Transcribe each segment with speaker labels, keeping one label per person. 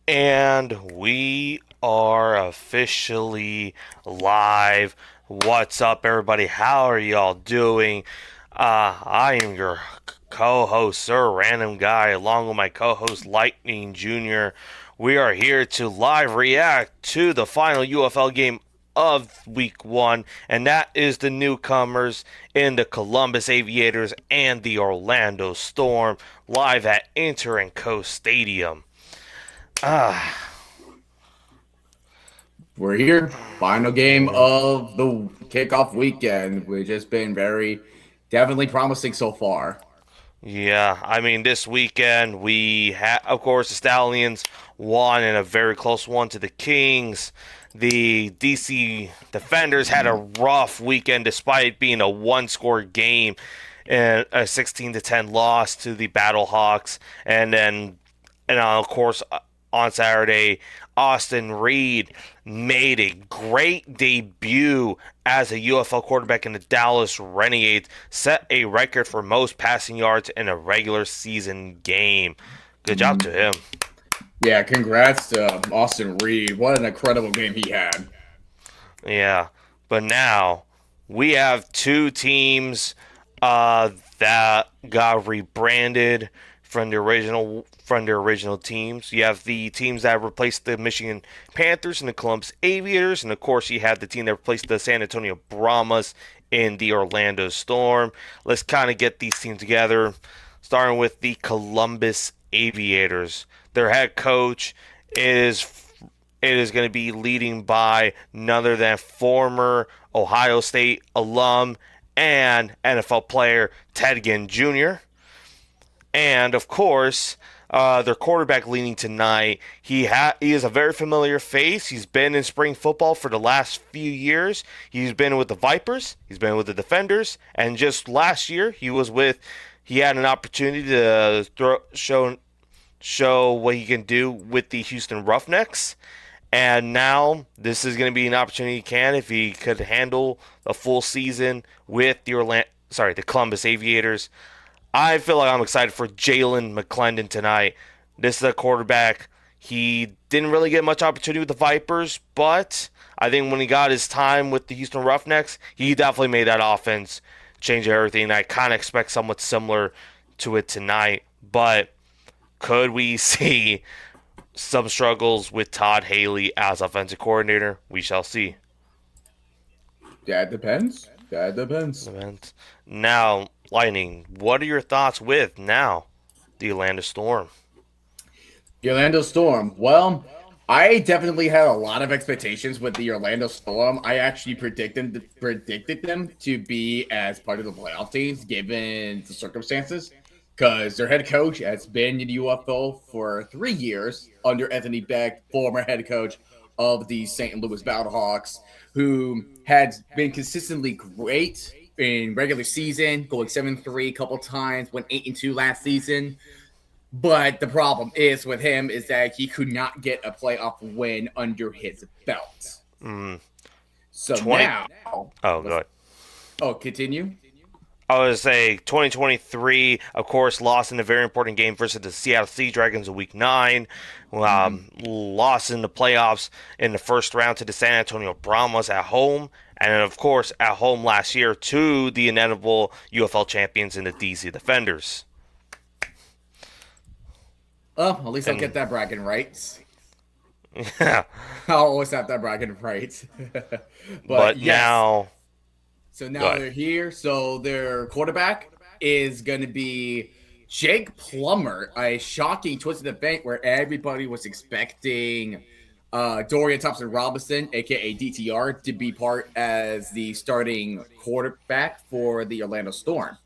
Speaker 1: And we are officially live. What's up, everybody? How are y'all doing? I am your co-host, Sir Random Guy, along with my co-host, Lightning Jr. We are here to live react to the final UFL game of Week 1, and that is the newcomers in the Columbus Aviators and the Orlando Storm, live at Inter & Co Stadium. Ah,
Speaker 2: We're here. Final game of the kickoff weekend, which has been definitely promising so far.
Speaker 1: Yeah, I mean, this weekend we had, of course, the Stallions won in a very close one to the Kings. The DC Defenders had a rough weekend despite being a one-score game and a 16-10 loss to the Battlehawks. Of course, on Saturday, Austin Reed made a great debut as a UFL quarterback in the Dallas Renegades, set a record for most passing yards in a regular season game. Good job to him.
Speaker 2: Yeah, congrats to Austin Reed. What an incredible game he had.
Speaker 1: Yeah, but now we have two teams that got rebranded from the original teams. You have the teams that replaced the Michigan Panthers and the Columbus Aviators, and of course you have the team that replaced the San Antonio Brahmas in the Orlando Storm. Let's kind of get these teams together, starting with the Columbus Aviators. Their head coach is it is going to be leading by none other than former Ohio State alum and NFL player Ted Ginn Jr. And of course, their quarterback leading tonight. He is a very familiar face. He's been in spring football for the last few years. He's been with the Vipers. He's been with the Defenders, and just last year he had an opportunity to show what he can do with the Houston Roughnecks. And now this is going to be an opportunity he can if he could handle a full season with the Columbus Aviators. I feel like I'm excited for Jalen McClendon tonight. This is a quarterback. He didn't really get much opportunity with the Vipers, but I think when he got his time with the Houston Roughnecks, he definitely made that offense change everything. I kind of expect somewhat similar to it tonight, but could we see some struggles with Todd Haley as offensive coordinator? We shall see.
Speaker 2: That depends. That depends.
Speaker 1: Now, Lightning, what are your thoughts with now the Orlando Storm?
Speaker 2: The Orlando Storm. Well, I definitely had a lot of expectations with the Orlando Storm. I actually predicted them to be as part of the playoff teams given the circumstances. Because their head coach has been in the UFL for 3 years under Anthony Beck, former head coach of the St. Louis Battlehawks, who had been consistently great in regular season, going 7-3 a couple times, went 8-2 last season. But the problem is with him is that he could not get a playoff win under his belt.
Speaker 1: Mm,
Speaker 2: So
Speaker 1: 20.
Speaker 2: now,
Speaker 1: Oh, good.
Speaker 2: continue.
Speaker 1: I would say 2023, of course, lost in a very important game versus the Seattle Sea Dragons in Week 9. Lost in the playoffs in the first round to the San Antonio Brahmas at home. And then, of course, at home last year to the inevitable UFL champions in the DC Defenders.
Speaker 2: Oh, at least I'll
Speaker 1: And
Speaker 2: get that bragging right.
Speaker 1: yeah,
Speaker 2: I'll always have that bragging right. But
Speaker 1: but
Speaker 2: yes,
Speaker 1: now,
Speaker 2: so
Speaker 1: go
Speaker 2: now
Speaker 1: ahead.
Speaker 2: they're here. So their quarterback is going to be Jake Plummer, a shocking twist of the bank where everybody was expecting Dorian Thompson Robinson, aka DTR, to be part as the starting quarterback for the Orlando Storm.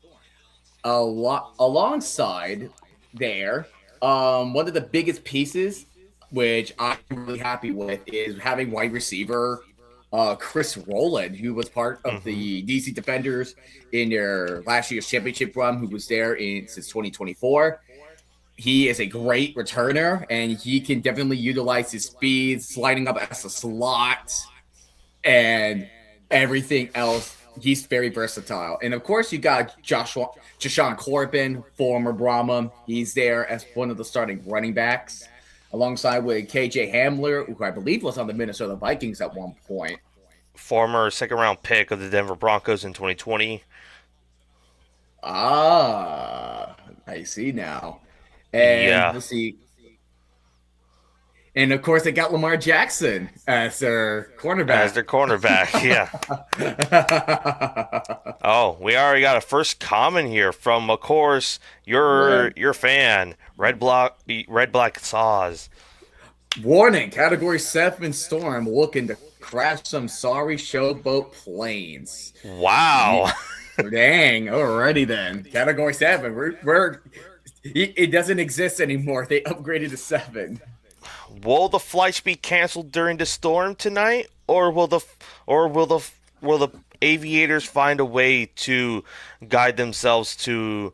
Speaker 2: Alongside there, one of the biggest pieces, which I'm really happy with, is having wide receiver Chris Rowland, who was part of
Speaker 1: Hmm.
Speaker 2: the DC Defenders in their last year's championship run, who was there since 2024. He is a great returner, and he can definitely utilize his speed, sliding up as a slot, and everything else. He's very versatile. And of course, you got Jashawn Corbin, former Brahma. He's there as one of the starting running backs. alongside with KJ Hamler, who I believe was on the Minnesota Vikings at one point.
Speaker 1: Former second-round pick of the Denver Broncos in 2020.
Speaker 2: Ah, I see now. And
Speaker 1: Yeah,
Speaker 2: let's see. And of course, they got Lamar Jackson as their
Speaker 1: as
Speaker 2: cornerback.
Speaker 1: their cornerback. Yeah. Oh, we already got a first comment here from, of course, your fan, Red Black Saws.
Speaker 2: Warning, Category 7 storm looking to crash some sorry showboat planes.
Speaker 1: Wow.
Speaker 2: Dang, alrighty then. Category 7, it doesn't exist anymore. They upgraded to 7.
Speaker 1: Will the flights be canceled during the storm tonight, or will the aviators find a way to guide themselves to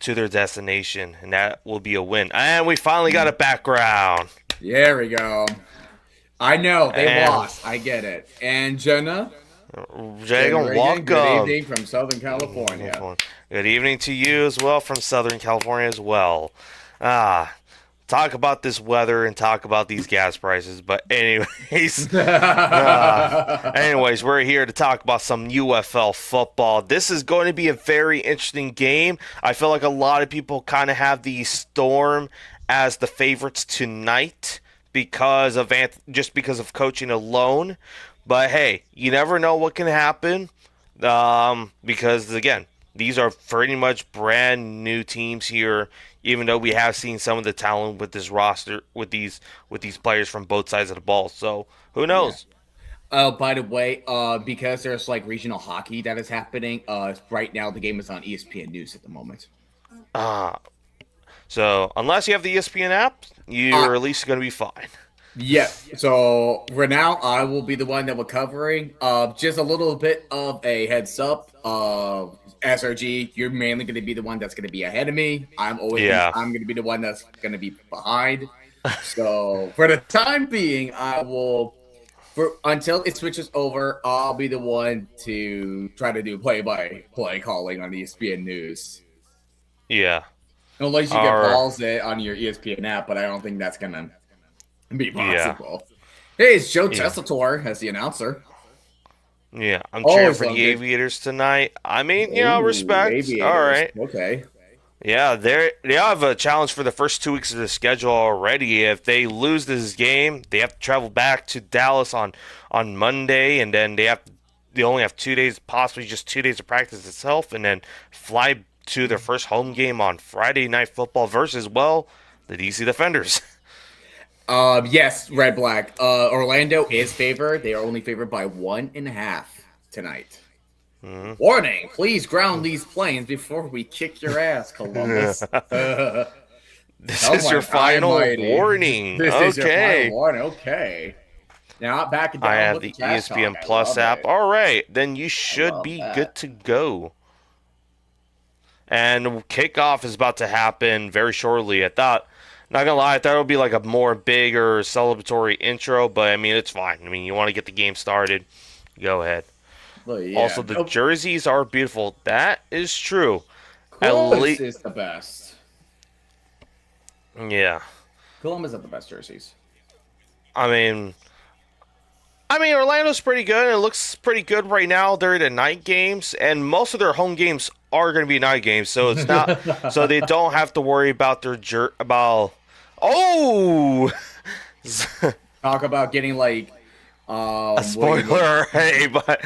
Speaker 1: their destination, and that will be a win. And we finally got a background.
Speaker 2: There we go. I know, they
Speaker 1: And
Speaker 2: lost. I get it. And Jenna?
Speaker 1: Jagan,
Speaker 2: Good
Speaker 1: welcome.
Speaker 2: evening from Southern California.
Speaker 1: Good evening to you as well from Southern California as well. Ah, talk about this weather and talk about these gas prices. But anyways, we're here to talk about some UFL football. This is going to be a very interesting game. I feel like a lot of people kind of have the Storm as the favorites tonight just because of coaching alone. But hey, you never know what can happen. Because again, these are pretty much brand new teams here. Even though we have seen some of the talent with this roster, with these players from both sides of the ball, so who
Speaker 2: Yeah.
Speaker 1: knows?
Speaker 2: Oh, by the way, because there's like regional hockey that is happening, right now the game is on ESPN News at the moment.
Speaker 1: Ah, so unless you have the ESPN app,
Speaker 2: Uh,
Speaker 1: you're at least going to be fine.
Speaker 2: yeah. So for now, I will be the one that will covering. Just a little bit of a heads up. SRG, you're mainly going to be the one that's going to be ahead of me.
Speaker 1: Yeah,
Speaker 2: I'm going to be the one that's going to be behind. So for the time being, I will. For until it switches over, I'll be the one to try to do play-by-play calling on ESPN News.
Speaker 1: yeah.
Speaker 2: Unless you can
Speaker 1: Our
Speaker 2: pause it on your ESPN app, but I don't think that's gonna be
Speaker 1: yeah,
Speaker 2: possible. Hey, it's Joe
Speaker 1: yeah.
Speaker 2: Tessitore as the announcer.
Speaker 1: Yeah, I'm cheering
Speaker 2: Always
Speaker 1: for
Speaker 2: love
Speaker 1: the
Speaker 2: it.
Speaker 1: Aviators tonight. I mean,
Speaker 2: Ooh,
Speaker 1: respect. All
Speaker 2: Aviators.
Speaker 1: right.
Speaker 2: Okay.
Speaker 1: Yeah, they have a challenge for the first 2 weeks of the schedule already. If they lose this game, they have to travel back to Dallas on Monday, and then they only have 2 days, possibly just 2 days of practice itself, and then fly to their first home game on Friday Night Football versus the DC Defenders.
Speaker 2: Yes, Red Black. Orlando is favored. They are only favored by 1.5 tonight.
Speaker 1: Hmm.
Speaker 2: Warning, please ground these planes before we kick your ass, Columbus.
Speaker 1: This
Speaker 2: Oh
Speaker 1: is
Speaker 2: my
Speaker 1: your final
Speaker 2: mighty.
Speaker 1: warning.
Speaker 2: This is your final
Speaker 1: Okay.
Speaker 2: warning. Okay. Now backing
Speaker 1: I
Speaker 2: down
Speaker 1: have
Speaker 2: with the
Speaker 1: the
Speaker 2: trash talk.
Speaker 1: ESPN
Speaker 2: I
Speaker 1: Plus
Speaker 2: love
Speaker 1: app.
Speaker 2: it.
Speaker 1: All right, then you
Speaker 2: I
Speaker 1: should
Speaker 2: love
Speaker 1: be good
Speaker 2: that.
Speaker 1: to go. And kickoff is about to happen very shortly. Not gonna lie, I thought it would be like a more bigger celebratory intro, but I mean, it's fine. I mean, you want to get the game started, go ahead.
Speaker 2: But yeah.
Speaker 1: Also, the
Speaker 2: Oh,
Speaker 1: jerseys are beautiful. That is true. At
Speaker 2: Columbus
Speaker 1: least,
Speaker 2: is the best.
Speaker 1: yeah.
Speaker 2: Columbus has the best jerseys.
Speaker 1: I mean, Orlando's pretty good. And it looks pretty good right now. They're the night games, and most of their home games are going to be night games. So it's not. So they don't have to worry about about. Oh,
Speaker 2: Talk about getting like
Speaker 1: a
Speaker 2: what do you-
Speaker 1: spoiler, hey, but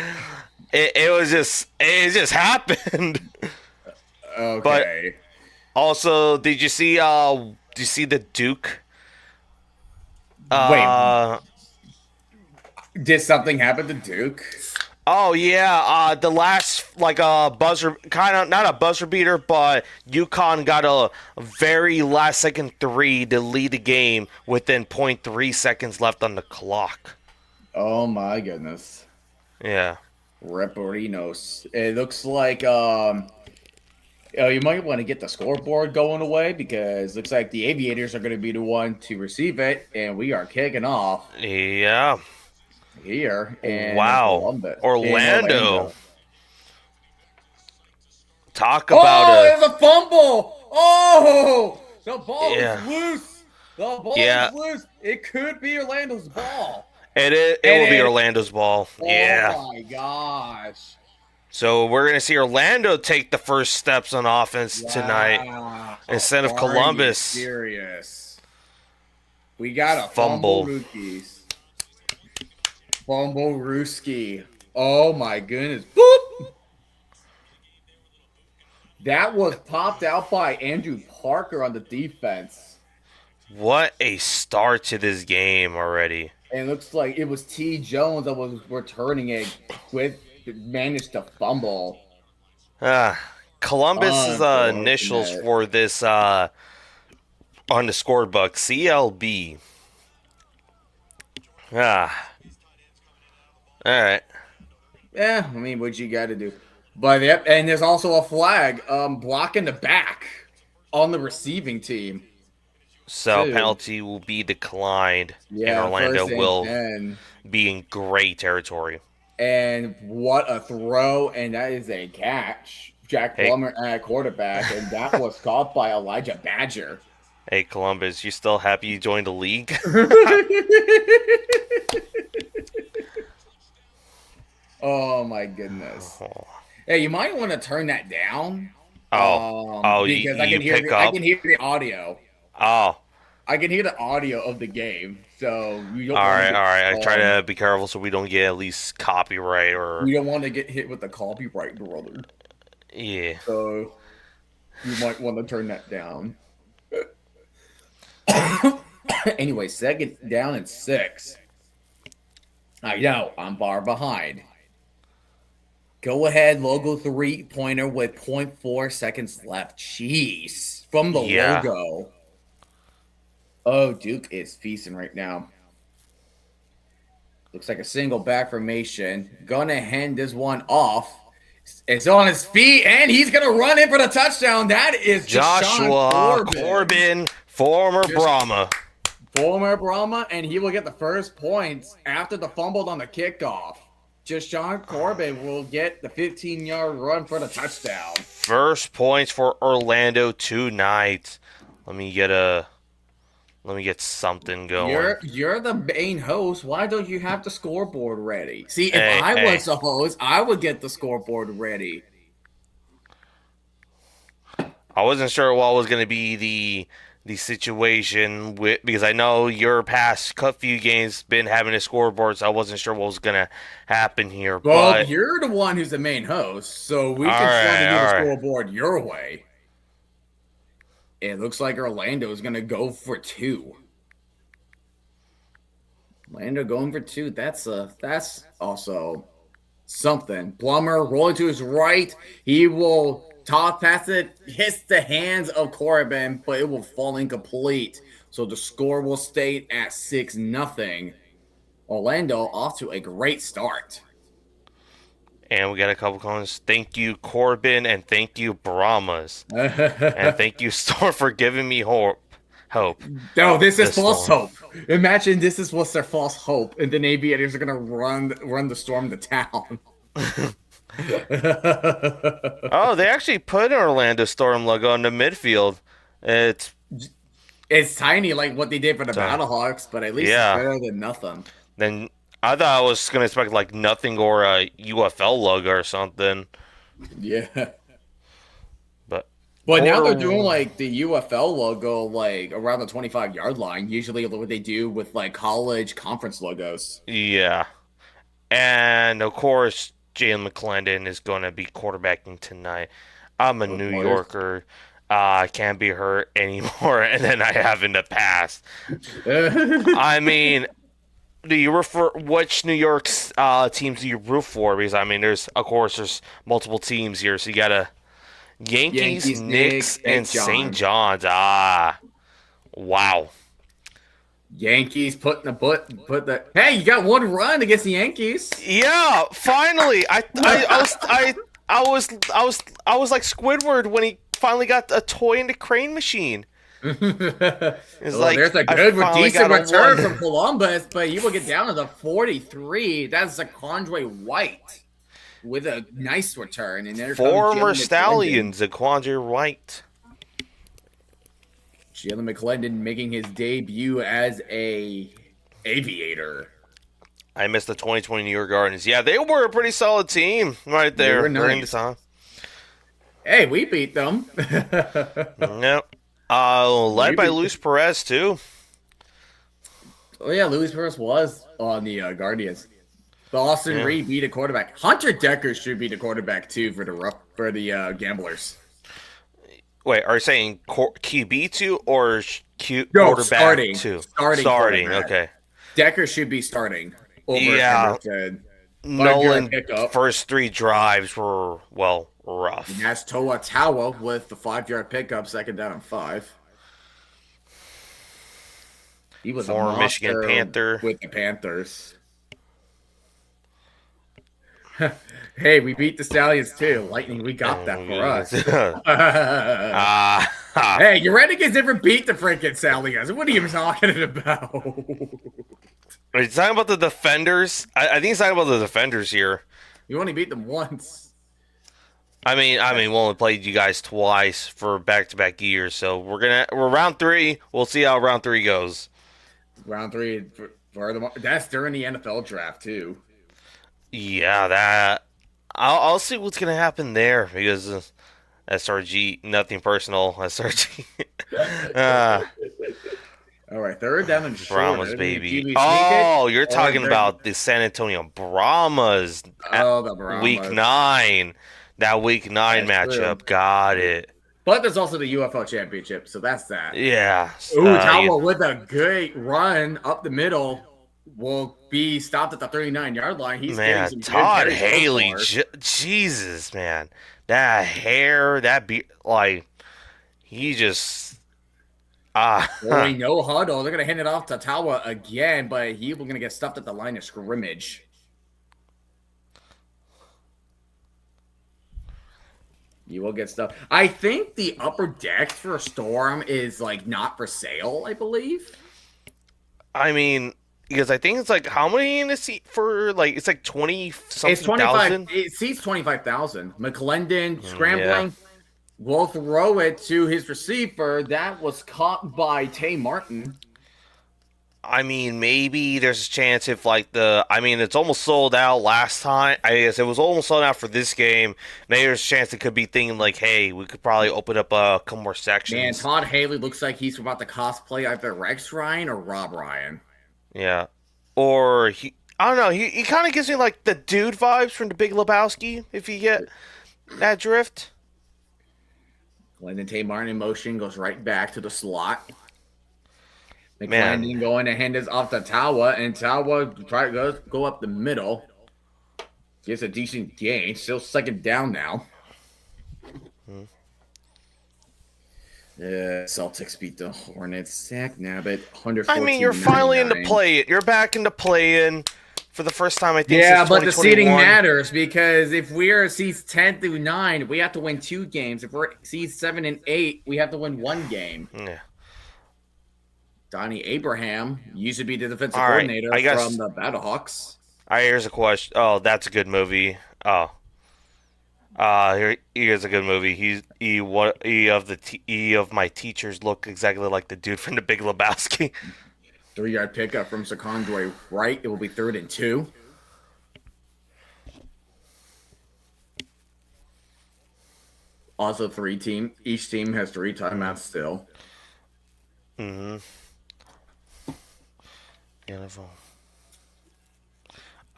Speaker 1: it just happened. But
Speaker 2: okay.
Speaker 1: also, did you see the Duke?
Speaker 2: Wait,
Speaker 1: Uh
Speaker 2: did something happen to Duke?
Speaker 1: Oh yeah, the last buzzer, kind of not a buzzer beater, but UConn got a very last second three to lead the game within point 0.3 seconds left on the clock.
Speaker 2: Oh my goodness.
Speaker 1: Yeah,
Speaker 2: Reparinos. It looks like you might want to get the scoreboard going away because it looks like the Aviators are going to be the one to receive it, and we are kicking off
Speaker 1: yeah.
Speaker 2: here in
Speaker 1: Wow,
Speaker 2: Columbus, in
Speaker 1: Orlando.
Speaker 2: Orlando.
Speaker 1: Talk about
Speaker 2: Oh,
Speaker 1: a
Speaker 2: there's a fumble! Oh, the ball is
Speaker 1: yeah.
Speaker 2: loose. ball
Speaker 1: Yeah,
Speaker 2: is loose. It could be Orlando's ball.
Speaker 1: it will be Orlando's ball. Yeah.
Speaker 2: Oh my gosh.
Speaker 1: So we're going to see Orlando take the first steps on offense tonight
Speaker 2: Wow.
Speaker 1: instead of
Speaker 2: Are you
Speaker 1: Columbus.
Speaker 2: serious? We got a fumble
Speaker 1: Fumble.
Speaker 2: rookies. Fumble Rooski. Oh my goodness. Boop! That was popped out by Andrew Parker on the defense.
Speaker 1: What a start to this game already.
Speaker 2: And it looks like it was T. Jones that was returning it managed to fumble.
Speaker 1: Columbus's initials for this on the scorebook, CLB. All right.
Speaker 2: Yeah, I mean, what you got to do. But yep, and there's also a flag blocking the back on the receiving team.
Speaker 1: So penalty will be declined, and Orlando will be in great territory.
Speaker 2: And what a throw, and that is a catch. Jack Plummer at quarterback, and that was caught by Elijah Badger.
Speaker 1: Hey, Columbus, you still happy you joined the league?
Speaker 2: Oh, my goodness. Oh. Hey, you might want to turn that down.
Speaker 1: Because
Speaker 2: I can hear the audio.
Speaker 1: Oh.
Speaker 2: I can hear the audio of the game, so you don't.
Speaker 1: All right. I try to be careful so we don't get at least copyright or.
Speaker 2: We don't want to get hit with the copyright, brother.
Speaker 1: Yeah.
Speaker 2: So you might want to turn that down. Anyway, 2nd down and 6. I know I'm far behind. Go ahead, logo 3-pointer with 0.4 seconds left. Jeez, from the logo. Oh, Duke is feasting right now. Looks like a single back formation. Gonna hand this one off. It's on his feet, and he's gonna run in for the touchdown. That is
Speaker 1: Joshua Corbin, former Brahma.
Speaker 2: Former Brahma, and he will get the first points after the fumble on the kickoff. John Corbin will get the 15-yard run for the touchdown.
Speaker 1: First points for Orlando tonight. Let me get something going.
Speaker 2: You're the main host. Why don't you have the scoreboard ready? See, if I was the host, I would get the scoreboard ready.
Speaker 1: I wasn't sure what was going to be the situation because I know your past few games been having a scoreboard, so I wasn't sure what was going to happen here.
Speaker 2: Well,
Speaker 1: but
Speaker 2: you're the one who's the main host, so we can do the scoreboard your way. It looks like Orlando is going to go for 2. Orlando going for 2. That's also something. Plummer rolling to his right. He will toss past it, hits the hands of Corbin, but it will fall incomplete. So the score will stay at 6-0. Orlando off to a great start.
Speaker 1: And we got a couple comments. Thank you, Corbin, and thank you, Brahmas. And thank you, Storm, for giving me hope.
Speaker 2: No, this is false hope. Imagine this is what's their false hope, and then Aviators are gonna run the Storm to town.
Speaker 1: Oh, they actually put an Orlando Storm logo on the midfield. It's
Speaker 2: tiny, like what they did for the Battlehawks, but at least it's better than nothing.
Speaker 1: Then I thought I was gonna expect like nothing or a UFL logo or something.
Speaker 2: Yeah.
Speaker 1: But
Speaker 2: now they're doing like the UFL logo like around the 25-yard line. Usually what they do with like college conference logos.
Speaker 1: Yeah. And of course Jalen McClendon is gonna be quarterbacking tonight. I'm a New Yorker. I can't be hurt anymore than I have in the past. I mean, do you refer which New York teams do you root for? Because I mean, there's multiple teams here, so you gotta Yankees, Knicks, and St. John's. Wow.
Speaker 2: Yankees put the. Hey, you got one run against the Yankees.
Speaker 1: Yeah, finally. I was like Squidward when he finally got a toy in the crane machine.
Speaker 2: It's like there's a decent return from Columbus, but you will get down to the 43. That's a Condre White with a nice return, and there
Speaker 1: former Stallions, Zaquandre White.
Speaker 2: Jalen McClendon making his debut as a Aviator.
Speaker 1: I missed the 2020 New York Guardians. Yeah, they were a pretty solid team right
Speaker 2: They
Speaker 1: there
Speaker 2: were
Speaker 1: during the
Speaker 2: nice.
Speaker 1: time.
Speaker 2: Hey, we beat them.
Speaker 1: Yep. Led
Speaker 2: We
Speaker 1: by
Speaker 2: beat.
Speaker 1: Luis Perez too.
Speaker 2: Oh yeah, Luis Perez was on the Guardians. But Austin
Speaker 1: Yeah.
Speaker 2: Reed beat a quarterback. Hunter Decker should be the quarterback too for the Gamblers.
Speaker 1: Wait, are you saying QB two or
Speaker 2: No,
Speaker 1: quarterback
Speaker 2: starting,
Speaker 1: two?
Speaker 2: starting
Speaker 1: Starting.
Speaker 2: quarterback.
Speaker 1: Okay.
Speaker 2: Decker should be starting over
Speaker 1: Yeah.
Speaker 2: Henderson. 5 yard
Speaker 1: Nolan
Speaker 2: pickup.
Speaker 1: first three drives were
Speaker 2: And
Speaker 1: rough.
Speaker 2: that's Toa Tawa with the 5 yard pickup, second down and 5. He was a
Speaker 1: Former Michigan
Speaker 2: monster
Speaker 1: Panther.
Speaker 2: with the Panthers. Hey, we beat the Stallions too. Lightning, we got that for us. Hey, your Renegades never beat the freaking Stallions. What are you talking about?
Speaker 1: Are you talking about the defenders? I think he's talking about the defenders here.
Speaker 2: You only beat them once.
Speaker 1: I mean, we only played you guys twice for back-to-back years, so we're round 3. We'll see how round 3 goes.
Speaker 2: Round 3 that's during the NFL draft too.
Speaker 1: Yeah, that I'll see what's gonna happen there because SRG, nothing personal. SRG,
Speaker 2: All right, third down and short.
Speaker 1: Brahmas baby.
Speaker 2: Do we sneak
Speaker 1: Oh,
Speaker 2: it?
Speaker 1: you're talking
Speaker 2: Or-
Speaker 1: about the San Antonio Brahmas.
Speaker 2: Oh, the Brahmas.
Speaker 1: Week 9. That Week 9
Speaker 2: That's
Speaker 1: matchup.
Speaker 2: true.
Speaker 1: Got it.
Speaker 2: But there's also the UFL championship, so that's that.
Speaker 1: Yeah.
Speaker 2: Ooh, Tawa with a great run up the middle will be stopped at the 39-yard line. He's
Speaker 1: Man,
Speaker 2: getting some
Speaker 1: Todd
Speaker 2: good carries so
Speaker 1: Haley,
Speaker 2: far.
Speaker 1: Jesus, man, that hair, he just
Speaker 2: Boy, no huddle. They're gonna hand it off to Tawa again, but he will gonna get stuffed at the line of scrimmage. You will get stuff. I think the upper deck for Storm is like not for sale, I believe.
Speaker 1: I mean, because I think it's like how many in a seat for like it's like 20 something
Speaker 2: It's 25.
Speaker 1: thousand.
Speaker 2: It seats 25,000. McClendon
Speaker 1: Yeah.
Speaker 2: scrambling. Will throw it to his receiver. That was caught by Tay Martin.
Speaker 1: I mean, maybe there's a chance if it's almost sold out last time. I guess it was almost sold out for this game. Maybe there's a chance it could be thinking like, hey, we could probably open up a couple more sections.
Speaker 2: Man, Todd Haley looks like he's about to cosplay either Rex Ryan or Rob Ryan.
Speaker 1: Yeah. Or I don't know, he kind of gives me like the dude vibes from the Big Lebowski, if you get that drift.
Speaker 2: Glendon Tay Martin in motion goes right back to the slot.
Speaker 1: Man.
Speaker 2: McClendon going to hand this off to Tawa, and Tawa try to go up the middle. Gets a decent gain. Still second down now. Celtics beat the Hornets. Zach Nabbit, 114.
Speaker 1: I mean, you're finally into play. You're back into play-in for the first time, I think,
Speaker 2: Yeah,
Speaker 1: since
Speaker 2: but the seeding
Speaker 1: 2021.
Speaker 2: matters because if we're seeds 10 through 9, we have to win 2 games. If we're seeds 7 and 8, we have to win 1 game.
Speaker 1: Yeah.
Speaker 2: Donnie Abraham used to be the defensive
Speaker 1: All right,
Speaker 2: coordinator
Speaker 1: I guess-
Speaker 2: from the Battlehawks.
Speaker 1: All right, here's a question. Oh, that's a good movie. Oh. Here's a good movie. He of my teachers look exactly like the dude from the Big Lebowski.
Speaker 2: 3-yard pickup from Secondre Wright. It will be 3rd and 2. Also, each team has 3 timeouts still.
Speaker 1: Mm-hmm. NFL.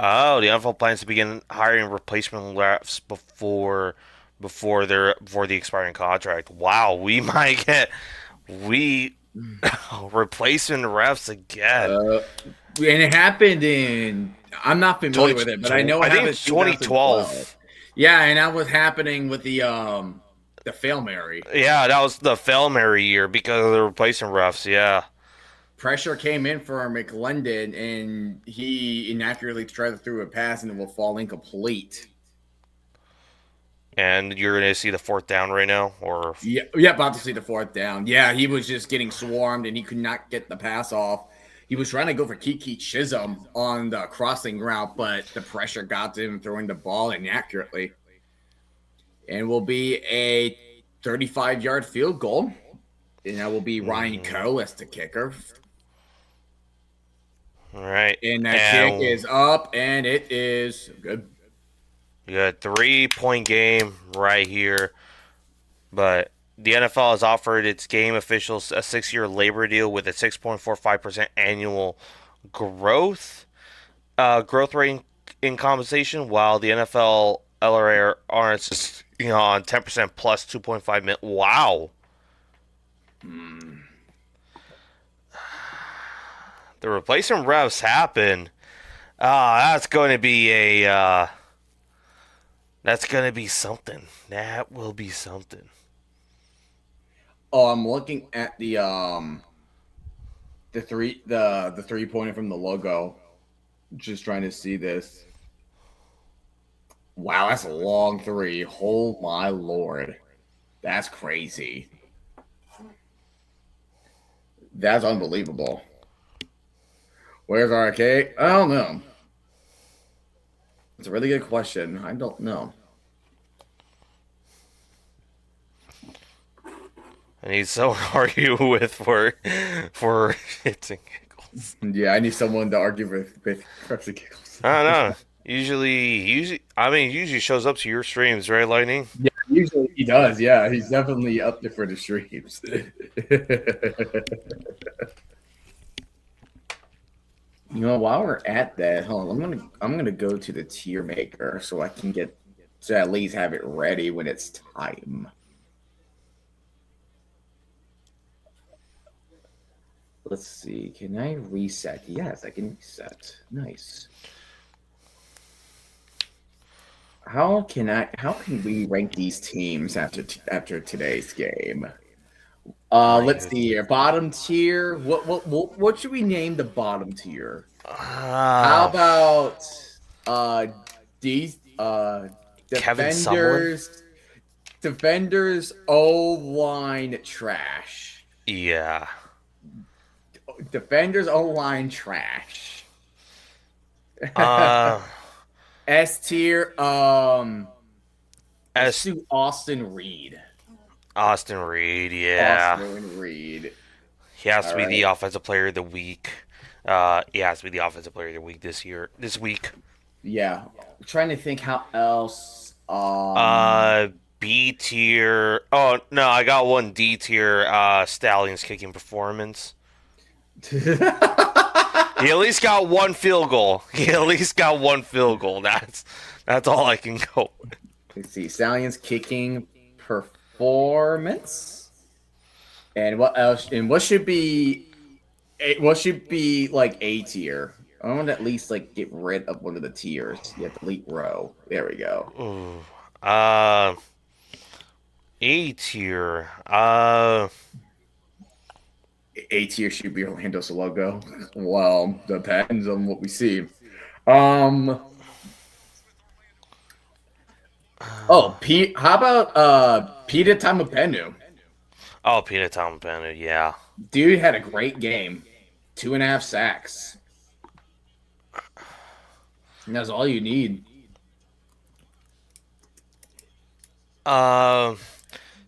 Speaker 1: Oh, the NFL plans to begin hiring replacement refs before the expiring contract. Wow, we might get replacement refs again.
Speaker 2: And it happened in. I'm not familiar with it, but I know it
Speaker 1: I think
Speaker 2: happened
Speaker 1: it's
Speaker 2: in
Speaker 1: 2012.
Speaker 2: Yeah, and that was happening with the Fail Mary.
Speaker 1: Yeah, that was the Fail Mary year because of the replacement refs. Yeah.
Speaker 2: Pressure came in for McClendon, and he inaccurately tried to throw a pass, and it will fall incomplete.
Speaker 1: And you're going to see the 4th down right now? Or
Speaker 2: Yeah, about to see the 4th down. Yeah, he was just getting swarmed, and he could not get the pass off. He was trying to go for Kiki Chisholm on the crossing route, but the pressure got to him throwing the ball inaccurately. And will be a 35-yard field goal. And that will be Ryan Coe as the kicker.
Speaker 1: All right.
Speaker 2: And that kick
Speaker 1: And
Speaker 2: is up, and it is good.
Speaker 1: you got a 3-point game right here. But the NFL has offered its game officials a 6-year labor deal with a 6.45% annual growth growth rate in compensation, while the NFL LRA are on 10% plus 2.5 million. Wow.
Speaker 2: Hmm.
Speaker 1: The replacement refs happen. That's going to be that's going to be something. That will be something.
Speaker 2: Oh, I'm looking at the 3-pointer from the logo. Just trying to see this. Wow, that's a long three. Oh my lord. That's crazy. That's unbelievable. Where's RK? I don't know. It's a really good question. I don't know.
Speaker 1: I need someone to argue with for shits and giggles.
Speaker 2: Yeah, I need someone to argue with Crepsy Giggles.
Speaker 1: I don't know. Usually shows up to your streams, right, Lightning?
Speaker 2: Yeah, usually he does. Yeah, he's definitely up there for the streams. You know, while we're at that, hold on, I'm gonna go to the tier maker so I can get to at least have it ready when it's time. Let's see. Can I reset? Yes, I can reset. Nice. How can we rank these teams after today's game? Let's see here. Bottom tier. What should we name the bottom tier? How
Speaker 1: Uh,
Speaker 2: about these
Speaker 1: Kevin Sumlin?
Speaker 2: defenders O line trash.
Speaker 1: Yeah.
Speaker 2: Defenders O line trash.
Speaker 1: Uh,
Speaker 2: S tier let's
Speaker 1: as
Speaker 2: do Austin Reed.
Speaker 1: Austin Reed, yeah.
Speaker 2: Austin Reed.
Speaker 1: He has to
Speaker 2: All
Speaker 1: be the
Speaker 2: right.
Speaker 1: offensive player of the week. He has to be the offensive player of the week this week.
Speaker 2: Yeah. I'm trying to think how else.
Speaker 1: Uh, B tier. Oh no, I got one D tier. Stallions kicking performance. He at least got one field goal. He at least got one field goal. That's all I can go with.
Speaker 2: Let's see. Stallions kicking performance. And what else? And what should be like A tier? I want to at least like get rid of one of the tiers. Yeah, delete row. There we go.
Speaker 1: Ooh. A tier.
Speaker 2: A tier should be Orlando's logo. Well, depends on what we see. Um. Oh, Pete. How about Peter Tamapenu?
Speaker 1: Oh, Peter Tom Bennett. Yeah.
Speaker 2: Dude had a great game. 2.5 sacks. And that's all you need.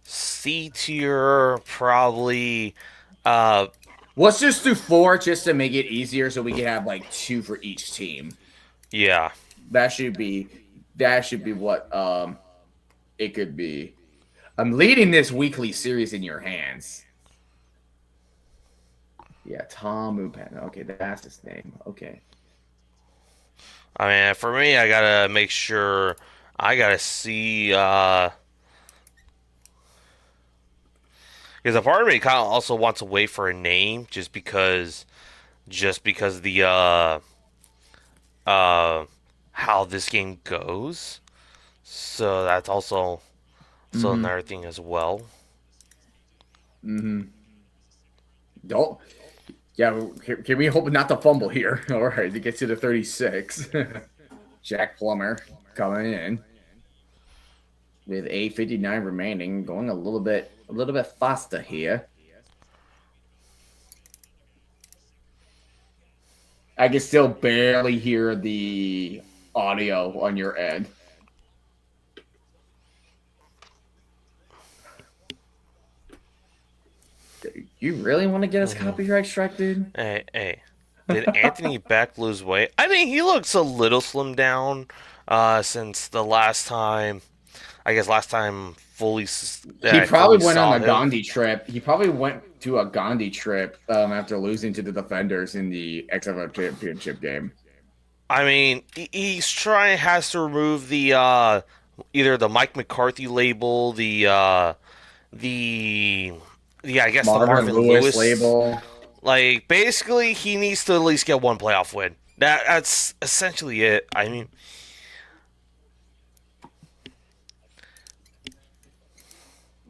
Speaker 1: C tier probably.
Speaker 2: Let's just do 4 just to make it easier so we can have like 2 for each team.
Speaker 1: Yeah.
Speaker 2: That should be what it could be. I'm leading this weekly series in your hands. Yeah, Tom Upen. Okay, that's his name. Okay.
Speaker 1: I mean, for me, I gotta make sure. I gotta see. Because a part of me kind of also wants to wait for a name, just because the how this game goes. So that's also another thing as well.
Speaker 2: Mm-hmm. Don't. Yeah, can we hope not to fumble here? All right, to get to the 36. Jack Plummer coming in with 8:59 remaining, going a little bit faster here. I can still barely hear the audio on your end. You really want to get us
Speaker 1: Mhm.
Speaker 2: copyright struck, dude?
Speaker 1: Hey. Did Anthony Beck lose weight? I mean, he looks a little slimmed down since the last time. I guess last time
Speaker 2: He
Speaker 1: I
Speaker 2: probably
Speaker 1: fully
Speaker 2: went on
Speaker 1: saw
Speaker 2: a
Speaker 1: him.
Speaker 2: Gandhi trip. He probably went to a Gandhi trip after losing to the Defenders in the XFL Championship game.
Speaker 1: I mean, he's trying has to remove the either the Mike McCarthy label, the yeah, I guess the
Speaker 2: Marvin
Speaker 1: Marvin
Speaker 2: Lewis
Speaker 1: Lewis.
Speaker 2: label.
Speaker 1: Like basically, he needs to at least get one playoff win. That's essentially it. I mean,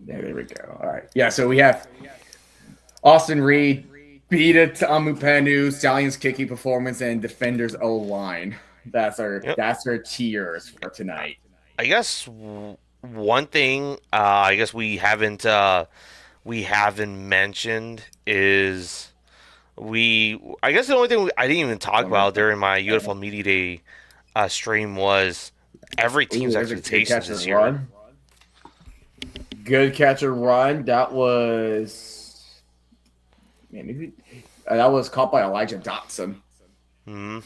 Speaker 2: There we go. All right. Yeah, so we have Austin Reed, Beta Amupenu, Stallions kicking performance, and Defenders O line.
Speaker 1: yep.
Speaker 2: That's our tiers for tonight.
Speaker 1: I guess one thing I guess we haven't mentioned is I guess the only thing I didn't even talk
Speaker 2: Plumber.
Speaker 1: about during my UFL Media Day stream was every
Speaker 2: Ooh,
Speaker 1: team's
Speaker 2: there's a good
Speaker 1: expectations
Speaker 2: catch
Speaker 1: this
Speaker 2: and
Speaker 1: year.
Speaker 2: run. Good catch and run. That was that was caught by Elijah Dotson.
Speaker 1: Hmm.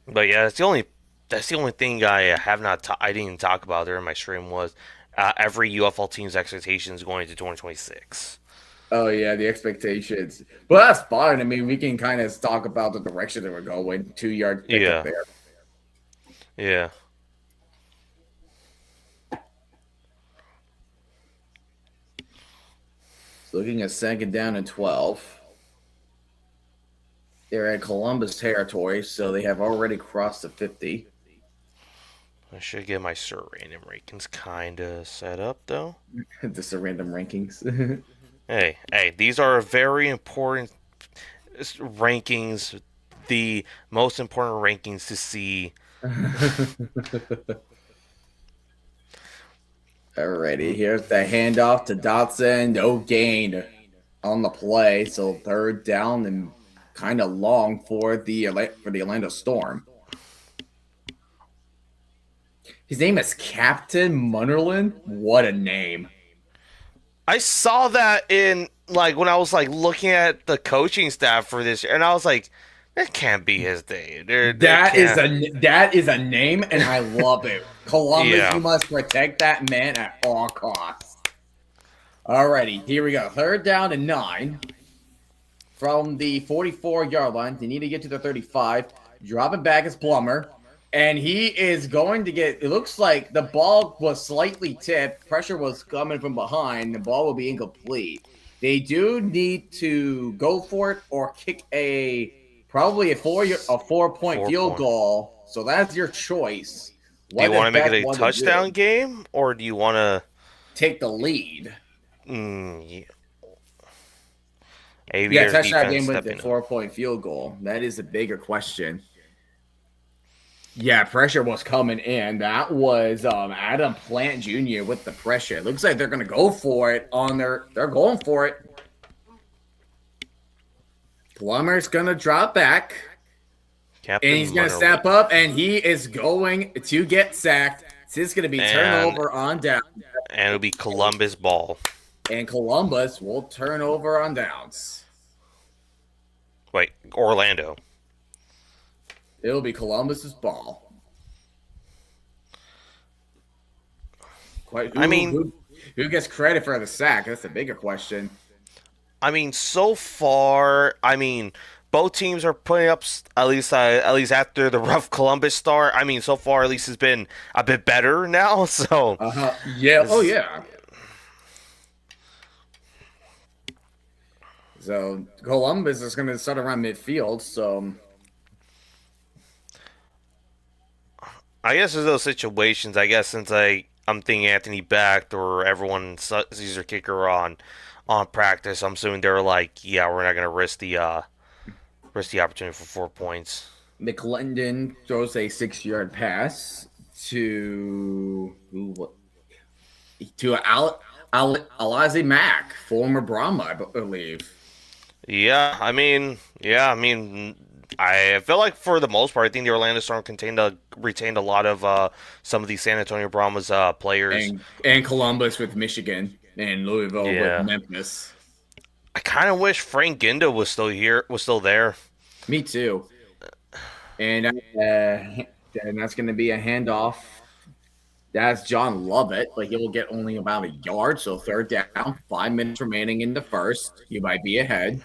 Speaker 1: But yeah, that's the only thing I didn't even talk about during my stream was every UFL team's expectations going into 2026.
Speaker 2: Oh yeah, the expectations. Well, that's fine. I mean, we can kind of talk about the direction that we're going. 2 yard pickup
Speaker 1: Yeah,
Speaker 2: there.
Speaker 1: yeah.
Speaker 2: So looking at second down and 12. They're at Columbus territory, so they have already crossed the 50.
Speaker 1: I should get my Sir Random rankings kind of set up though.
Speaker 2: Just the random rankings.
Speaker 1: Hey, these are very important rankings, the most important rankings to see.
Speaker 2: Alrighty, here's the handoff to Dotson. No gain on the play, so third down and kind of long for the Orlando Storm. His name is Captain Munnerlin. What a name!
Speaker 1: I saw that in like when I was like looking at the coaching staff for this, and I was like, that can't be his name. There
Speaker 2: That is
Speaker 1: can't.
Speaker 2: a name, and I love it. Columbus,
Speaker 1: Yeah.
Speaker 2: you must protect that man at all costs. Alrighty, here we go. Third down and 9 from the 44-yard line. They need to get to the 35. Dropping back is Plummer. And he is going to get, it looks like the ball was slightly tipped. Pressure was coming from behind. The ball will be incomplete. They do need to go for it or kick probably a 4-point field goal. So that's your choice.
Speaker 1: Do you want to make it a
Speaker 2: Want to
Speaker 1: touchdown game, or do you want to
Speaker 2: take the lead?
Speaker 1: yeah.
Speaker 2: Yeah,
Speaker 1: Aviators
Speaker 2: touchdown
Speaker 1: defense
Speaker 2: game with the
Speaker 1: stepping up?
Speaker 2: 4-point field goal. That is a bigger question. Yeah, pressure was coming in. That was Adam Plant Jr. with the pressure. It looks like they're going to go for it they're going for it. Plummer's going to drop back.
Speaker 1: Captain
Speaker 2: And he's going to
Speaker 1: Munnerlyn.
Speaker 2: step up, and he is going to get sacked. This is going to be turnover on down.
Speaker 1: And it'll be Columbus ball.
Speaker 2: And Columbus will turn over on downs.
Speaker 1: Wait, Orlando.
Speaker 2: It'll be Columbus's ball. Who gets credit for the sack? That's a bigger question.
Speaker 1: I mean, so far, both teams are putting up at least after the rough Columbus start. I mean, so far at least it's been a bit better now. So
Speaker 2: yeah. Oh yeah. So Columbus is going to start around midfield. So
Speaker 1: I guess there's those situations. I guess since I'm thinking Anthony backed or everyone sees their kicker on practice, I'm assuming they're like, yeah, we're not gonna risk the opportunity for 4 points.
Speaker 2: McClendon throws a 6-yard pass to Alize Mack, former Brahma, I believe.
Speaker 1: Yeah, I feel like for the most part, I think the Orlando Storm retained a lot of some of the San Antonio Brahmas players.
Speaker 2: And Columbus with Michigan. in Louisville with
Speaker 1: Yeah.
Speaker 2: Memphis.
Speaker 1: I kind of wish Frank Ginda was still here, was still there.
Speaker 2: Me too. And then that's going to be a handoff. That's John Lovett, but he'll get only about a yard. So third down, 5 minutes remaining in the first. You might be ahead.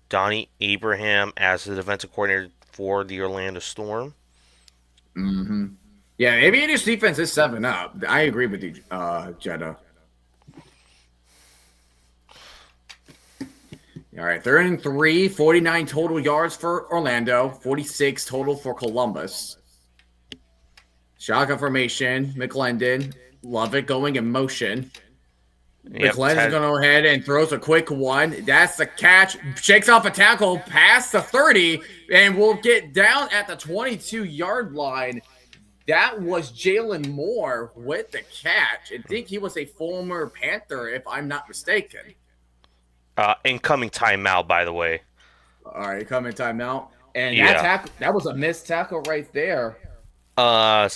Speaker 1: Donnie Abraham as the defensive coordinator for the Orlando Storm.
Speaker 2: Mm-hmm. Yeah, Aviators defense is 7 up. I agree with you, Jeddah. All right, third and 3, 49 total yards for Orlando, 46 total for Columbus. Shotgun formation, McClendon, Lovett going in motion.
Speaker 1: Yep,
Speaker 2: McClendon's going to go ahead and throws a quick one. That's the catch. Shakes off a tackle past the 30, and we'll get down at the 22-yard line. That was Jalen Moore with the catch. I think he was a former Panther, if I'm not mistaken.
Speaker 1: Incoming timeout, by the way.
Speaker 2: All right, coming timeout. And
Speaker 1: Yeah.
Speaker 2: that was a missed tackle right there.
Speaker 1: I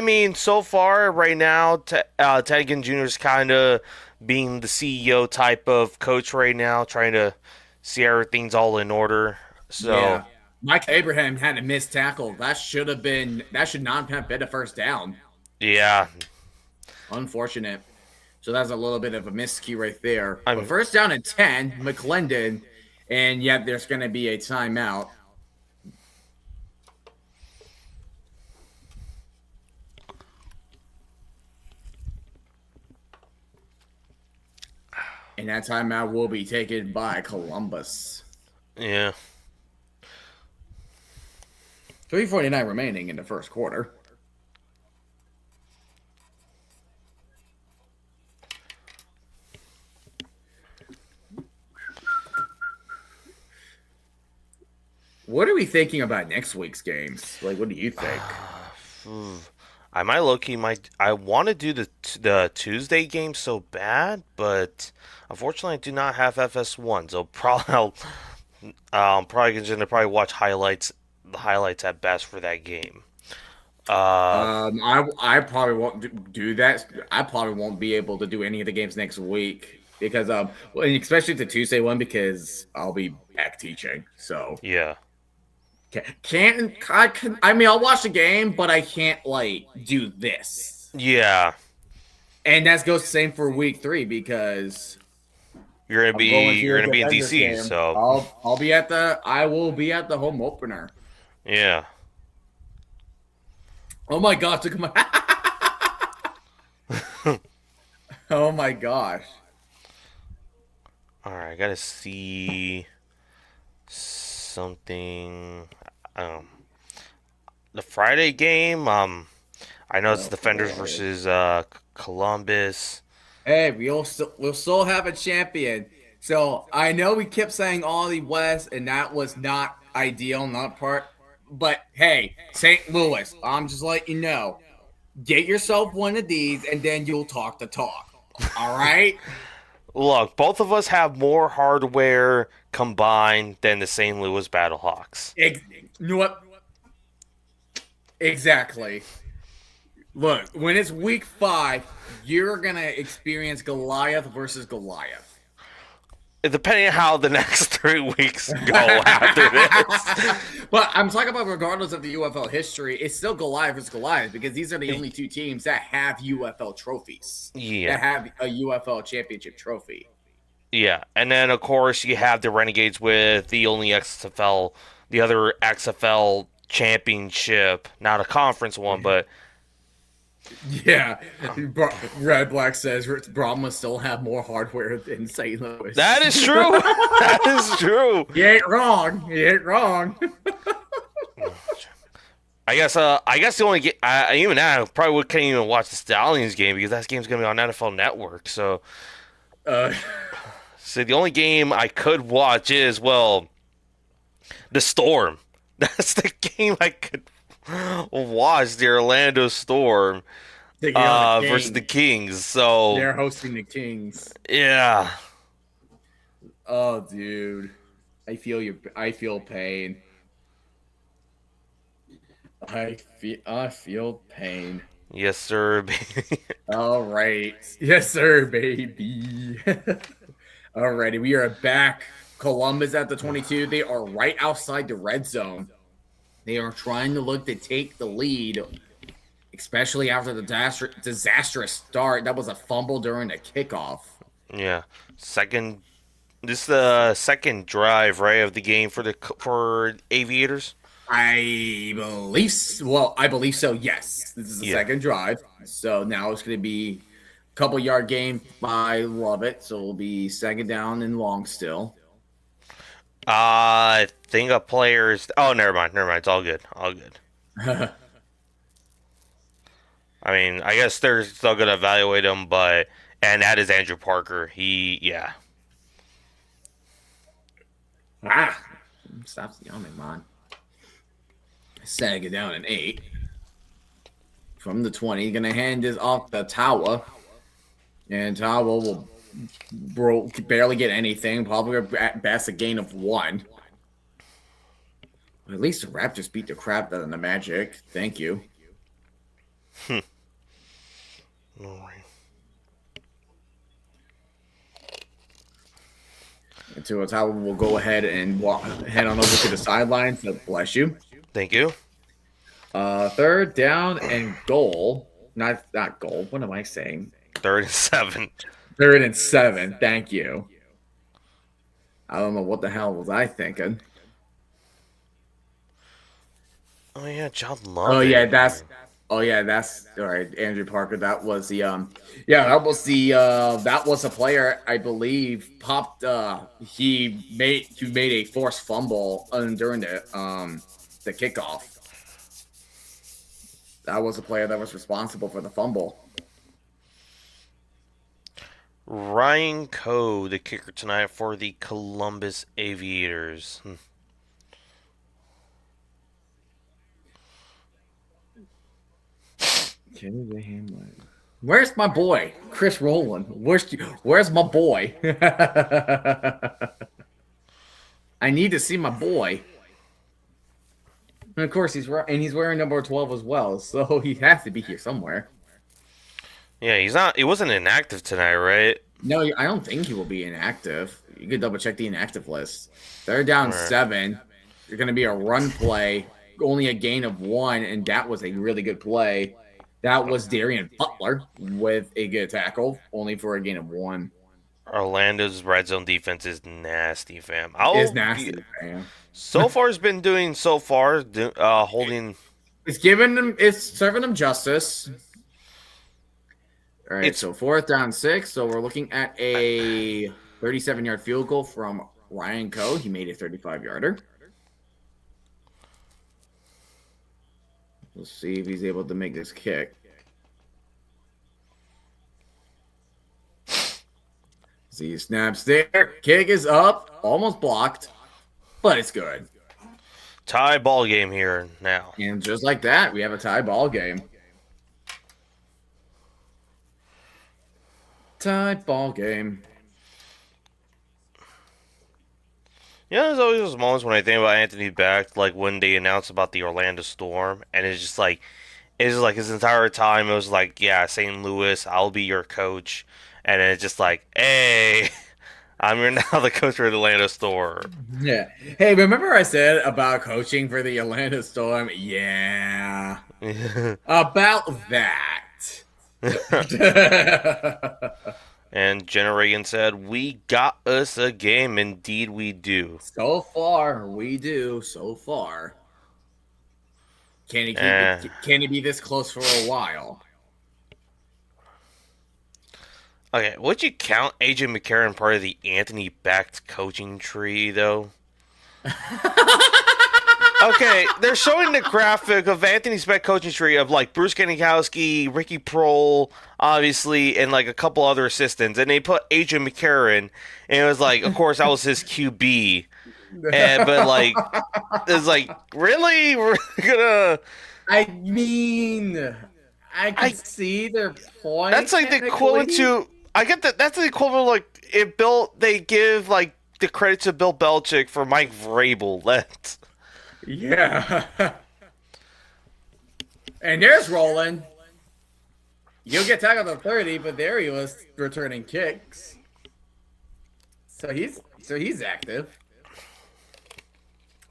Speaker 1: mean, so far right now, Ted Ginn Jr. is kind of being the CEO type of coach right now, trying to see everything's all in order. So
Speaker 2: Yeah. Mike Abraham had a missed tackle. That should not have been a first down.
Speaker 1: yeah,
Speaker 2: Unfortunate. So that's a little bit of a miscue right there.
Speaker 1: I'm
Speaker 2: But first down and 10, McClendon, and yet there's going to be a timeout. And that timeout will be taken by Columbus.
Speaker 1: yeah.
Speaker 2: 3:49 remaining in the first quarter. What are we thinking about next week's games? Like, what do you think?
Speaker 1: I might I want to do the Tuesday game so bad, but unfortunately I do not have FS1, so I'm probably gonna watch the highlights at best for that game.
Speaker 2: I probably won't do that. I probably won't be able to do any of the games next week because well, especially the Tuesday one because I'll be back teaching. So
Speaker 1: Yeah.
Speaker 2: I mean I'll watch the game, but I can't like do this.
Speaker 1: Yeah.
Speaker 2: And that goes the same for week 3 because
Speaker 1: You're
Speaker 2: I'm going to
Speaker 1: you're
Speaker 2: a
Speaker 1: gonna be in
Speaker 2: Defenders
Speaker 1: DC,
Speaker 2: game.
Speaker 1: so
Speaker 2: I will be at the home opener.
Speaker 1: yeah.
Speaker 2: Oh my gosh, look at my oh my gosh.
Speaker 1: All right, I gotta see something. The Friday game. I know it's Defenders versus Columbus.
Speaker 2: Hey, we'll still have a champion. So I know we kept saying all the West, and that was not ideal, not part. But hey, St. Louis, I'm just letting you know. Get yourself one of these, and then you'll talk the talk. All right.
Speaker 1: Look, both of us have more hardware combined than the St. Louis Battlehawks.
Speaker 2: You know what? Exactly. Look, when it's week 5, you're gonna experience Goliath versus Goliath.
Speaker 1: Depending on how the next 3 weeks go after this.
Speaker 2: But I'm talking about regardless of the UFL history, it's still Goliath versus Goliath because these are the only 2 teams that have UFL trophies.
Speaker 1: Yeah.
Speaker 2: That have a UFL championship trophy.
Speaker 1: Yeah, and then of course you have the Renegades with the other XFL championship, not a conference one, but
Speaker 2: Yeah. Red Black says Brahma still have more hardware than St. Louis.
Speaker 1: that is true. That is true.
Speaker 2: You ain't wrong. You ain't wrong.
Speaker 1: I guess the only game, even now I probably can't even watch the Stallions game because that game's gonna be on NFL Network. So the only game I could watch is the Storm. That's the game I could watch, the Orlando Storm versus the Kings. So
Speaker 2: they're hosting the Kings.
Speaker 1: Yeah.
Speaker 2: Oh, dude, I feel pain. I feel pain.
Speaker 1: Yes, sir. Baby.
Speaker 2: All right. Yes, sir, baby. Alrighty, we are back. Columbus at the 22. They are right outside the red zone. They are trying to look to take the lead, especially after the disastrous start. That was a fumble during the kickoff.
Speaker 1: Yeah. Second. This is the second drive, right, of the game for Aviators.
Speaker 2: I believe so. Yes, this is the
Speaker 1: Yeah.
Speaker 2: second drive. So now it's going to be a couple yard game. I love it. So it'll be second down and long still.
Speaker 1: I think a player's. Oh, never mind. Never mind. It's all good. All good. I mean, I guess they're still gonna evaluate him, but and that is Andrew Parker. Yeah.
Speaker 2: Stop yawning, man. Second down and 8 from the 20. Gonna hand this off to Tawa, and Tawa will barely get anything. Probably at best a gain of 1. At least the Raptors beat the crap out of the Magic. Thank you.
Speaker 1: All right.
Speaker 2: And so Tawa will go ahead and head on over to the sidelines. So bless you.
Speaker 1: Thank you.
Speaker 2: Third down and goal. Not goal. What am I saying?
Speaker 1: 37.
Speaker 2: Third and 7. Thank you. I don't know what the hell was I thinking.
Speaker 1: Oh yeah, John
Speaker 2: Oh
Speaker 1: Love.
Speaker 2: yeah, that's all right. Andrew Parker. That was the that was a player I believe popped. He made a forced fumble during the kickoff. That was a player that was responsible for the fumble.
Speaker 1: Ryan Coe, the kicker tonight for the Columbus Aviators.
Speaker 2: Where's my boy, Chris Rowland? Where's my boy? I need to see my boy. And of course, he's wearing number 12 as well, so he has to be here somewhere.
Speaker 1: Yeah, he's not. He wasn't inactive tonight, right?
Speaker 2: No, I don't think he will be inactive. You could double check the inactive list. They're down 7. They're going to be a run play, only a gain of 1, and that was a really good play. That was Darian Butler with a good tackle, only for a gain of 1.
Speaker 1: Orlando's red zone defense is nasty, fam.
Speaker 2: It's nasty, fam.
Speaker 1: So far, has been doing holding.
Speaker 2: It's serving them justice. All right, so 4th down 6. So we're looking at a 37-yard field goal from Ryan Coe. He made a 35-yarder. We'll see if he's able to make this kick. See, snaps there. Kick is up. Almost blocked, but it's good.
Speaker 1: Tie ball game here now.
Speaker 2: And just like that, we have a tie ball game. Tie ball game.
Speaker 1: Yeah, there's always those moments when I think about Anthony Beck, like when they announced about the Orlando Storm, and it's just like his entire time it was like, yeah, St. Louis, I'll be your coach, and then it's just like, hey, now the coach for the Orlando Storm.
Speaker 2: Yeah. Hey, remember I said about coaching for the Atlanta Storm? Yeah. About that.
Speaker 1: And Jenna Reagan said, "We got us a game. Indeed, we do."
Speaker 2: So far, we do. So far, can he Can he be this close for a while?
Speaker 1: Okay, would you count AJ McCarron part of the Anthony backed coaching tree though? Okay, they're showing the graphic of Anthony's back coaching tree of like Bruce Ganikowski, Ricky Prohl, obviously, and like a couple other assistants, and they put AJ McCarron, and it was like, of course, that was his QB, but like, it's like, really, we're gonna.
Speaker 2: I mean, I can see their point.
Speaker 1: That's like the equivalent to. I get that. That's the equivalent of like it built. They give like the credit to Bill Belichick for Mike Vrabel.
Speaker 2: Yeah. And there's Roland. He'll get tackled at 30, but there he was returning kicks. So he's active.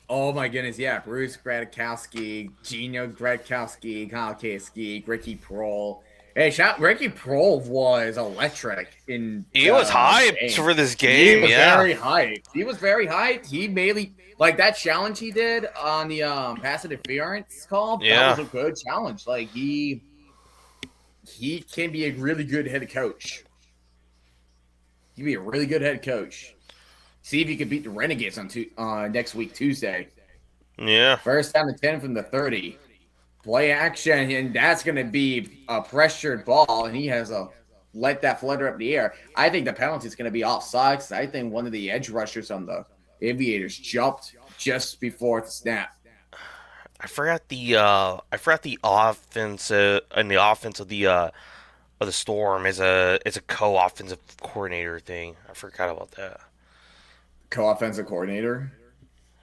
Speaker 2: Oh my goodness, yeah. Bruce Gradkowski, Gino Gradkowski, Kyle Kasky, Ricky Prohl. Hey, Ricky Prohl was electric in
Speaker 1: He was hyped
Speaker 2: game.
Speaker 1: for this
Speaker 2: He
Speaker 1: game.
Speaker 2: was
Speaker 1: Yeah.
Speaker 2: very hyped. He was very hyped. He mainly like that challenge he did on the pass interference call.
Speaker 1: Yeah.
Speaker 2: That was a good challenge. Like he can be a really good head coach. He can be a really good head coach. See if you can beat the Renegades on next week, Tuesday.
Speaker 1: Yeah.
Speaker 2: First down to 10 from the 30. Play action, and that's going to be a pressured ball, and he has a let that flutter up the air. I think the penalty is going to be offside because I think one of the edge rushers on the Aviators jumped just before the snap.
Speaker 1: I forgot the offense and the offense of the Storm is a co-offensive coordinator thing. I forgot about that.
Speaker 2: Co-offensive coordinator.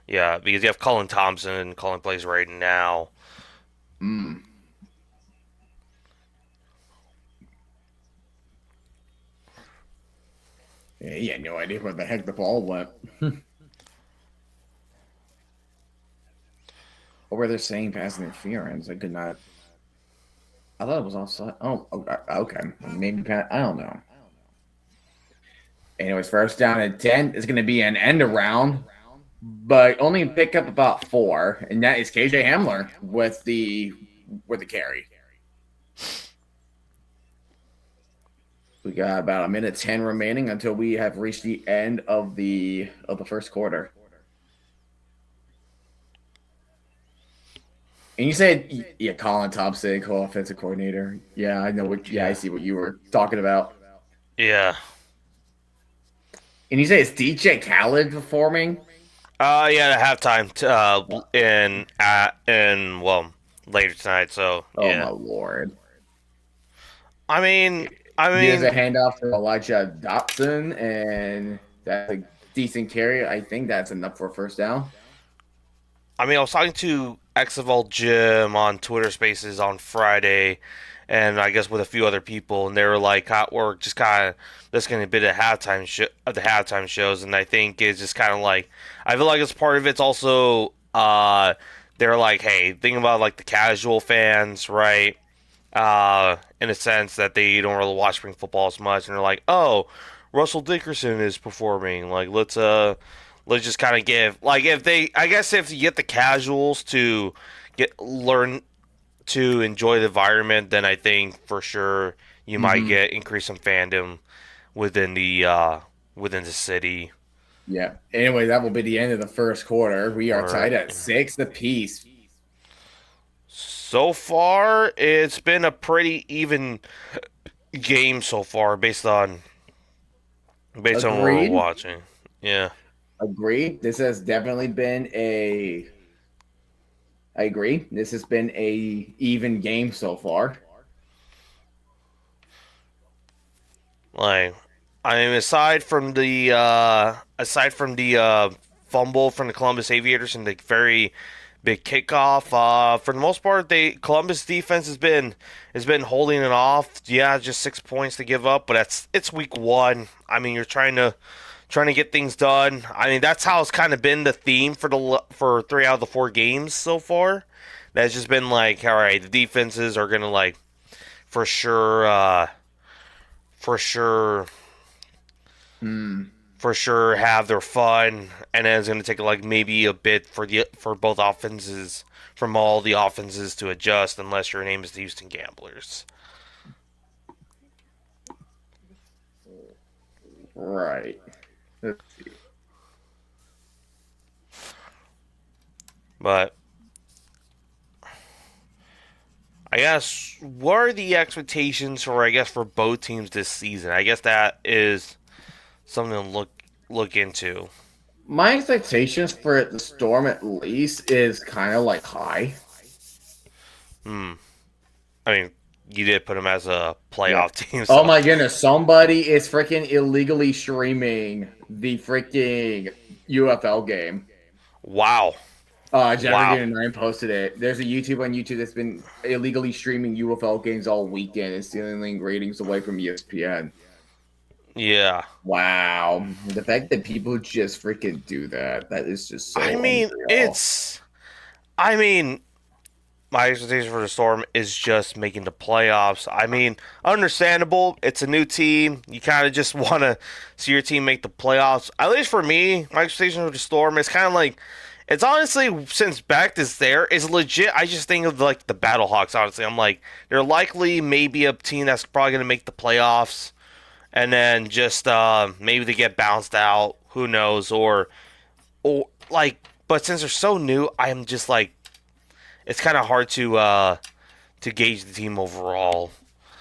Speaker 1: Yeah, because you have Colin Thompson calling plays right now.
Speaker 2: Hmm. Yeah, he had no idea where the heck the ball went. What were they saying pass interference? I could not. I thought it was offside. Oh, okay. Maybe I don't know. Anyways, first down at 10 is going to be an end around, but only pick up about 4, and that is KJ Hamler with the carry. We got about a minute 10 remaining until we have reached the end of the first quarter. And you said, yeah, Colin Thompson, co-offensive coordinator. Yeah, I know what. Yeah, I see what you were talking about.
Speaker 1: Yeah.
Speaker 2: And you say it's DJ Khaled performing?
Speaker 1: Yeah, at halftime later tonight. So
Speaker 2: Oh
Speaker 1: yeah.
Speaker 2: my lord!
Speaker 1: I mean,
Speaker 2: There's a handoff to Elijah Dobson, and that's a decent carry. I think that's enough for a first down.
Speaker 1: I was talking to XFL Jim on Twitter Spaces on Friday, and I guess with a few other people, and they were like, "We're just kind of this going to be the halftime shows," and I think it's just kind of like I feel like it's part of it's also they're like, "Hey, think about like the casual fans, right?" In a sense that they don't really watch spring football as much, and they're like, "Oh, Russell Dickerson is performing. Like, let's just kind of give like if you get the casuals to learn to enjoy the environment, then I think for sure you might get increase some fandom within the city.
Speaker 2: Yeah. Anyway, that will be the end of the first quarter. We are tied at 6 apiece.
Speaker 1: So far, it's been a pretty even game so far, based on what we're watching. Yeah.
Speaker 2: Agreed. This has definitely been a. I agree. This has been a even game so far.
Speaker 1: Like, aside from the fumble from the Columbus Aviators and the very big kickoff, for the most part, Columbus defense has been holding it off. Yeah, just 6 points to give up, but it's week 1. You're trying to get things done. That's how it's kind of been the theme for 3 out of the 4 games so far. That's just been like, all right, the defenses are gonna like for sure have their fun, and then it's gonna take like maybe a bit for both offenses, from all the offenses to adjust, unless your name is the Houston Gamblers.
Speaker 2: Right. Let's see.
Speaker 1: But I guess what are the expectations for both teams this season? I guess that is something to look into.
Speaker 2: My expectations for the Storm at least is kind of like high.
Speaker 1: You did put them as a playoff team.
Speaker 2: So. Oh my goodness! Somebody is freaking illegally streaming the freaking UFL game.
Speaker 1: Wow. Wow.
Speaker 2: Jagger 9 posted it. There's a YouTube on YouTube that's been illegally streaming UFL games all weekend and stealing ratings away from ESPN.
Speaker 1: Yeah.
Speaker 2: Wow. The fact that people just freaking do that, that is just
Speaker 1: I
Speaker 2: so
Speaker 1: mean,
Speaker 2: unreal.
Speaker 1: it's. I mean, my expectation for the Storm is just making the playoffs. I mean, understandable. It's a new team. You kind of just want to see your team make the playoffs. At least for me, my expectation for the Storm is kind of like. It's honestly, since Becht is there, is legit. I just think of like the Battlehawks. Honestly, I'm like they're likely maybe a team that's probably going to make the playoffs, and then just maybe they get bounced out. Who knows? Or like, but since they're so new, I'm just like it's kind of hard to gauge the team overall.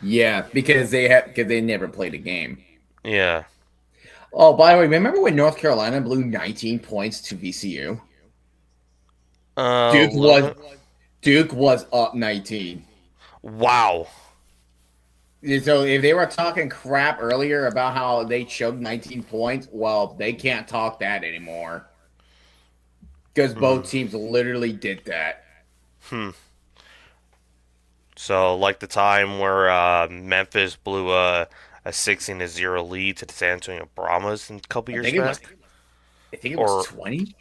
Speaker 2: Yeah, because they never played a game.
Speaker 1: Yeah.
Speaker 2: Oh, by the way, remember when North Carolina blew 19 points to VCU? Duke was
Speaker 1: What?
Speaker 2: Duke was up 19.
Speaker 1: Wow.
Speaker 2: So if they were talking crap earlier about how they choked 19 points, well, they can't talk that anymore because
Speaker 1: Mm.
Speaker 2: both teams literally did that.
Speaker 1: Hmm. So like the time where Memphis blew a 16-0 lead to the San Antonio Brahmas a couple
Speaker 2: I
Speaker 1: years
Speaker 2: think it was
Speaker 1: back,
Speaker 2: I think it was
Speaker 1: or
Speaker 2: 20,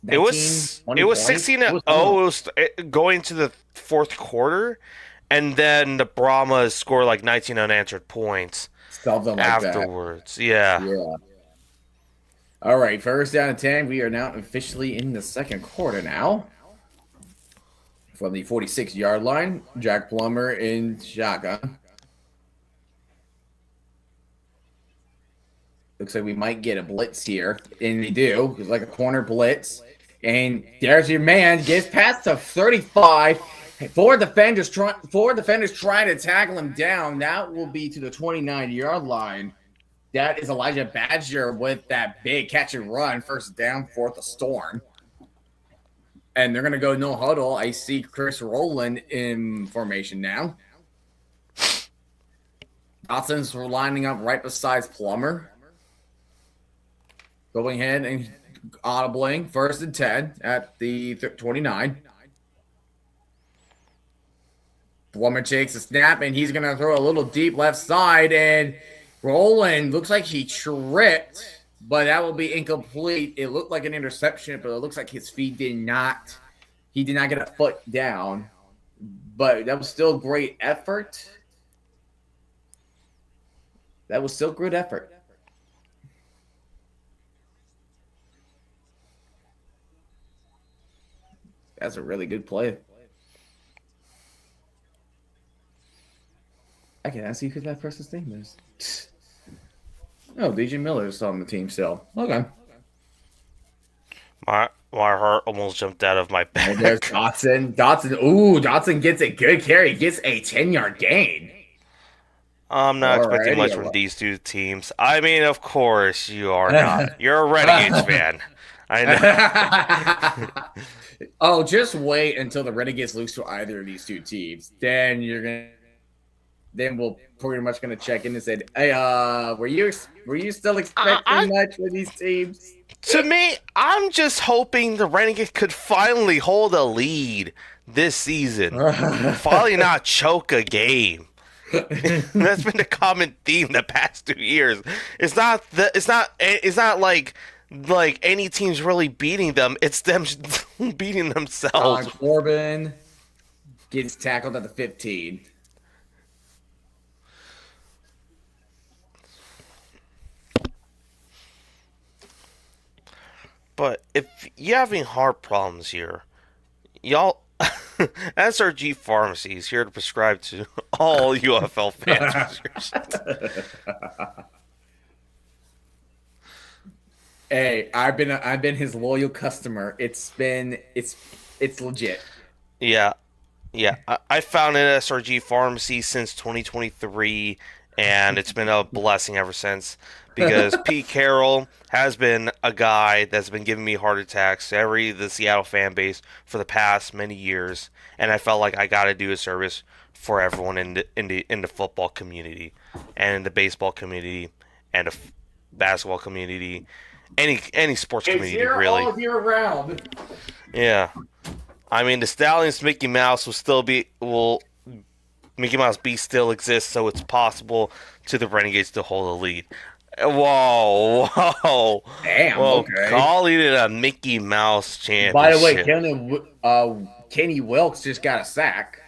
Speaker 1: it
Speaker 2: 19,
Speaker 1: was
Speaker 2: 20
Speaker 1: it was
Speaker 2: points. It
Speaker 1: 16-0.
Speaker 2: was
Speaker 1: It
Speaker 2: something,
Speaker 1: was going to the fourth quarter, and then the Brahmas scored like 19 unanswered points
Speaker 2: something like that.
Speaker 1: afterwards. Yeah.
Speaker 2: Yeah. All right, first down and 10. We are now officially in the second quarter now. From the 46-yard line, Jack Plummer in shotgun. Looks like we might get a blitz here. And they do. It's like a corner blitz. And there's your man. Gets past the 35. Four defenders trying to tackle him down. That will be to the 29-yard line. That is Elijah Badger with that big catch and run. First down for the Storm. And they're going to go no huddle. I see Chris Rowland in formation now. Dotson's lining up right beside Plummer. Going ahead and audibling. First and 10 at the 29. Plummer takes a snap, and he's going to throw a little deep left side. And Rowland looks like he tripped, but that will be incomplete. It looked like an interception, but it looks like his feet did not. He did not get a foot down, but that was still great effort. That was still good effort. That's a really good play. I can ask you who that person's name is. Oh, DJ Miller is on the team still. Okay.
Speaker 1: My heart almost jumped out of my
Speaker 2: And there's
Speaker 1: back.
Speaker 2: Dotson. Dotson gets a good carry. Gets a 10-yard gain.
Speaker 1: I'm not expecting
Speaker 2: Alrighty.
Speaker 1: much from these two teams. I mean, of course you are not. You're a Renegades fan. I know.
Speaker 2: Oh, just wait until the Renegades lose to either of these two teams. Then we'll pretty much gonna check in and say, "Hey, were you still expecting much for these teams?"
Speaker 1: To me, I'm just hoping the Renegades could finally hold a lead this season. Finally, not choke a game. That's been the common theme the past 2 years. It's not like any team's really beating them. It's them beating themselves.
Speaker 2: Corbin gets tackled at the 15.
Speaker 1: But if you're having heart problems here, y'all, SRG Pharmacy is here to prescribe to all UFL fans.
Speaker 2: Hey, I've been his loyal customer. It's legit.
Speaker 1: Yeah, yeah. I found an SRG Pharmacy since 2023, and it's been a blessing ever since because Pete Carroll has been a guy that's been giving me heart attacks to the Seattle fan base for the past many years, and I felt like I got to do a service for everyone in the football community, and in the baseball community, and the basketball community, any sports
Speaker 2: It's
Speaker 1: community
Speaker 2: here
Speaker 1: really.
Speaker 2: all year round.
Speaker 1: Yeah. I mean, the Stallions Mickey Mouse will Mickey Mouse B still exists, so it's possible to the Renegades to hold a lead. Whoa, whoa,
Speaker 2: Damn.
Speaker 1: whoa!
Speaker 2: Okay.
Speaker 1: Calling it a Mickey Mouse
Speaker 2: By the way,
Speaker 1: championship.
Speaker 2: Kenny Wilkes just got a sack.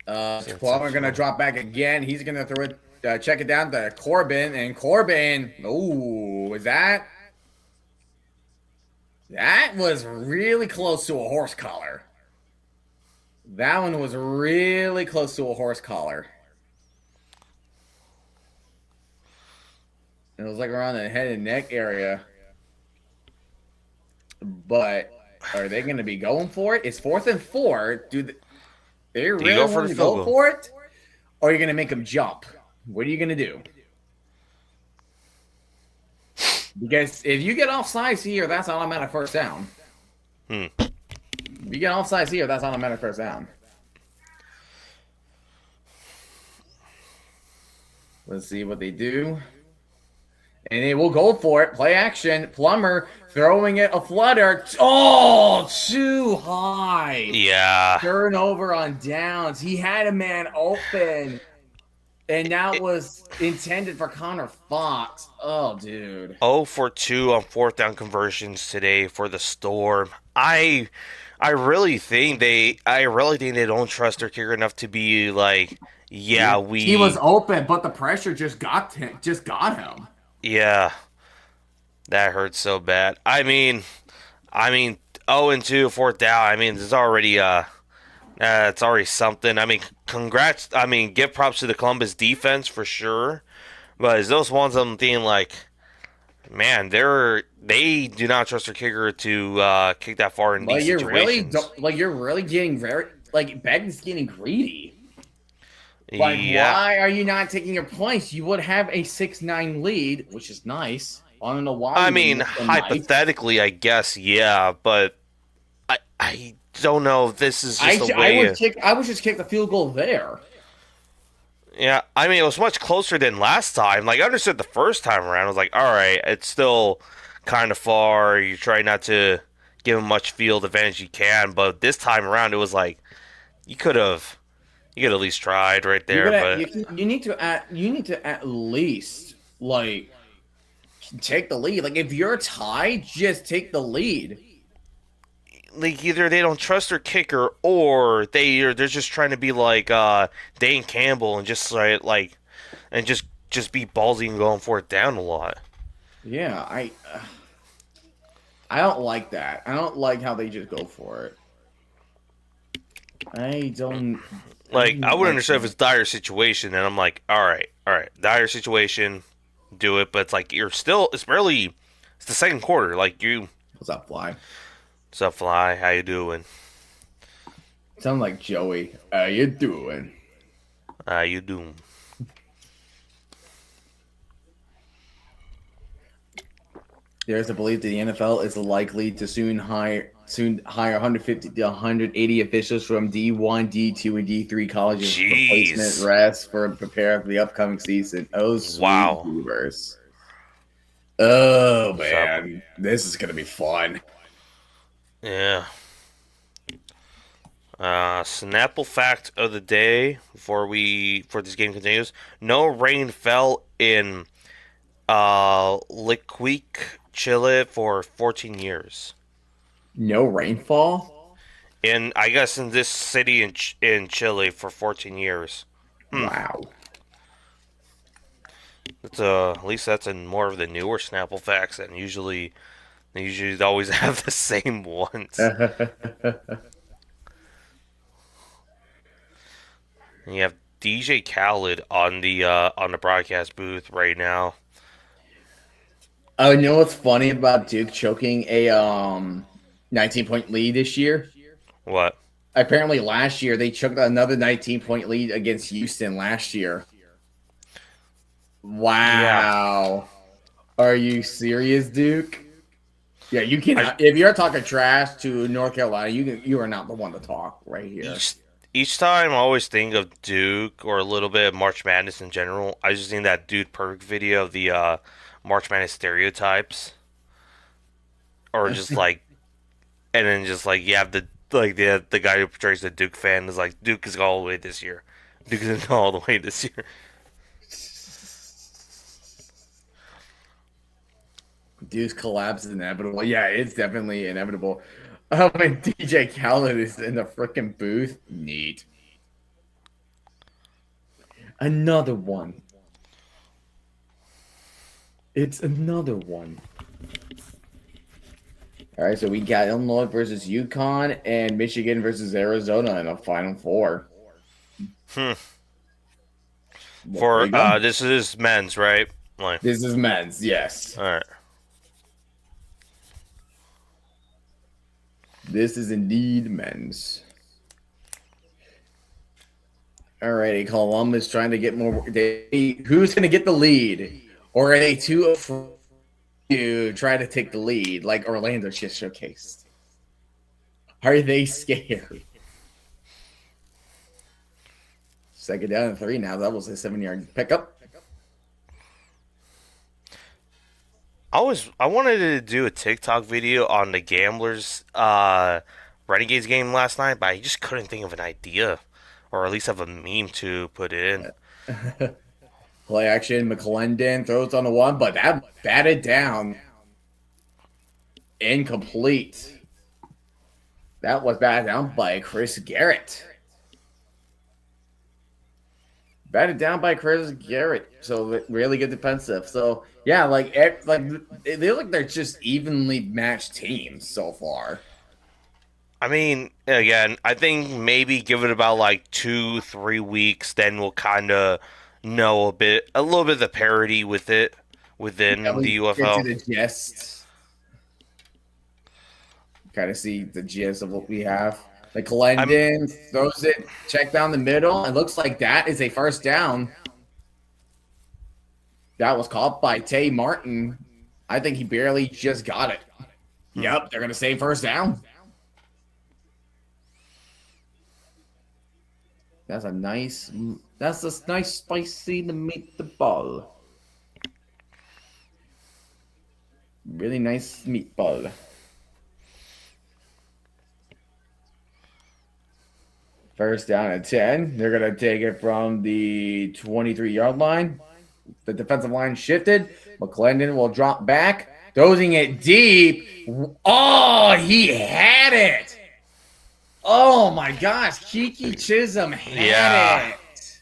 Speaker 2: Plummer gonna drop back again. He's gonna throw it, check it down to Corbin, and Corbin. Ooh, was that? That was really close to a horse collar. That one was really close to a horse collar. It was like around the head and neck area. But are they going to be going for it? It's 4th and 4. They
Speaker 1: Do you
Speaker 2: really
Speaker 1: go for
Speaker 2: want
Speaker 1: the
Speaker 2: to
Speaker 1: field
Speaker 2: go
Speaker 1: goal?
Speaker 2: for it? Or are you going to make them jump? What are you going to do? Because if you get offsides here, that's automatic first down.
Speaker 1: Hmm.
Speaker 2: If you get offsides here, that's automatic first down. Let's see what they do. And they will go for it. Play action. Plummer throwing it a flutter. Oh, too high.
Speaker 1: Yeah.
Speaker 2: Turnover on downs. He had a man open. And that was intended for Connor Fox. Oh, dude.
Speaker 1: 0 for 2 on 4th down conversions today for the Storm. I really think they don't trust their kicker enough to be like, yeah,
Speaker 2: He was
Speaker 1: we
Speaker 2: open, but the pressure just got him.
Speaker 1: yeah, that hurts so bad. I mean 0 and 2 4th down. I mean, it's already something. I mean, congrats. I mean, give props to the Columbus defense for sure. But it's those ones I'm thinking like, man, they do not trust their kicker to kick that far in these situations.
Speaker 2: You're really getting very Beck's getting greedy. Like,
Speaker 1: Yeah,
Speaker 2: why are you not taking your points? You would have a 6-9 lead, which is nice. I don't know why.
Speaker 1: I mean, hypothetically, I guess, yeah, but I don't know if this is just a way.
Speaker 2: I would just kick the field goal there.
Speaker 1: Yeah, I mean, it was much closer than last time. Like, I understood the first time around. I was like, all right, it's still kind of far. You try not to give them much field advantage you can, but this time around, it was like you could at least tried right there.
Speaker 2: You need to at least like take the lead. Like if you're tied, just take the lead.
Speaker 1: Like either they don't trust their kicker or they're just trying to be like Dane Campbell and just and just be ballsy and going for it down a lot.
Speaker 2: Yeah, I don't like that. I don't like how they just go for it. I don't
Speaker 1: Like I would understand if it's dire situation, and I'm like, all right, dire situation, do it. But it's like it's the second quarter. Like you,
Speaker 2: What's up, Fly?
Speaker 1: what's up, Fly? How you doing?
Speaker 2: Sound like Joey. How you doing?
Speaker 1: How you doing?
Speaker 2: There's a belief that the NFL is likely to soon hire 150 to 180 officials from D1, D2, and D3 colleges for placement rest for prepare for the upcoming season. Oh, sweet
Speaker 1: Wow.
Speaker 2: Beavers. Oh, man. This is going to be fun.
Speaker 1: Yeah. Snapple fact of the day before this game continues. No rain fell in Liquique, Chile for 14 years.
Speaker 2: No rainfall?
Speaker 1: I guess in this city in Chile for 14 years.
Speaker 2: Wow.
Speaker 1: It's at least that's in more of the newer Snapple facts, and they usually always have the same ones. And you have DJ Khaled on the broadcast booth right now.
Speaker 2: Oh, you know what's funny about Duke choking a 19-point lead this year?
Speaker 1: What?
Speaker 2: Apparently last year they choked another 19-point lead against Houston last year. Wow. Yeah. Are you serious, Duke? Yeah, you cannot. If you're talking trash to North Carolina, you are not the one to talk right here.
Speaker 1: Each time I always think of Duke or a little bit of March Madness in general. I just think that Dude Perfect video of the March Madness stereotypes. or just like, and then just like you have the guy who portrays the Duke fan is like Duke is all the way this year. Duke is all the way this year.
Speaker 2: Dude's collapse is inevitable. Yeah, it's definitely inevitable. Oh, and DJ Khaled is in the freaking booth. Neat. Another one. It's another one. All right, so we got Illinois versus UConn and Michigan versus Arizona in a Final Four.
Speaker 1: Hmm.
Speaker 2: There
Speaker 1: For
Speaker 2: you go.
Speaker 1: this is men's, right? Like,
Speaker 2: This is men's, yes.
Speaker 1: all right.
Speaker 2: This is indeed men's. Alrighty, Columbus trying to get more. Who's going to get the lead? Or are they too afraid to try to take the lead like Orlando just showcased? Are they scared? Second down and 3 now. That was a 7-yard pickup.
Speaker 1: I wanted to do a TikTok video on the Gamblers Renegades game last night, but I just couldn't think of an idea, or at least have a meme to put in.
Speaker 2: Play action. McClendon throws on the one, but that batted down. Incomplete. That was batted down by Chris Garrett. Batted down by Chris Garrett. So really good defensive. So yeah, they look like they're just evenly matched teams so far.
Speaker 1: I mean, again, I think maybe give it about like 2-3 weeks, then we'll kind of know a little bit of the parity with it within the
Speaker 2: Get to
Speaker 1: UFL.
Speaker 2: the gist. Kind of see the gist of what we have. Like Glendon throws it, check down the middle. It looks like that is a first down. That was caught by Tay Martin. I think he barely just got it. Yep, they're going to say first down. That's a nice spicy meatball. Really nice meatball. First down at 10. They're going to take it from the 23-yard line. The defensive line shifted. McClendon will drop back. Throwing it deep. Oh, he had it. Oh, my gosh. Kiki Chisholm had it.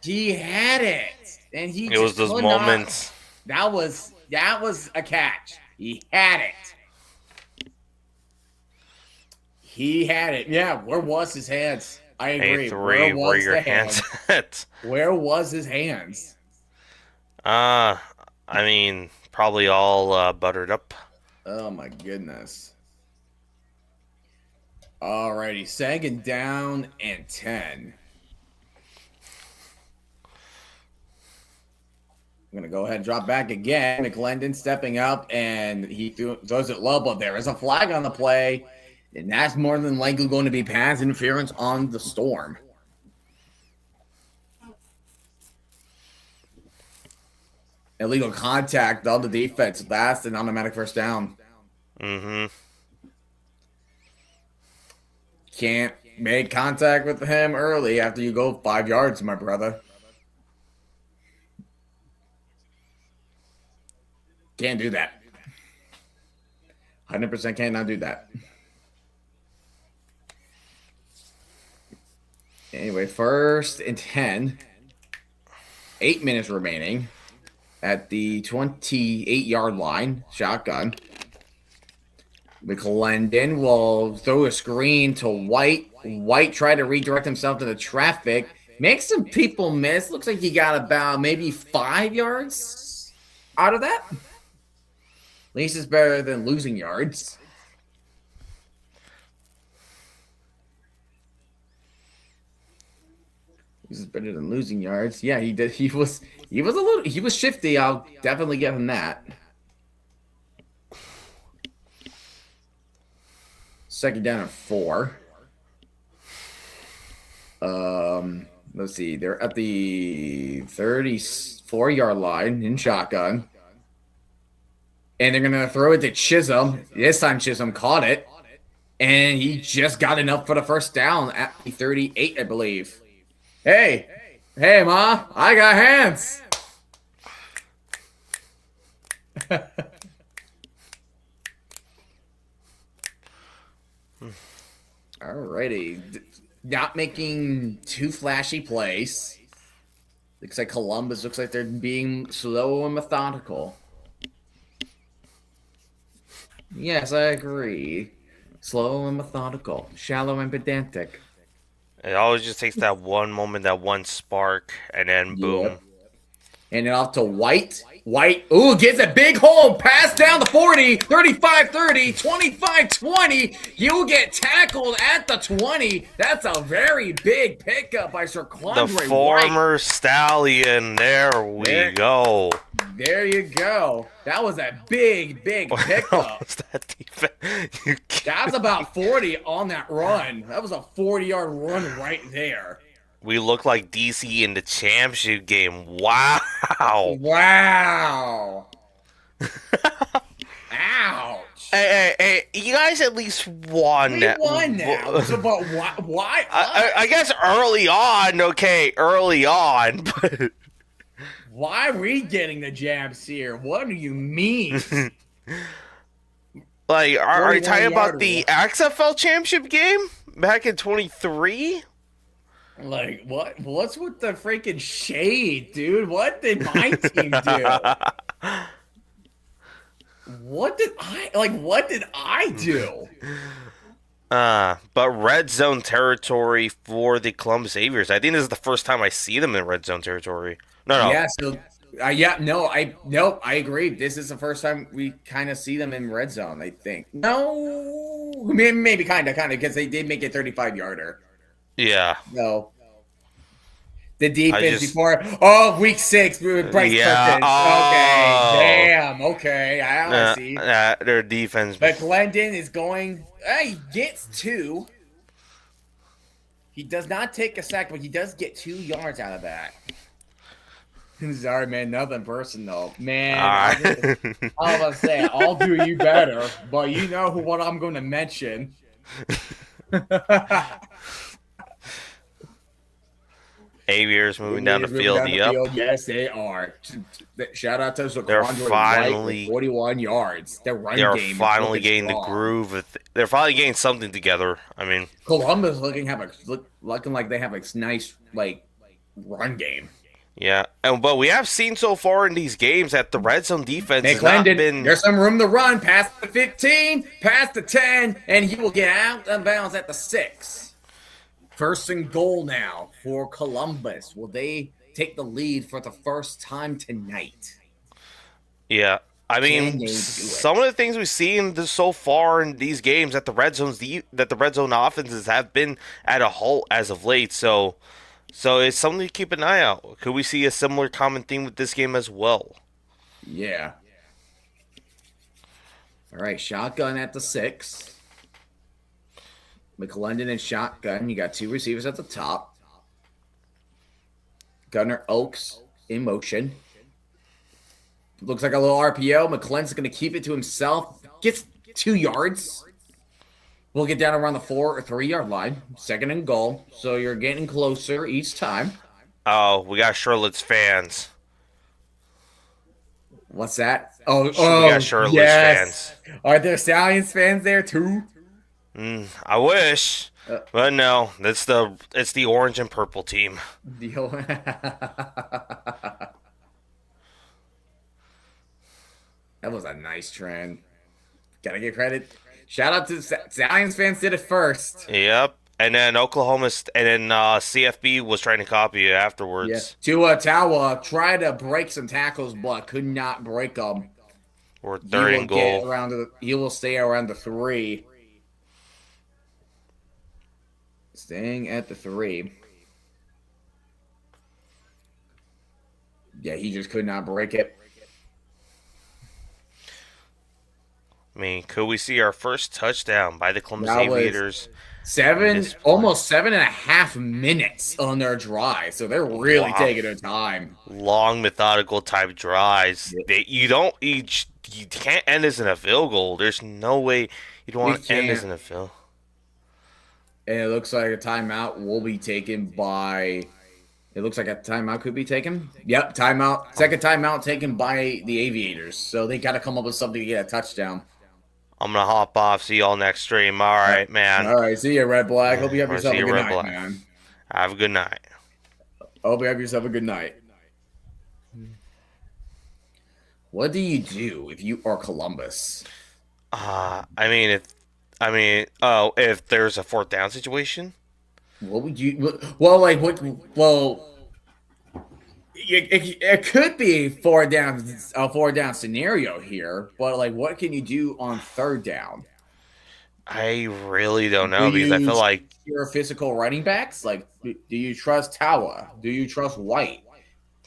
Speaker 2: He had it. And he
Speaker 1: It was those moments.
Speaker 2: That was a catch. He had it. He had it. Yeah, where was his hands? I agree.
Speaker 1: A3, where your hands at?
Speaker 2: Where was his hands?
Speaker 1: I mean, probably all buttered up.
Speaker 2: Oh my goodness. Alrighty, second down and 10. I'm gonna go ahead and drop back again. McClendon stepping up, and he throws it low, but there is a flag on the play. And that's more than likely going to be pass interference on the Storm. Illegal contact on the defense. That's an automatic first down.
Speaker 1: Mm-hmm.
Speaker 2: Can't make contact with him early after you go 5 yards, my brother. Can't do that. 100% cannot do that. Anyway, first and 10. 8 minutes remaining at the 28-yard line. Shotgun. McClendon will throw a screen to White. White tried to redirect himself to the traffic. Makes some people miss. Looks like he got about maybe 5 yards out of that. At least it's better than losing yards. This is better than losing yards. Yeah, he did. He was shifty. I'll definitely give him that. Second down and 4. Let's see. They're at the 34-yard line in shotgun. and they're gonna throw it to Chisholm. This time Chisholm caught it, and he just got enough for the first down at the 38, I believe. Hey, Ma, I got hands. Alrighty, not making too flashy plays. Looks like Columbus looks like they're being slow and methodical. Yes, I agree. Slow and methodical, shallow and pedantic.
Speaker 1: It always just takes that one moment, that one spark, and then boom.
Speaker 2: Yep. And then off to White. White, ooh, gets a big hole. Pass down the 40, 35-30, 25-20. He'll get tackled at the 20. That's a very big pickup by Sir Quandre
Speaker 1: The former
Speaker 2: White.
Speaker 1: Stallion. There we go.
Speaker 2: There you go. That was a big pickup.
Speaker 1: What's that defense?
Speaker 2: That was about 40 on that run. That was a 40-yard run right there.
Speaker 1: We look like DC in the championship game. Wow.
Speaker 2: Wow. Ouch.
Speaker 1: Hey, you guys at least won.
Speaker 2: We won now. So, but why?
Speaker 1: I guess early on, okay, early on, but
Speaker 2: why are we getting the jabs here? What do you mean?
Speaker 1: like, are you talking about
Speaker 2: 41
Speaker 1: the XFL championship game back in 23?
Speaker 2: Like, what's with the freaking shade, dude? What did my team do? What did I do?
Speaker 1: But red zone territory for the Columbus Aviators. I think this is the first time I see them in red zone territory. No.
Speaker 2: Yeah, so I agree. This is the first time we kind of see them in red zone, I think. No, maybe kind of, because they did make it 35-yarder.
Speaker 1: Yeah.
Speaker 2: No. The defense before week 6 with Bryce Perkins. Okay, damn. Okay, I see.
Speaker 1: Their defense.
Speaker 2: But Glendon is going. He gets 2. He does not take a sack, but he does get 2 yards out of that. Sorry, man. Nothing personal, man. I was gonna say I'll do you better, but you know what I'm going to mention.
Speaker 1: Aviators moving down the field.
Speaker 2: Yes, they are. Shout out to
Speaker 1: They're finally
Speaker 2: 41 yards. Their run
Speaker 1: they're
Speaker 2: game
Speaker 1: finally getting the groove. They're finally getting something together. I mean,
Speaker 2: Columbus looking like they have a nice run game.
Speaker 1: Yeah, but we have seen so far in these games that the red zone defense has not been.
Speaker 2: There's some room to run past the 15, past the 10, and he will get out of bounds at the 6. First and goal now for Columbus. Will they take the lead for the first time tonight?
Speaker 1: Yeah, I mean, some of the things we've seen so far in these games that the red zone offenses have been at a halt as of late. So it's something to keep an eye out. Could we see a similar common theme with this game as well?
Speaker 2: Yeah. All right, shotgun at the 6. McClendon and shotgun. You got 2 receivers at the top. Gunnar Oaks in motion. Looks like a little RPO. McClendon's going to keep it to himself. Gets 2 yards. We'll get down around the 4 or 3 yard line. Second and goal. So you're getting closer each time.
Speaker 1: Oh, we got Charlotte's fans.
Speaker 2: What's that?
Speaker 1: We got Charlotte's fans.
Speaker 2: Are there Stallions fans there too?
Speaker 1: I wish, but no. It's the orange and purple team.
Speaker 2: That was a nice trend. Gotta give credit. Shout out to the Stallions fans. Did it first.
Speaker 1: Yep. And then CFB was trying to copy it afterwards.
Speaker 2: Yeah. Tua Tawa tried to break some tackles, but could not break them.
Speaker 1: Or third and goal.
Speaker 2: He will stay around the 3. Staying at the 3. Yeah, he just could not break it.
Speaker 1: I mean, could we see our first touchdown by the Columbus Aviators?
Speaker 2: Almost 7.5 minutes on their drive, so they're really taking their time.
Speaker 1: Long, methodical type drives.
Speaker 2: Yeah.
Speaker 1: You you can't end this in a field goal. There's no way you'd
Speaker 2: We
Speaker 1: want to end this
Speaker 2: can't.
Speaker 1: in a field.
Speaker 2: And it looks like a timeout will be taken by. It looks like a timeout could be taken. Yep, timeout. Second timeout taken by the Aviators. So they got to come up with something to get a touchdown.
Speaker 1: I'm gonna hop off. See y'all next stream. All
Speaker 2: All
Speaker 1: right, man.
Speaker 2: right, see you, Red Black. Hope you have
Speaker 1: Or
Speaker 2: yourself
Speaker 1: see
Speaker 2: a
Speaker 1: you,
Speaker 2: good
Speaker 1: Red
Speaker 2: night,
Speaker 1: Black.
Speaker 2: man.
Speaker 1: Have a good night.
Speaker 2: Hope you have yourself a good night. What do you do if you are Columbus?
Speaker 1: If there's a fourth down situation,
Speaker 2: What would you? Well, like what? Well, it could be a 4 down scenario here, but like, what can you do on 3rd down?
Speaker 1: I really don't
Speaker 2: Do
Speaker 1: know because I
Speaker 2: you
Speaker 1: feel
Speaker 2: trust
Speaker 1: like
Speaker 2: your physical running backs? Like, do you trust Tawa? Do you trust White?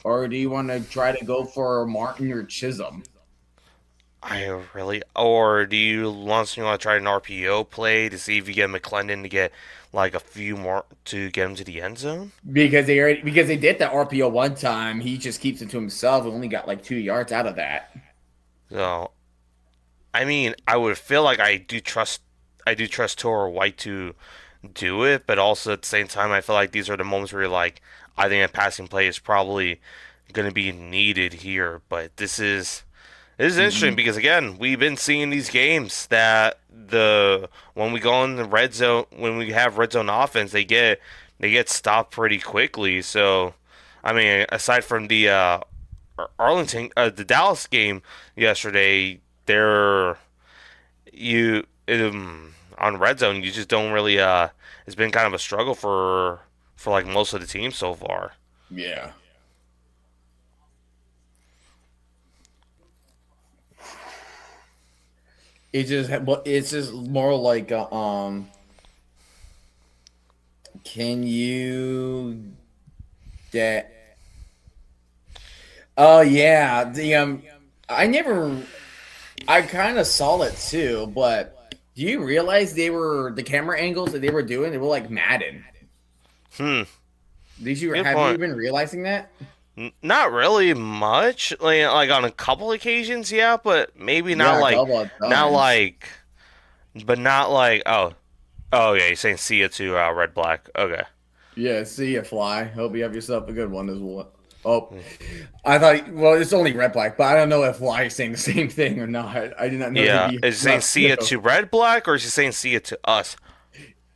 Speaker 2: Or do you want to try to go for Martin or Chisholm?
Speaker 1: or do you want to try an RPO play to see if you get McClendon to get like a few more to get him to the end zone?
Speaker 2: Because they did that RPO one time, he just keeps it to himself and only got like 2 yards out of that.
Speaker 1: So, I would feel like I do trust Tor White to do it, but also at the same time, I feel like these are the moments where you're like, I think a passing play is probably going to be needed here. But this is interesting
Speaker 2: Mm-hmm.
Speaker 1: because again, we've been seeing these games that the when we go in the red zone, when we have red zone offense, they get stopped pretty quickly. So, aside from the the Dallas game yesterday, there you on red zone, you just don't really. It's been kind of a struggle for like most of the team so far.
Speaker 2: Yeah. It's just more like can you that oh yeah, I kind of saw it too, but do you realize the camera angles that they were doing, they were like Madden.
Speaker 1: Hmm. Good
Speaker 2: Have you
Speaker 1: point.
Speaker 2: been realizing that?
Speaker 1: Not really much. Like on a couple occasions, yeah, but maybe
Speaker 2: Yeah, a couple of
Speaker 1: not
Speaker 2: times.
Speaker 1: like, but not like. Oh yeah, you're saying see it to red black. Okay.
Speaker 2: Yeah, see ya, Fly. Hope you have yourself a good one as well. Oh, I thought. Well, it's only Red Black, but I don't know if Fly is saying the same thing or not. I did not know that
Speaker 1: Yeah,
Speaker 2: he
Speaker 1: is he saying
Speaker 2: left
Speaker 1: see
Speaker 2: too.
Speaker 1: it to red black or is he saying see it to us?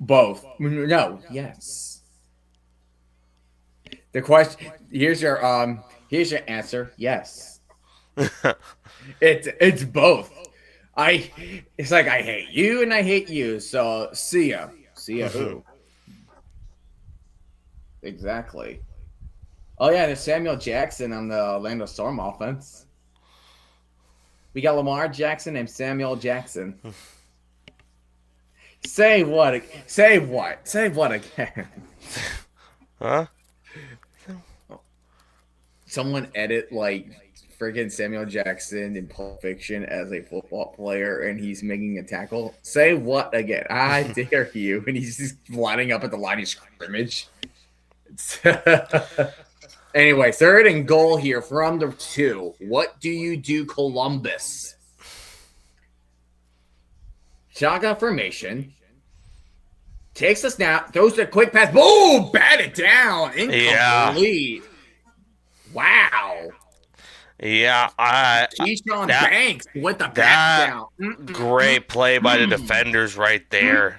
Speaker 2: Both. No. Yes. The question. Here's your answer. Yes. It's both. I. It's like I hate you and I hate you. So see ya. See ya. Who? Exactly. Oh yeah, there's Samuel Jackson on the Orlando Storm offense. We got Lamar Jackson and Samuel Jackson. Say what? Say what? Say what again?
Speaker 1: Huh?
Speaker 2: Someone edit like freaking Samuel Jackson in Pulp Fiction as a football player and he's making a tackle. Say what again? I dare you. And he's just lining up at the line of scrimmage. Anyway, 3rd and goal here from the 2. What do you do, Columbus? Shotgun formation. Takes the snap, throws the quick pass. Boom! Bat it down.
Speaker 1: Yeah.
Speaker 2: Incomplete. Wow.
Speaker 1: Yeah, I
Speaker 2: Keyshawn
Speaker 1: that
Speaker 2: Banks with the back
Speaker 1: that
Speaker 2: down.
Speaker 1: great play by the defenders right there.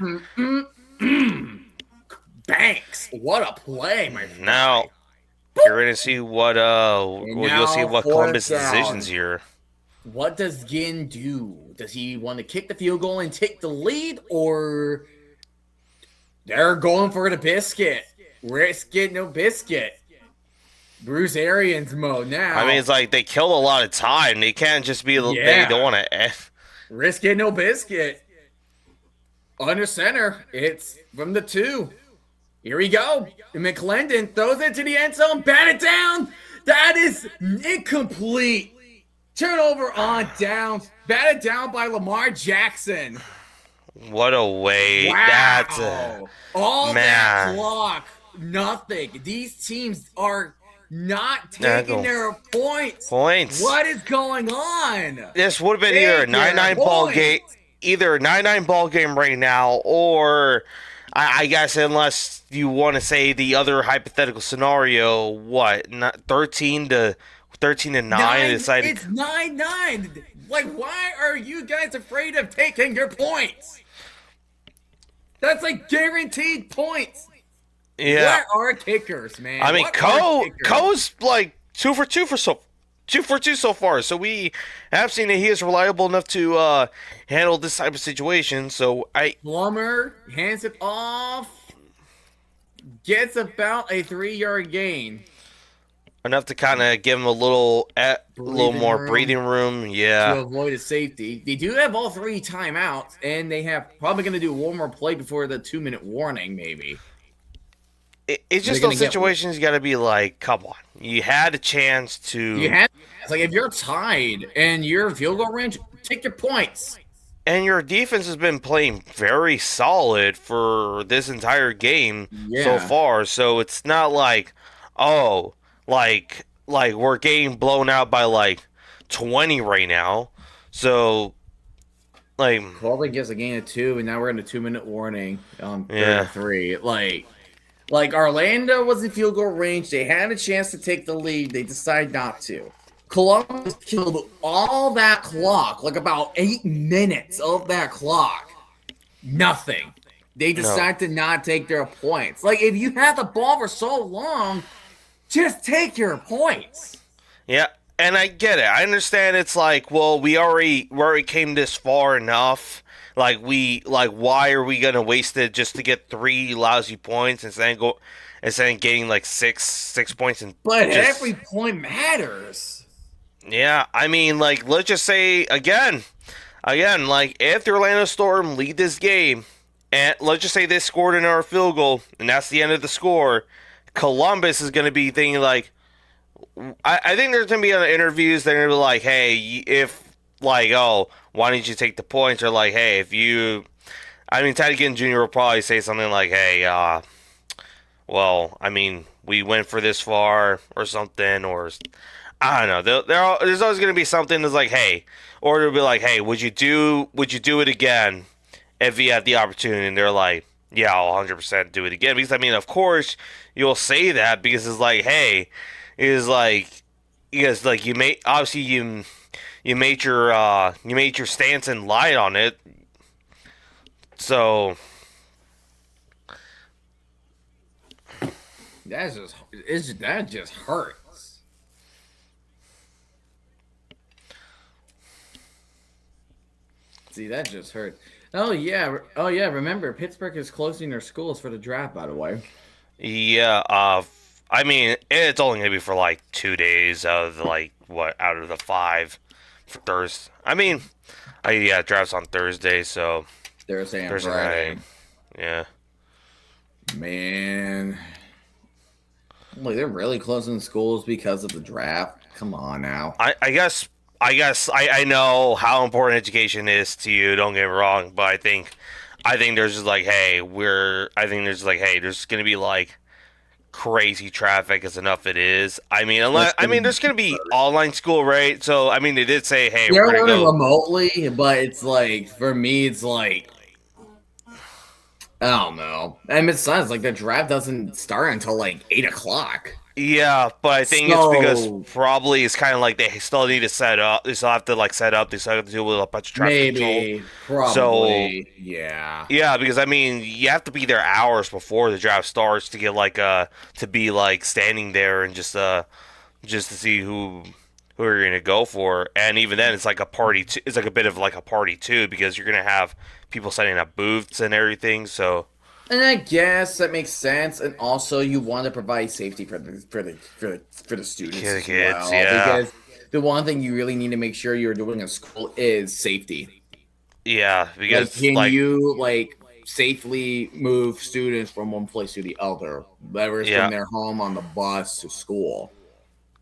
Speaker 2: Banks. What a play, my friend.
Speaker 1: Now you're gonna see what
Speaker 2: And
Speaker 1: well, you'll see
Speaker 2: now
Speaker 1: what
Speaker 2: 4th
Speaker 1: Columbus
Speaker 2: down.
Speaker 1: decisions here.
Speaker 2: What does Ginn do? Does he want to kick the field goal and take the lead, or they're going for the biscuit? Risk it, no biscuit. Bruce Arians mode now.
Speaker 1: It's like they kill a lot of time. They can't just be. They
Speaker 2: Yeah.
Speaker 1: don't want to.
Speaker 2: Risk it, no biscuit. Under center, it's from the 2. Here we go. McClendon throws it to the end zone. Bat it down. That is incomplete. Turnover on downs. Batted down by Lamar Jackson.
Speaker 1: What a way!
Speaker 2: Wow.
Speaker 1: That's
Speaker 2: All
Speaker 1: man.
Speaker 2: that clock. Nothing. These teams are not
Speaker 1: Nah,
Speaker 2: taking
Speaker 1: go
Speaker 2: their points.
Speaker 1: points.
Speaker 2: What is going on?
Speaker 1: This would have been either a
Speaker 2: Take your
Speaker 1: 9-9 ball game,
Speaker 2: points.
Speaker 1: either a 9-9 ball game right now, or I guess unless you want to say the other hypothetical scenario, what, not 13 to 9 decided.
Speaker 2: It's 9-9. Like, why are you guys afraid of taking your points? That's like guaranteed points.
Speaker 1: Yeah,
Speaker 2: What are kickers, man?
Speaker 1: I mean,
Speaker 2: What are kickers?
Speaker 1: Co's like 2 for 2 so far. So we have seen that he is reliable enough to handle this type of situation. So
Speaker 2: Plummer hands it off, gets about a 3-yard gain.
Speaker 1: enough to kind of give him a little more breathing room.
Speaker 2: To
Speaker 1: Yeah,
Speaker 2: avoid a safety. They do have all 3 timeouts, and they have probably going to do one more play before the 2-minute warning, maybe.
Speaker 1: it's just
Speaker 2: They're gonna
Speaker 1: those
Speaker 2: get-
Speaker 1: situations. You got to be like, come on, you had a chance to.
Speaker 2: It's like if you're tied and you're field goal range, take your points.
Speaker 1: And your defense has been playing very solid for this entire game so
Speaker 2: Yeah.
Speaker 1: far. So it's not like, oh, like we're getting blown out by like 20 right now. So like
Speaker 2: Probably gets a gain of 2, and now we're in a 2-minute warning on
Speaker 1: Yeah.
Speaker 2: 3. Like Orlando was in field goal range. They had a chance to take the lead. They decide not to. Columbus killed all that clock, like about 8 minutes of that clock. Nothing. They decide to not take their points. Like, if you had the ball for so long, just take your points.
Speaker 1: yeah, and I get it. I understand it's like, well, we already came this far enough. Like why are we gonna waste it just to get 3 lousy points instead of getting like six points and
Speaker 2: But
Speaker 1: just,
Speaker 2: every point matters.
Speaker 1: yeah, I mean, like, let's just say again, like, if the Orlando Storm lead this game, and let's just say they scored another field goal, and that's the end of the score, Columbus is going to be thinking, like, I think there's going to be other interviews, they're going to be like, hey, if, like, oh, why didn't you take the points? Or, like, hey, if you, I mean, Teddy Ginn Jr. will probably say something like, hey, well, I mean, we went for this far, or something, or I don't know. There's always going to be something that's like, hey, or it'll be like, hey, would you do it again if you had the opportunity? And they're like, yeah, I'll 100% do it again. Because I mean, of course, you'll say that because it's like, hey, it's like, because like you made obviously you made your stance and lied on it. So
Speaker 2: That just hurts. See, that just hurt. Oh yeah. Remember, Pittsburgh is closing their schools for the draft. By the way.
Speaker 1: yeah, I mean, it's only gonna be for like 2 days out of the, like, what, out of the 5 for Thursday. I mean, yeah, draft's on Thursday, so
Speaker 2: Thursday and
Speaker 1: Thursday
Speaker 2: Friday.
Speaker 1: night. Yeah.
Speaker 2: Man. Like, they're really closing schools because of the draft. Come on now.
Speaker 1: I guess I know how important education is to you, don't get me wrong, but I think there's just like, hey, there's gonna be like crazy traffic as enough it is. I mean, there's gonna be online school, right? So I mean, they did say, hey,
Speaker 2: They're
Speaker 1: we're gonna
Speaker 2: learning
Speaker 1: go.
Speaker 2: remotely, but it's like, for me, it's like, I don't know. And besides, like, the draft doesn't start until like 8 o'clock.
Speaker 1: Yeah, but I think
Speaker 2: So-
Speaker 1: it's because probably it's kind of like they still need to set up. They still have to like set up. They still have to deal with a bunch of traffic control.
Speaker 2: Maybe, probably, yeah.
Speaker 1: Yeah, because I mean, you have to be there hours before the draft starts to get like to be like standing there and just to see who you're gonna go for. And even then, it's like a party. It's like a bit of like a party too, because you're gonna have people setting up booths and everything. So
Speaker 2: And I guess that makes sense. And also, you want to provide safety for the students
Speaker 1: Yeah, the
Speaker 2: as
Speaker 1: kids,
Speaker 2: well.
Speaker 1: yeah.
Speaker 2: Because the one thing you really need to make sure you're doing in school is safety.
Speaker 1: yeah,
Speaker 2: Like,
Speaker 1: because
Speaker 2: can
Speaker 1: like
Speaker 2: you safely move students from one place to the other, whether it's
Speaker 1: Yeah.
Speaker 2: from their home on the bus to school?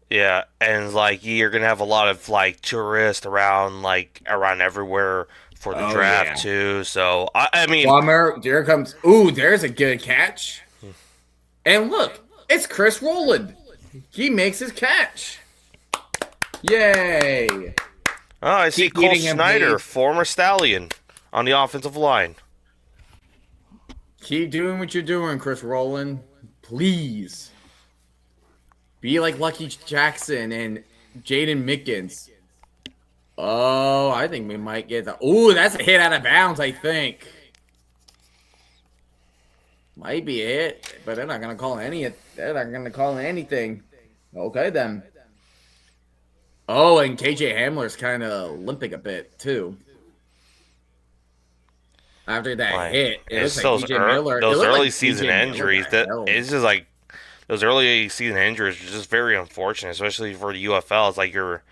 Speaker 1: yeah, and like you're gonna have a lot of like tourists around everywhere for the
Speaker 2: Oh,
Speaker 1: draft
Speaker 2: yeah.
Speaker 1: too. So I mean,
Speaker 2: Plummer, there comes. Ooh, there's a good catch. And look, it's Chris Rowland. He makes his catch. Yay.
Speaker 1: Oh, I see
Speaker 2: Keep
Speaker 1: Cole
Speaker 2: eating him,
Speaker 1: Snyder,
Speaker 2: please.
Speaker 1: former Stallion, on the offensive line.
Speaker 2: Keep doing what you're doing, Chris Rowland. Please. Be like Lucky Jackson and Jaden Mickens. Oh, I think we might get the. Ooh, that's a hit out of bounds, I think. Might be it, but they're not gonna call any. They're not gonna call anything. Okay then. Oh, and KJ Hamler's kind of limping a bit too. After that
Speaker 1: Like
Speaker 2: hit, it looks
Speaker 1: it's
Speaker 2: like DJ Miller. It
Speaker 1: those
Speaker 2: looked
Speaker 1: early
Speaker 2: like
Speaker 1: season
Speaker 2: DJ Miller
Speaker 1: injuries.
Speaker 2: got
Speaker 1: That
Speaker 2: held.
Speaker 1: it's just like those early season injuries are just very unfortunate, especially for the UFL. It's like if you're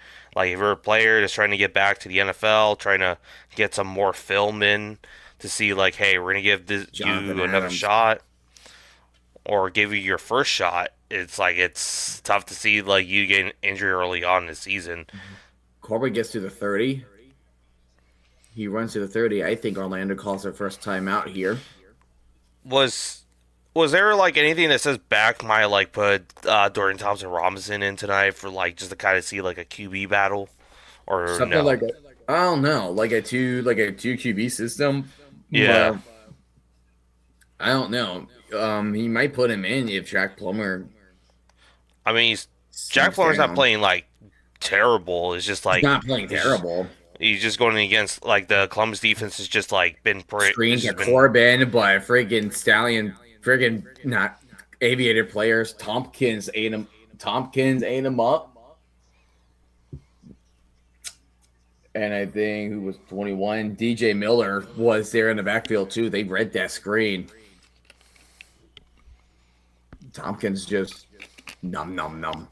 Speaker 1: a player that's trying to get back to the NFL, trying to get some more film in to see like, hey, we're gonna give
Speaker 2: Jonathan
Speaker 1: you another
Speaker 2: Adams.
Speaker 1: shot or give you your first shot. It's like it's tough to see like you get injured early on in the season.
Speaker 2: Corbett gets to the 30. He runs to the 30. I think Orlando calls their first timeout here.
Speaker 1: Was was there like anything that says back might like put Dorian Thompson Robinson in tonight for like just to kind of see like a QB battle or
Speaker 2: Something
Speaker 1: no?
Speaker 2: like a, I don't know, like a two QB system.
Speaker 1: Yeah,
Speaker 2: Well, I don't know. He might put him in if Jack Plummer
Speaker 1: I mean Jack
Speaker 2: sinks
Speaker 1: Plummer's not
Speaker 2: down.
Speaker 1: playing like terrible. It's just
Speaker 2: He's
Speaker 1: like
Speaker 2: not playing terrible.
Speaker 1: he's just going against like the Columbus defense has just like been
Speaker 2: Screen
Speaker 1: it's
Speaker 2: to
Speaker 1: just been
Speaker 2: Corbin, but friggin' Stallion, friggin' not Aviator players. Tompkins ate him up. And I think who was 21? DJ Miller was there in the backfield too. They read that screen. Tompkins just num num num.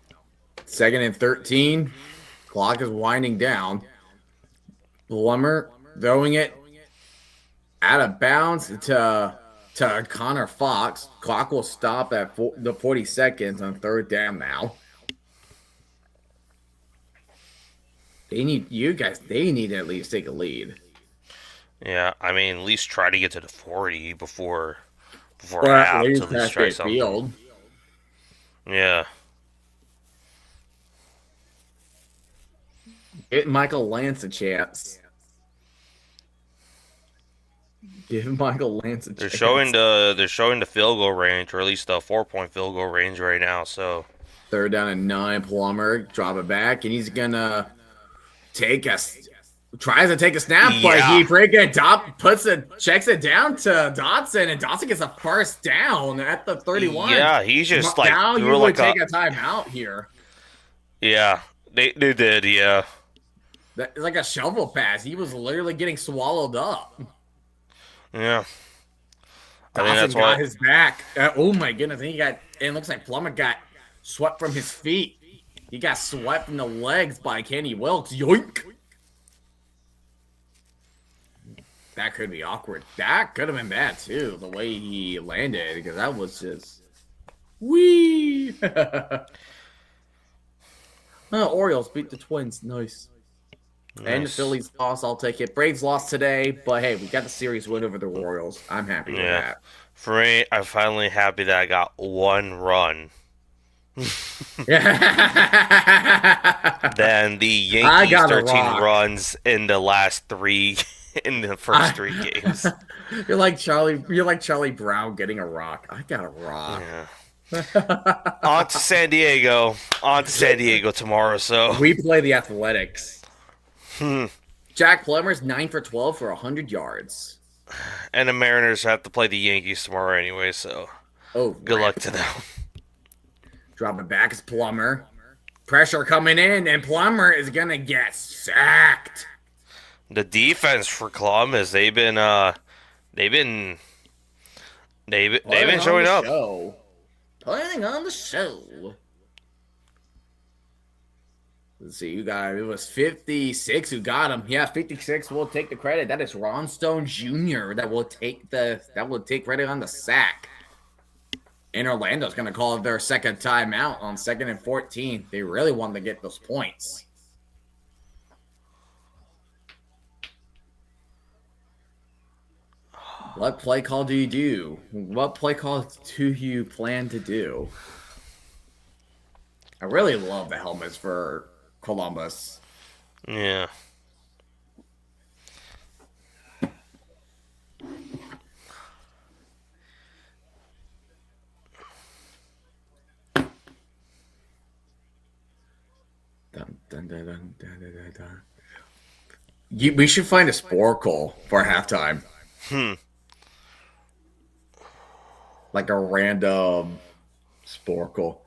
Speaker 2: Second and 13. Clock is winding down. Plummer throwing it out of bounds to Connor Fox. Clock will stop at the 40 seconds on third down now. They need to at least take a lead.
Speaker 1: yeah. I mean at least try to get to the 40 before
Speaker 2: Or at
Speaker 1: half to
Speaker 2: least
Speaker 1: at least
Speaker 2: half
Speaker 1: try
Speaker 2: the
Speaker 1: something.
Speaker 2: field.
Speaker 1: Yeah.
Speaker 2: Get Michael Lance a chance. Give Michael Lance a
Speaker 1: They're
Speaker 2: chance.
Speaker 1: showing the field goal range, or at least the 4 point field goal range right now. So
Speaker 2: Third down and 9. Plummer drop it back, and he's gonna tries to take a snap, but he
Speaker 1: yeah,
Speaker 2: freaking checks it down to Dotson, and Dotson gets a first down at the 31.
Speaker 1: yeah, he's just like
Speaker 2: Now
Speaker 1: threw
Speaker 2: you would
Speaker 1: like a
Speaker 2: take a timeout here.
Speaker 1: yeah. They did yeah.
Speaker 2: That's like a shovel pass. He was literally getting swallowed up.
Speaker 1: Yeah. I think
Speaker 2: Dawson
Speaker 1: that's
Speaker 2: got
Speaker 1: what.
Speaker 2: his back. Oh my goodness! And it looks like Plummer got swept from his feet. He got swept in the legs by Kenny Wilkes. Yoink! That could be awkward. That could have been bad too, the way he landed, because that was just wee. Orioles beat the Twins. Nice. And the
Speaker 1: Nice.
Speaker 2: Phillies lost. I'll take it. Braves lost today, but hey, we got the series win over the Orioles. I'm happy with
Speaker 1: Yeah.
Speaker 2: that.
Speaker 1: For me, I'm finally happy that I got one run. Then the
Speaker 2: I
Speaker 1: Yankees
Speaker 2: got a
Speaker 1: 13
Speaker 2: rock.
Speaker 1: runs in the last three in the first three games.
Speaker 2: You're like Charlie Brown getting a rock. I got a rock.
Speaker 1: Yeah. On to San Diego. On to San Diego tomorrow. So
Speaker 2: We play the Athletics.
Speaker 1: Hmm.
Speaker 2: Jack Plummer's 9 for 12 for 100 yards.
Speaker 1: And the Mariners have to play the Yankees tomorrow anyway. So
Speaker 2: Oh,
Speaker 1: good luck to them.
Speaker 2: Drop it back is Plummer. Pressure coming in, and Plummer is gonna get sacked.
Speaker 1: The defense for Columbus, they've been showing up.
Speaker 2: Putting on the show. Let's see, it was 56 who got him. Yeah, 56 will take the credit. That is Ron Stone Jr. that will take credit on the sack. And Orlando's going to call their second timeout on 2nd and 14. They really wanted to get those points. What play call do you do? What play call do you plan to do? I really love the helmets for Columbus.
Speaker 1: Yeah.
Speaker 2: Dun, dun, dun, dun, dun, dun, dun, dun. We should find a Sporkle for halftime,
Speaker 1: Hmm.
Speaker 2: like a random Sporkle.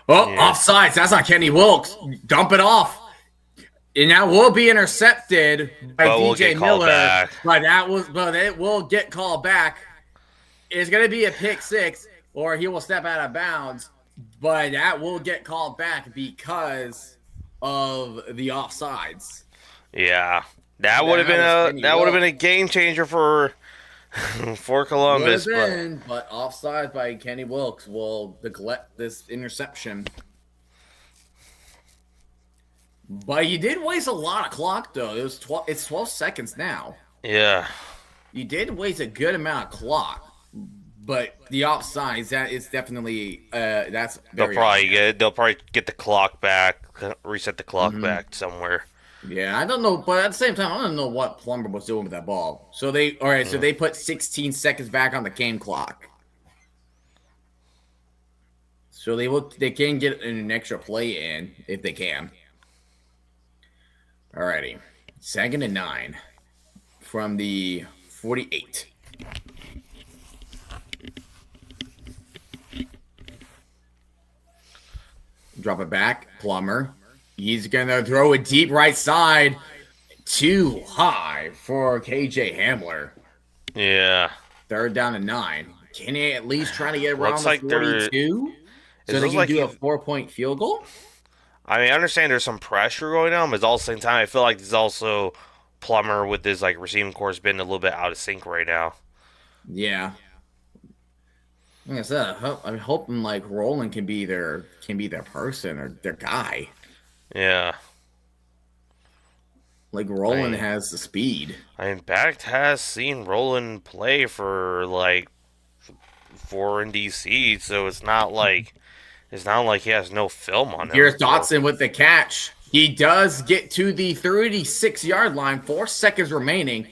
Speaker 2: Oh,
Speaker 1: Yeah.
Speaker 2: offsides. That's not Kenny Wilkes. Dump it off. And that will be intercepted by
Speaker 1: But we'll get
Speaker 2: DJ
Speaker 1: called
Speaker 2: Miller,
Speaker 1: back.
Speaker 2: but it will get called back. It's going to be a pick six, or he will step out of bounds, but that will get called back because of the offsides.
Speaker 1: Yeah. That would have
Speaker 2: That
Speaker 1: been
Speaker 2: was
Speaker 1: a
Speaker 2: Kenny
Speaker 1: that would have been
Speaker 2: Wilkes.
Speaker 1: a game changer for for
Speaker 2: Would have
Speaker 1: Columbus, but
Speaker 2: been, but offside by Kenny Wilkes will neglect this interception. But you did waste a lot of clock, though. It's 12 seconds now.
Speaker 1: yeah.
Speaker 2: You did waste a good amount of clock. But the offsides, that is definitely that's very
Speaker 1: They'll probably get the clock back, reset the clock
Speaker 2: mm-hmm.
Speaker 1: back somewhere.
Speaker 2: Yeah, I don't know, but at the same time, I don't know what Plumber was doing with that ball. So they put 16 seconds back on the game clock. So they can get an extra play in if they can. Alrighty. 2nd and 9 from the 48. Drop it back. Plummer. He's going to throw it deep right side. Too high for KJ Hamler.
Speaker 1: Yeah.
Speaker 2: 3rd down and 9. Can he at least try to get around
Speaker 1: Looks
Speaker 2: the
Speaker 1: like
Speaker 2: 42? So they can do a 4-point field goal?
Speaker 1: I mean, I understand there's some pressure going on, but at the same time, I feel like there's also Plummer with his like receiving course been a little bit out of sync right now.
Speaker 2: Yeah. Like I said, I'm hoping like Roland can be their person or their guy.
Speaker 1: Yeah.
Speaker 2: Like Roland has the speed.
Speaker 1: In fact, has seen Roland play for like for in DC, so it's not like he has no film on him.
Speaker 2: Here's Dotson with the catch. He does get to the 36-yard line. 4 seconds remaining.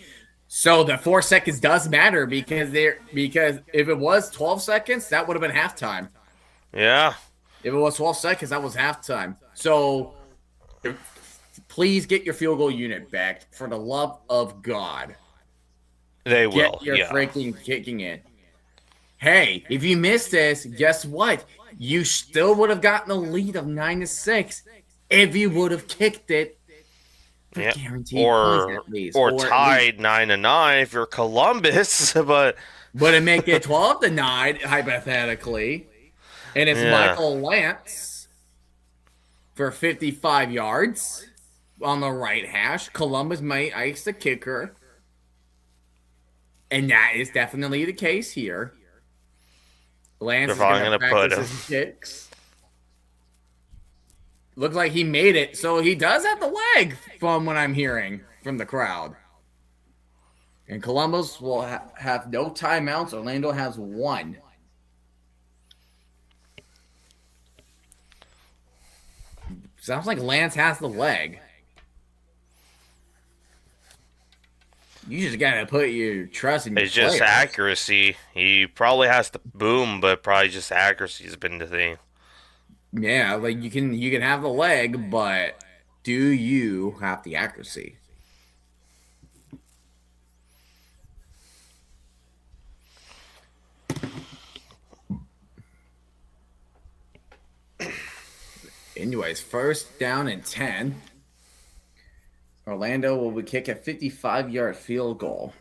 Speaker 2: So the 4 seconds does matter because if it was 12 seconds, that would have been halftime.
Speaker 1: Yeah.
Speaker 2: If it was 12 seconds, that was halftime. So please get your field goal unit back for the love of God.
Speaker 1: They will.
Speaker 2: Get your freaking kicking in. Hey, if you missed this, guess what? You still would have gotten a lead of 9-6 if you would have kicked it.
Speaker 1: Yeah.
Speaker 2: Guaranteed points at least.
Speaker 1: Or tied 9-9 if you're Columbus, but
Speaker 2: it make it 12-9 hypothetically, and it's Michael Lance for 55 yards on the right hash. Columbus might ice the kicker, and that is definitely the case here. Lance is going to practice his kicks. Looks like he made it, so he does have the leg from what I'm hearing from the crowd. And Columbus will have no timeouts. Orlando has 1. Sounds like Lance has the leg. You just got to put your trust in your players.
Speaker 1: It's just accuracy. He probably has to boom, but probably just accuracy has been the thing.
Speaker 2: Yeah, like you can have the leg, but do you have the accuracy? Anyways, 1st down and 10. Orlando will kick a 55-yard field goal.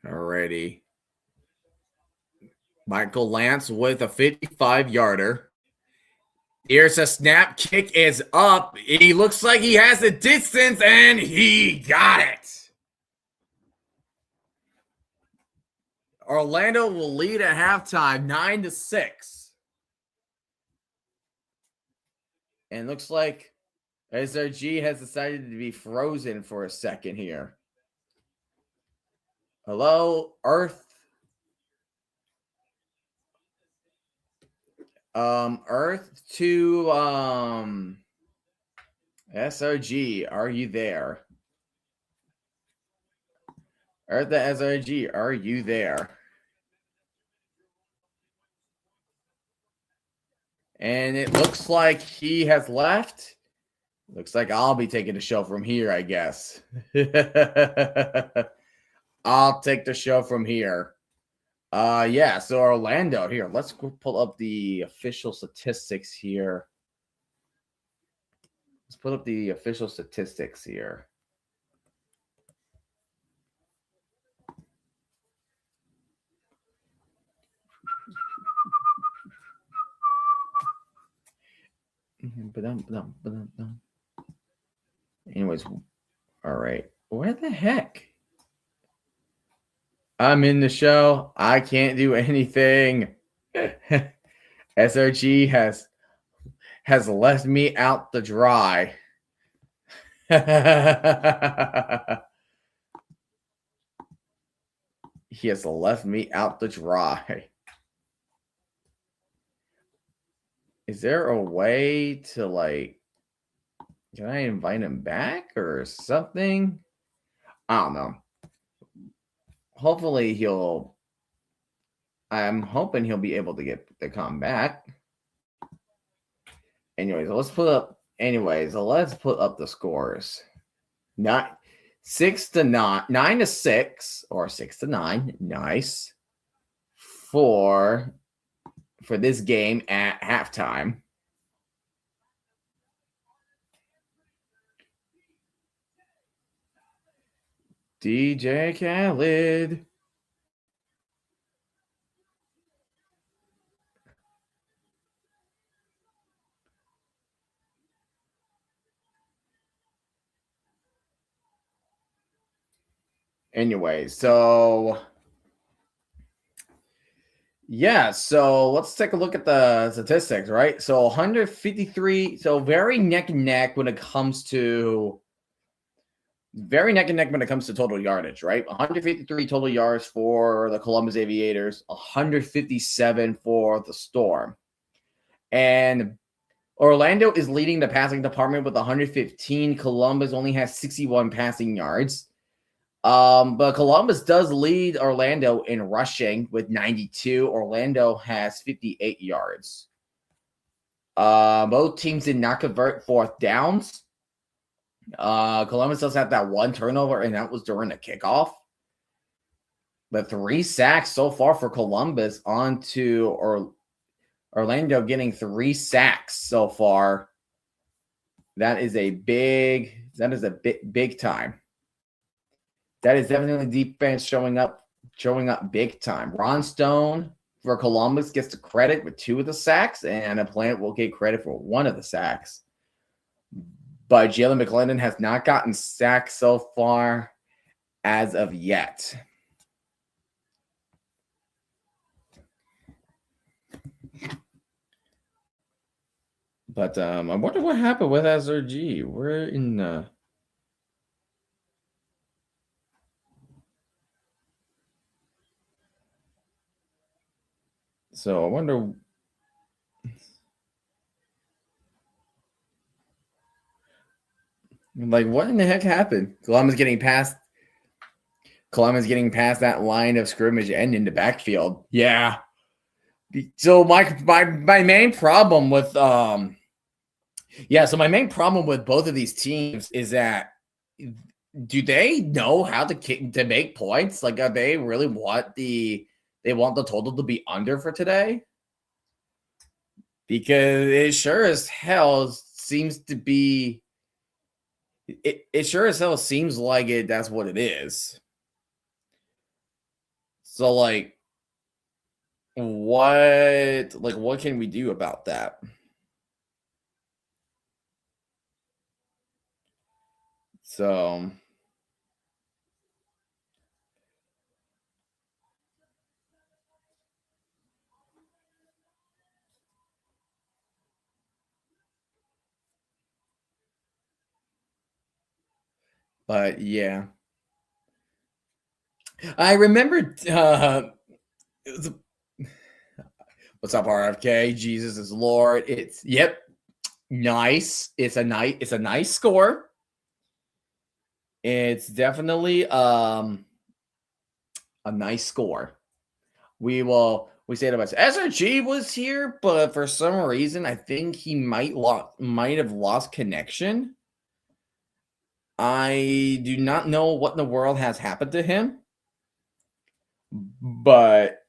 Speaker 2: Alrighty. Michael Lance with a 55-yarder. Here's a snap. Kick is up. He looks like he has the distance, and he got it. Orlando will lead at halftime 9-6. And looks like SRG has decided to be frozen for a second here. Hello, Earth. Earth to SRG, are you there? Earth to SRG, are you there? And it looks like he has left. Looks like I'll be taking the show from here, I guess. I'll take the show from here. Yeah, so Orlando here. Let's go pull up the official statistics here. Let's put up the official statistics here. Anyways, all right. What the heck? I'm in the show. I can't do anything. SRG has left me out to dry. He has left me out to dry. Is there a way to like, can I invite him back or something? I don't know. Hopefully I'm hoping he'll be able to get to come back. Anyways, let's put up the scores. Not 6-9, 9-6, or 6-9. Nice. For this game at halftime. DJ Khaled. Anyway, so yeah, so let's take a look at the statistics, right? So 153, so very neck and neck when it comes to total yardage, right? 153 total yards for the Columbus Aviators, 157 for the Storm. And Orlando is leading the passing department with 115. Columbus only has 61 passing yards. But Columbus does lead Orlando in rushing with 92. Orlando has 58 yards. Both teams did not convert fourth downs. Columbus does have that one turnover, and that was during the kickoff. But 3 sacks so far for Columbus, on to Orlando getting 3 sacks so far. That is a big time. That is definitely defense showing up big time. Ron Stone for Columbus gets the credit with 2 of the sacks, and a Plant will get credit for 1 of the sacks. But Jalen McClendon has not gotten sacked so far as of yet. But I wonder what happened with SRG. We're in so I wonder. Like, what in the heck happened? Columbus getting past that line of scrimmage and in the backfield. Yeah. So my main problem with my main problem with both of these teams is that, do they know how to make points? Like, are they really want the total to be under for today? Because it sure as hell seems to be. It sure as hell seems like it. That's what it is. So what can we do about that? So but yeah. I remember. What's up, RFK? Jesus is Lord. It's nice. It's a nice score. It's definitely a nice score. We say it about SRG was here, but for some reason I think he might have lost connection. I do not know what in the world has happened to him, but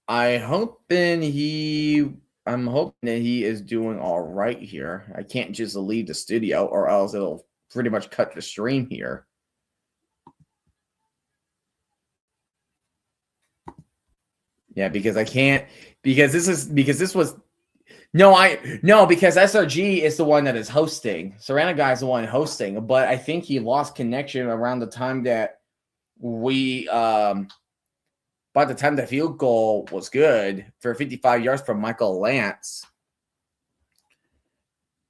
Speaker 2: I'm hoping that he is doing all right here. I can't just leave the studio or else it'll pretty much cut the stream here. Yeah, because I can't because because SRG is the one that is hosting. Serrano Guy is the one hosting, but I think he lost connection around the time that by the time the field goal was good for 55 yards from Michael Lance.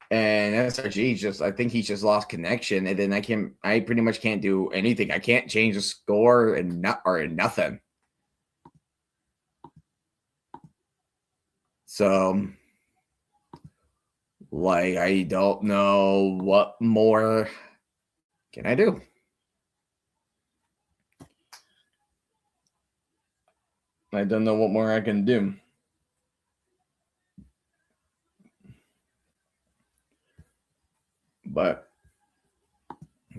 Speaker 2: And SRG I think he just lost connection, and then I pretty much can't do anything. I can't change the score and nothing. So, like, I don't know what more can I do. I don't know what more I can do. But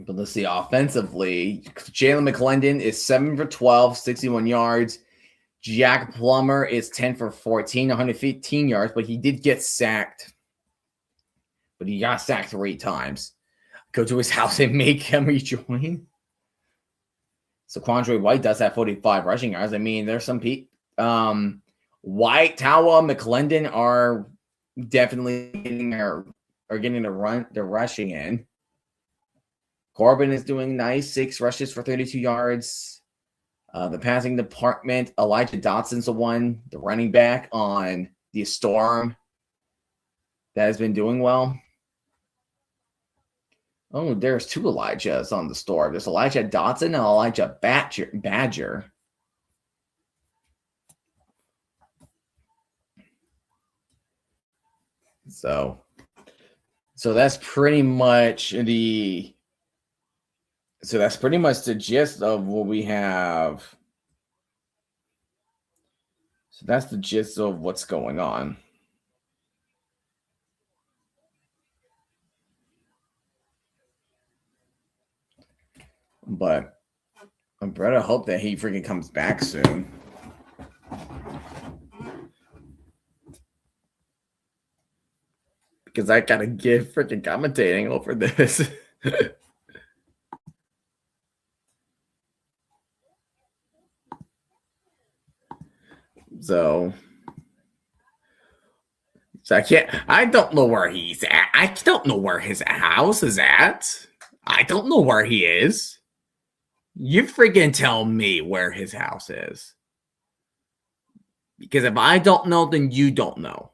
Speaker 2: let's see. Offensively, Jalen McClendon is 7 for 12, 61 yards. Jack Plummer is 10 for 14, 115 yards, but he did get sacked. But he got sacked 3 times. Go to his house and make him rejoin. So Quandre White does have 45 rushing yards. I mean, there's some White, Tawa, McClendon are definitely getting the rushing in. Corbin is doing nice, 6 rushes for 32 yards. The passing department, Elijah Dotson's the running back on the Storm that has been doing well. Oh, there's 2 Elijahs on the Storm. There's Elijah Dotson and Elijah Badger. So that's pretty much the gist of what we have. So that's the gist of what's going on. But I better hope that he freaking comes back soon. Because I gotta get freaking commentating over this. So I don't know where he's at. I don't know where his house is at. I don't know where he is. You freaking tell me where his house is. Because if I don't know, then you don't know.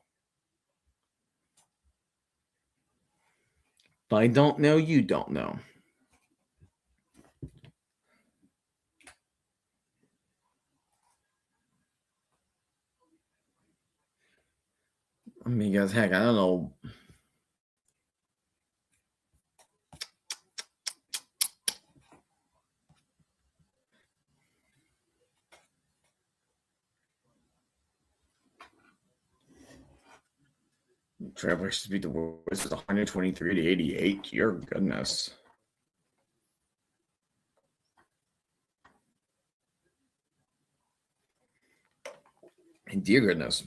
Speaker 2: If I don't know, you don't know. I mean, guys, heck, I don't know. Travelers to beat the Warriors is 123 to 88. Your goodness. And dear goodness.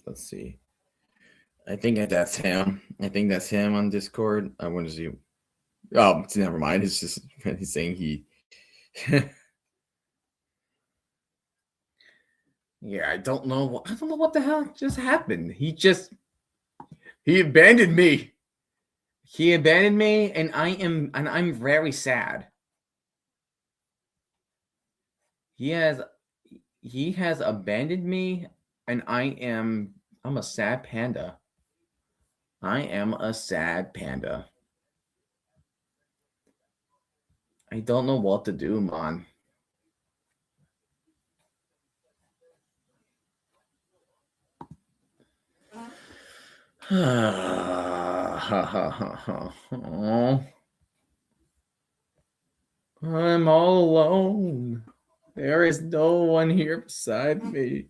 Speaker 2: Let's see. I think that's him. I think that's him on Discord. I want to see. Oh, never mind. It's just he's saying he. Yeah, I don't know. I don't know what the hell just happened. He abandoned me. He abandoned me, and I'm very sad. He has abandoned me, and I'm a sad panda. I am a sad panda. I don't know what to do, man. I'm all alone. There is no one here beside me.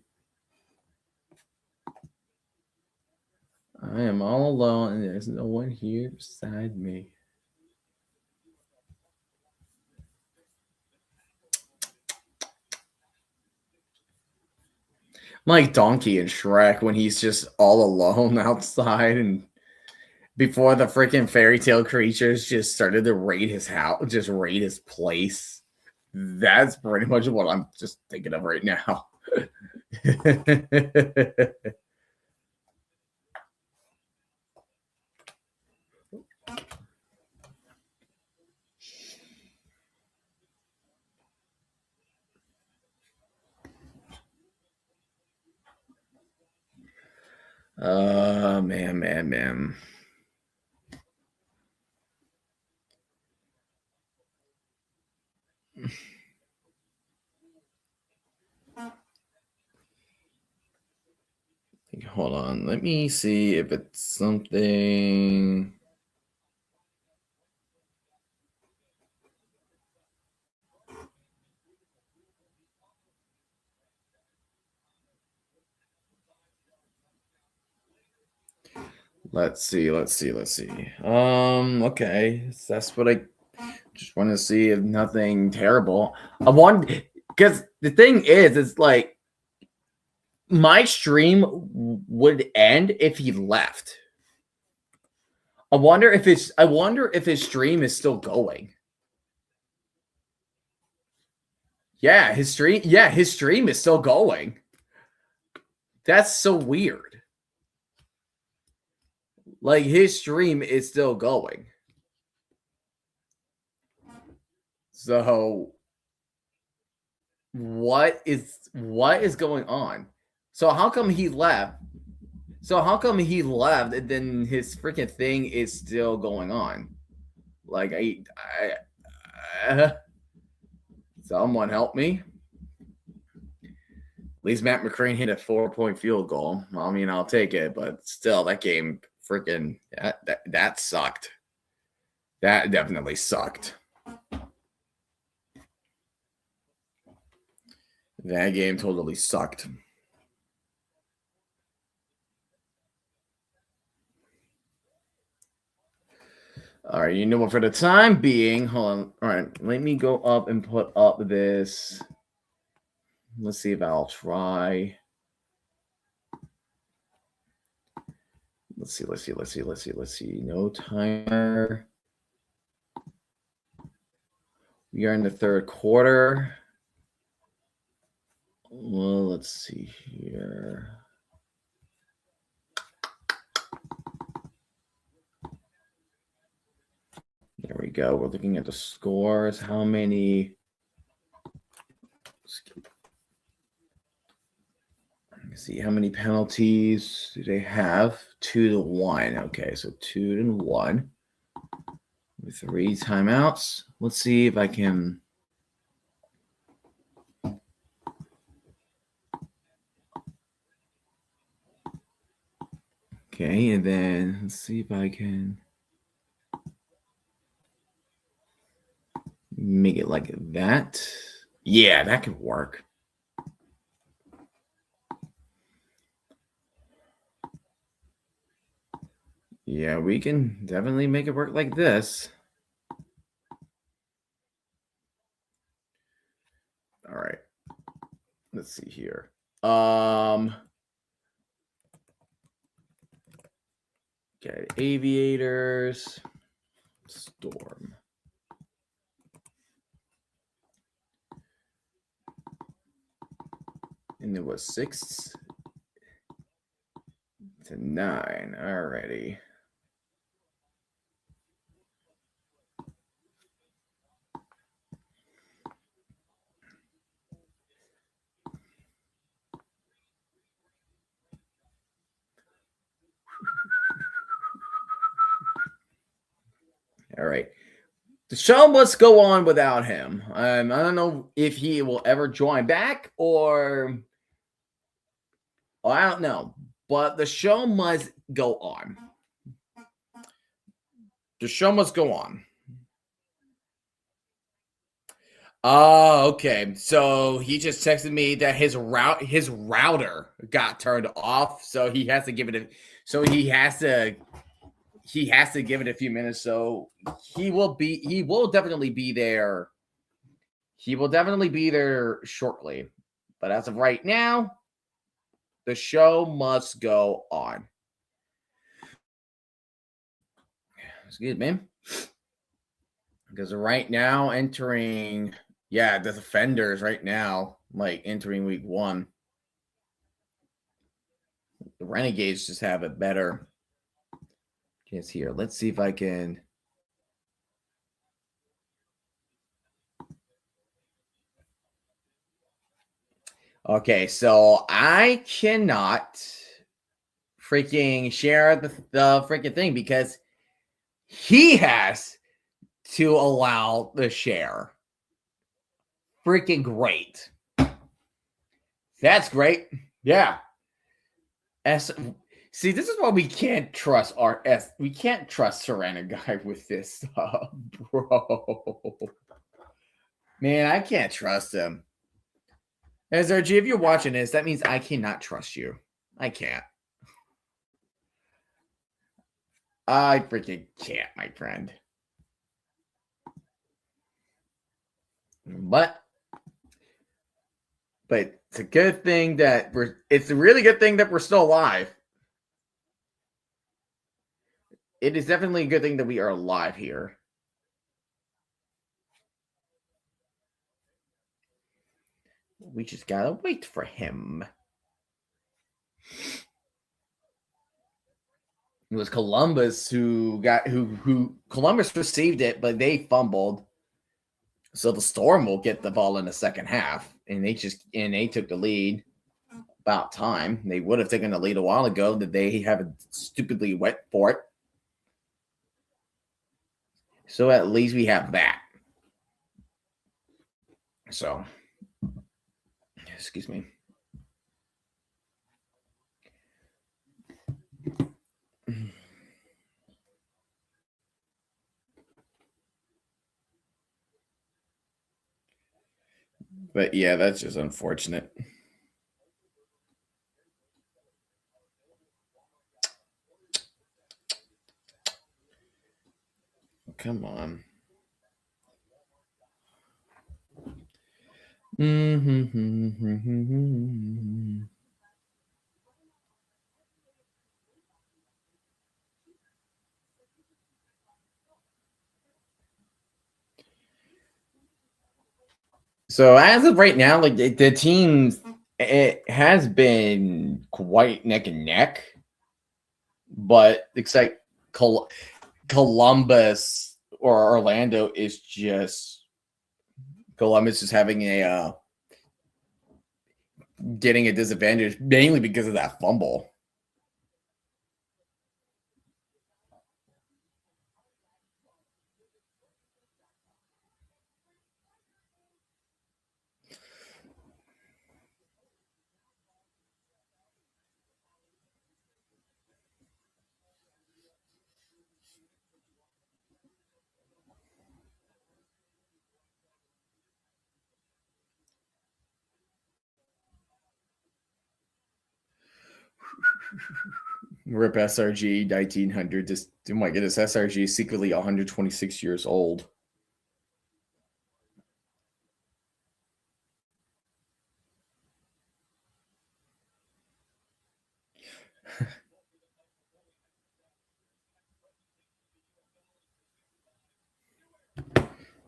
Speaker 2: I am all alone and there's no one here beside me. Like Donkey and Shrek when he's just all alone outside and before the freaking fairy tale creatures just started to raid his house, just raid his place. That's pretty much what I'm just thinking of right now. Man. Hold on. Let me see if it's something. Let's see. Okay. So that's what I just want to see if nothing terrible. I want because the thing is, it's like my stream would end if he left. I wonder if his stream is still going. Yeah, his stream is still going. That's so weird. Like his stream is still going. So what is going on? So how come he left? And then his freaking thing is still going on? Like someone help me. At least Matt McCrane hit a 4-point field goal. I mean, I'll take it, but still, that game freaking that sucked. That definitely sucked. That game totally sucked. All right, you know what? For the time being, hold on. All right, let me go up and put up this. Let's see if I'll try. Let's see. No timer. We are in the third quarter. Well, let's see here. There we go. We're looking at the scores. How many? Let's see how many penalties do they have? 2-1. Okay, so 2-1 with 3 timeouts. Let's see if I can. Okay, and then let's see if I can make it like that. Yeah, that could work. Yeah, we can definitely make it work like this. All right. Let's see here. Okay, Aviators, Storm. And it was 6-9. Alrighty. right. The show must go on without him. I don't know if he will ever join back or I don't know, but the show must go on. The show must go on. Oh, okay. So he just texted me that his router got turned off, so he has to give it a give it a few minutes. So he will definitely be there. He will definitely be there shortly. But as of right now, the show must go on. Excuse me. Because right now entering the defenders right now, like entering week 1. The Renegades just have it better. Yes, here. Let's see if I can. Okay, so I cannot freaking share the freaking thing because he has to allow the share. Freaking great. That's great. Yeah. See, this is why we can't trust we can't trust Serena Guy with this stuff, bro. Man, I can't trust him. SRG, if you're watching this, that means I cannot trust you. I can't. I freaking can't, my friend. But it's a good thing that it's a really good thing that we're still alive. It is definitely a good thing that we are alive here. We just gotta wait for him. It was Columbus who Columbus received it, but they fumbled. So the Storm will get the ball in the second half, and they took the lead. About time. They would have taken the lead a while ago. That they haven't stupidly went for it. So at least we have that. So, excuse me. But yeah, that's just unfortunate. Come on. So as of right now, like the teams, it has been quite neck and neck, but it's like Columbus or Orlando is just Columbus is having getting a disadvantage mainly because of that fumble. Rip SRG 1900. Just oh my goodness, SRG is secretly 126 years old.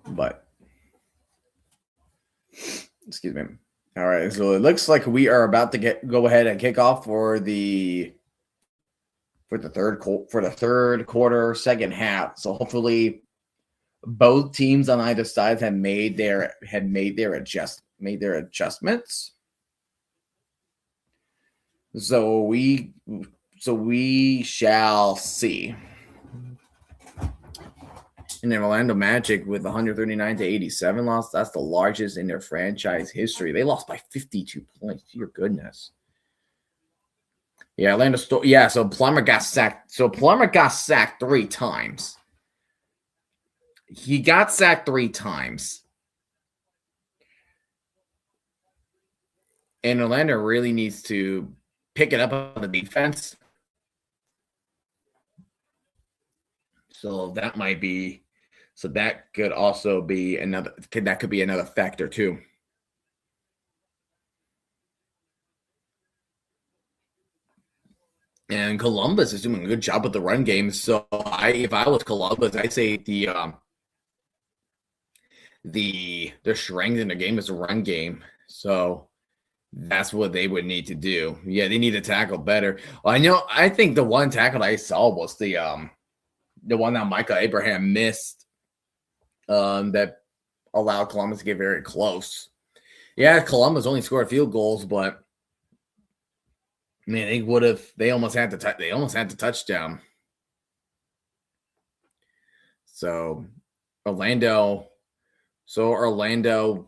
Speaker 2: But excuse me. All right, so it looks like we are about to go ahead and kick off for the third quarter, second half. So hopefully, both teams on either side have made their adjustments. So we shall see. And then Orlando Magic with 139-87 loss. That's the largest in their franchise history. They lost by 52 points. Dear goodness. Yeah, Orlando. Yeah, so Plummer got sacked. So Plummer got sacked 3 times. He got sacked 3 times. And Orlando really needs to pick it up on the defense. So that might be, so that could also be another, that could be another factor too. And Columbus is doing a good job with the run game. So if I was Columbus, I'd say their strength in the game is the run game. So that's what they would need to do. Yeah, they need to tackle better. I think the one tackle I saw was the one that Michael Abraham missed, that allowed Columbus to get very close. Yeah, Columbus only scored field goals, but man, they almost had the touchdown. So Orlando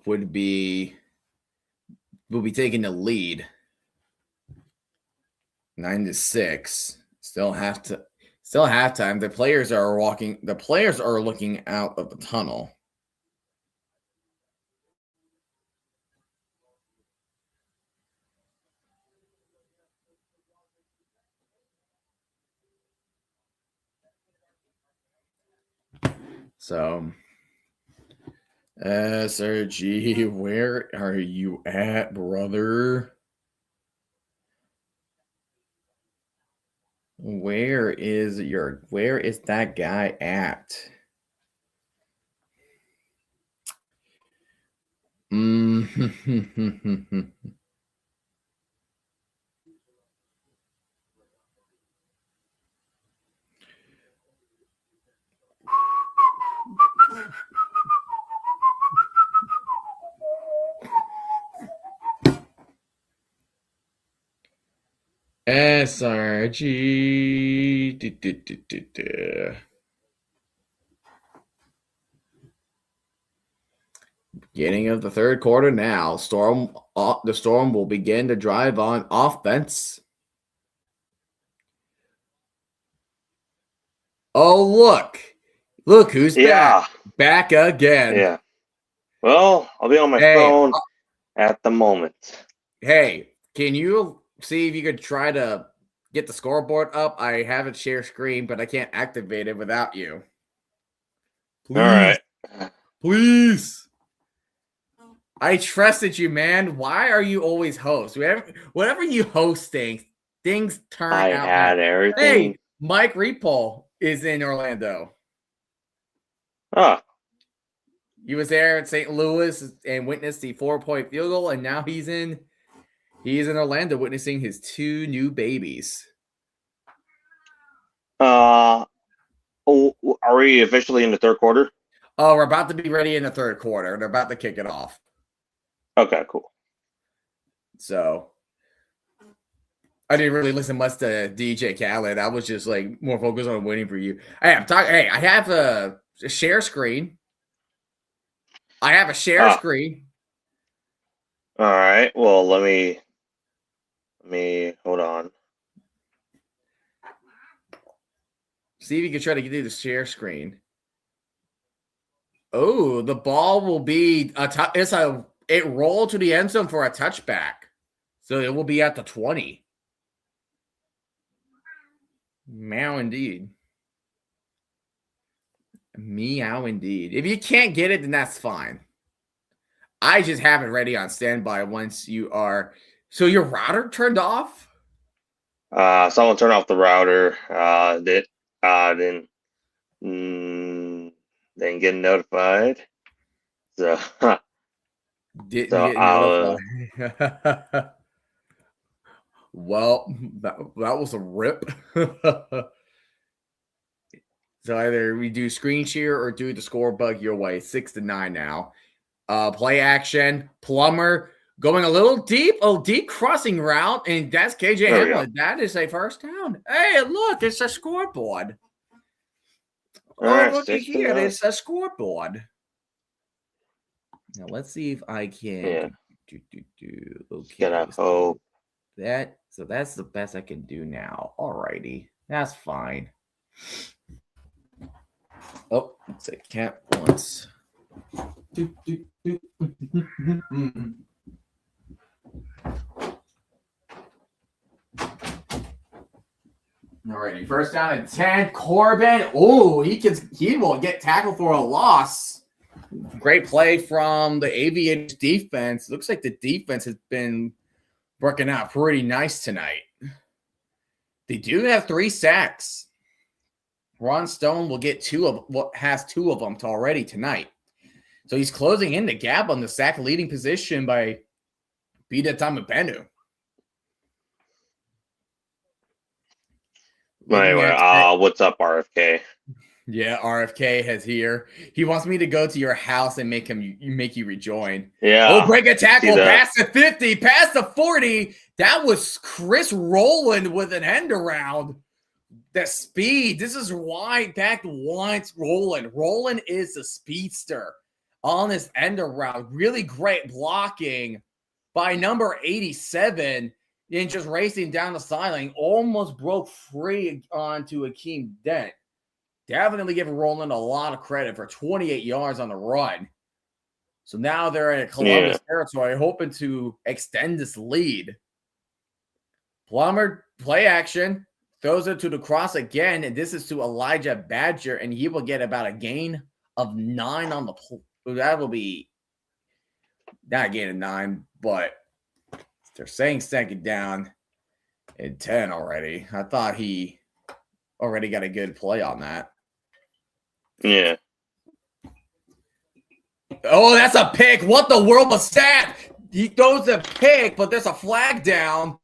Speaker 2: would be taking the lead 9-6. Still halftime. The players are looking out of the tunnel. So, SRG, where are you at, brother? Where is that guy at? SRG. Beginning of the third quarter now. The Storm will begin to drive on offense. Oh, look who's back again.
Speaker 3: Yeah. Well, I'll be on my phone at the moment.
Speaker 2: Hey, can you see if you could try to get the scoreboard up? I have it share screen, but I can't activate it without you.
Speaker 3: Please. All right.
Speaker 2: Please. I trusted you, man. Why are you always host? Whatever you host things turn out.
Speaker 3: I had everything.
Speaker 2: Hey, Mike Repol is in Orlando.
Speaker 3: Oh.
Speaker 2: He was there at St. Louis and witnessed the 4-point field goal, and now he's in Orlando witnessing his 2 new babies.
Speaker 3: Are we officially in the third quarter?
Speaker 2: Oh, we're about to be ready in the third quarter. They're about to kick it off.
Speaker 3: Okay, cool.
Speaker 2: So I didn't really listen much to DJ Khaled. I was just like more focused on winning for you. Hey, I have a share screen. I have a share screen.
Speaker 3: All right. Well, let me hold on.
Speaker 2: See if you can try to get to the share screen. Oh, the ball will be it rolled to the end zone for a touchback. So it will be at the 20. Meow indeed. Meow indeed. If you can't get it, then that's fine. I just have it ready on standby once you are. So your router turned off?
Speaker 3: Someone turned off the router. Didn't get notified. So
Speaker 2: Didn't get notified. Well, that was a rip. So either we do screen share or do the score bug your way. 6-9 now. Play action. Plummer going a little deep crossing route, and that's KJ Hamlin. That is a first down. Hey, look, it's a scoreboard.
Speaker 3: All
Speaker 2: Oh,
Speaker 3: right,
Speaker 2: looky
Speaker 3: 6 to
Speaker 2: here.
Speaker 3: 9.
Speaker 2: There's a scoreboard. Now, let's see if I can.
Speaker 3: Yeah.
Speaker 2: Okay.
Speaker 3: Gotta hope.
Speaker 2: So that's the best I can do now. Alrighty. That's fine. Oh, let's say cat once. Alrighty, first down and 10. Corbin. Oh, he will get tackled for a loss. Great play from the Aviators defense. Looks like the defense has been working out pretty nice tonight. They do have 3 sacks. Ron Stone will get has 2 of them already tonight. So he's closing in the gap on the sack leading position by Bida Tamapenu.
Speaker 3: Anyway, what's up, RFK?
Speaker 2: Yeah, RFK has here. He wants me to go to your house and make you rejoin.
Speaker 3: Yeah.
Speaker 2: Oh, break a tackle, past the 50, past the 40. That was Chris Rowland with an end around. The speed. This is why Pack wants Rowland. Rowland is a speedster on this end around. Really great blocking by number 87 and just racing down the sideline. Almost broke free onto Akeem Dent. Definitely give Rowland a lot of credit for 28 yards on the run. So now they're in Columbus territory, hoping to extend this lead. Plummer, play action, throws it to the cross again, and this is to Elijah Badger, and he will get about a gain of 9 on the play. That will be not a gain of 9, but they're saying second down and 10 already. I thought he already got a good play on that.
Speaker 3: Yeah.
Speaker 2: Oh, that's a pick. What the world was that? He throws a pick, but there's a flag down.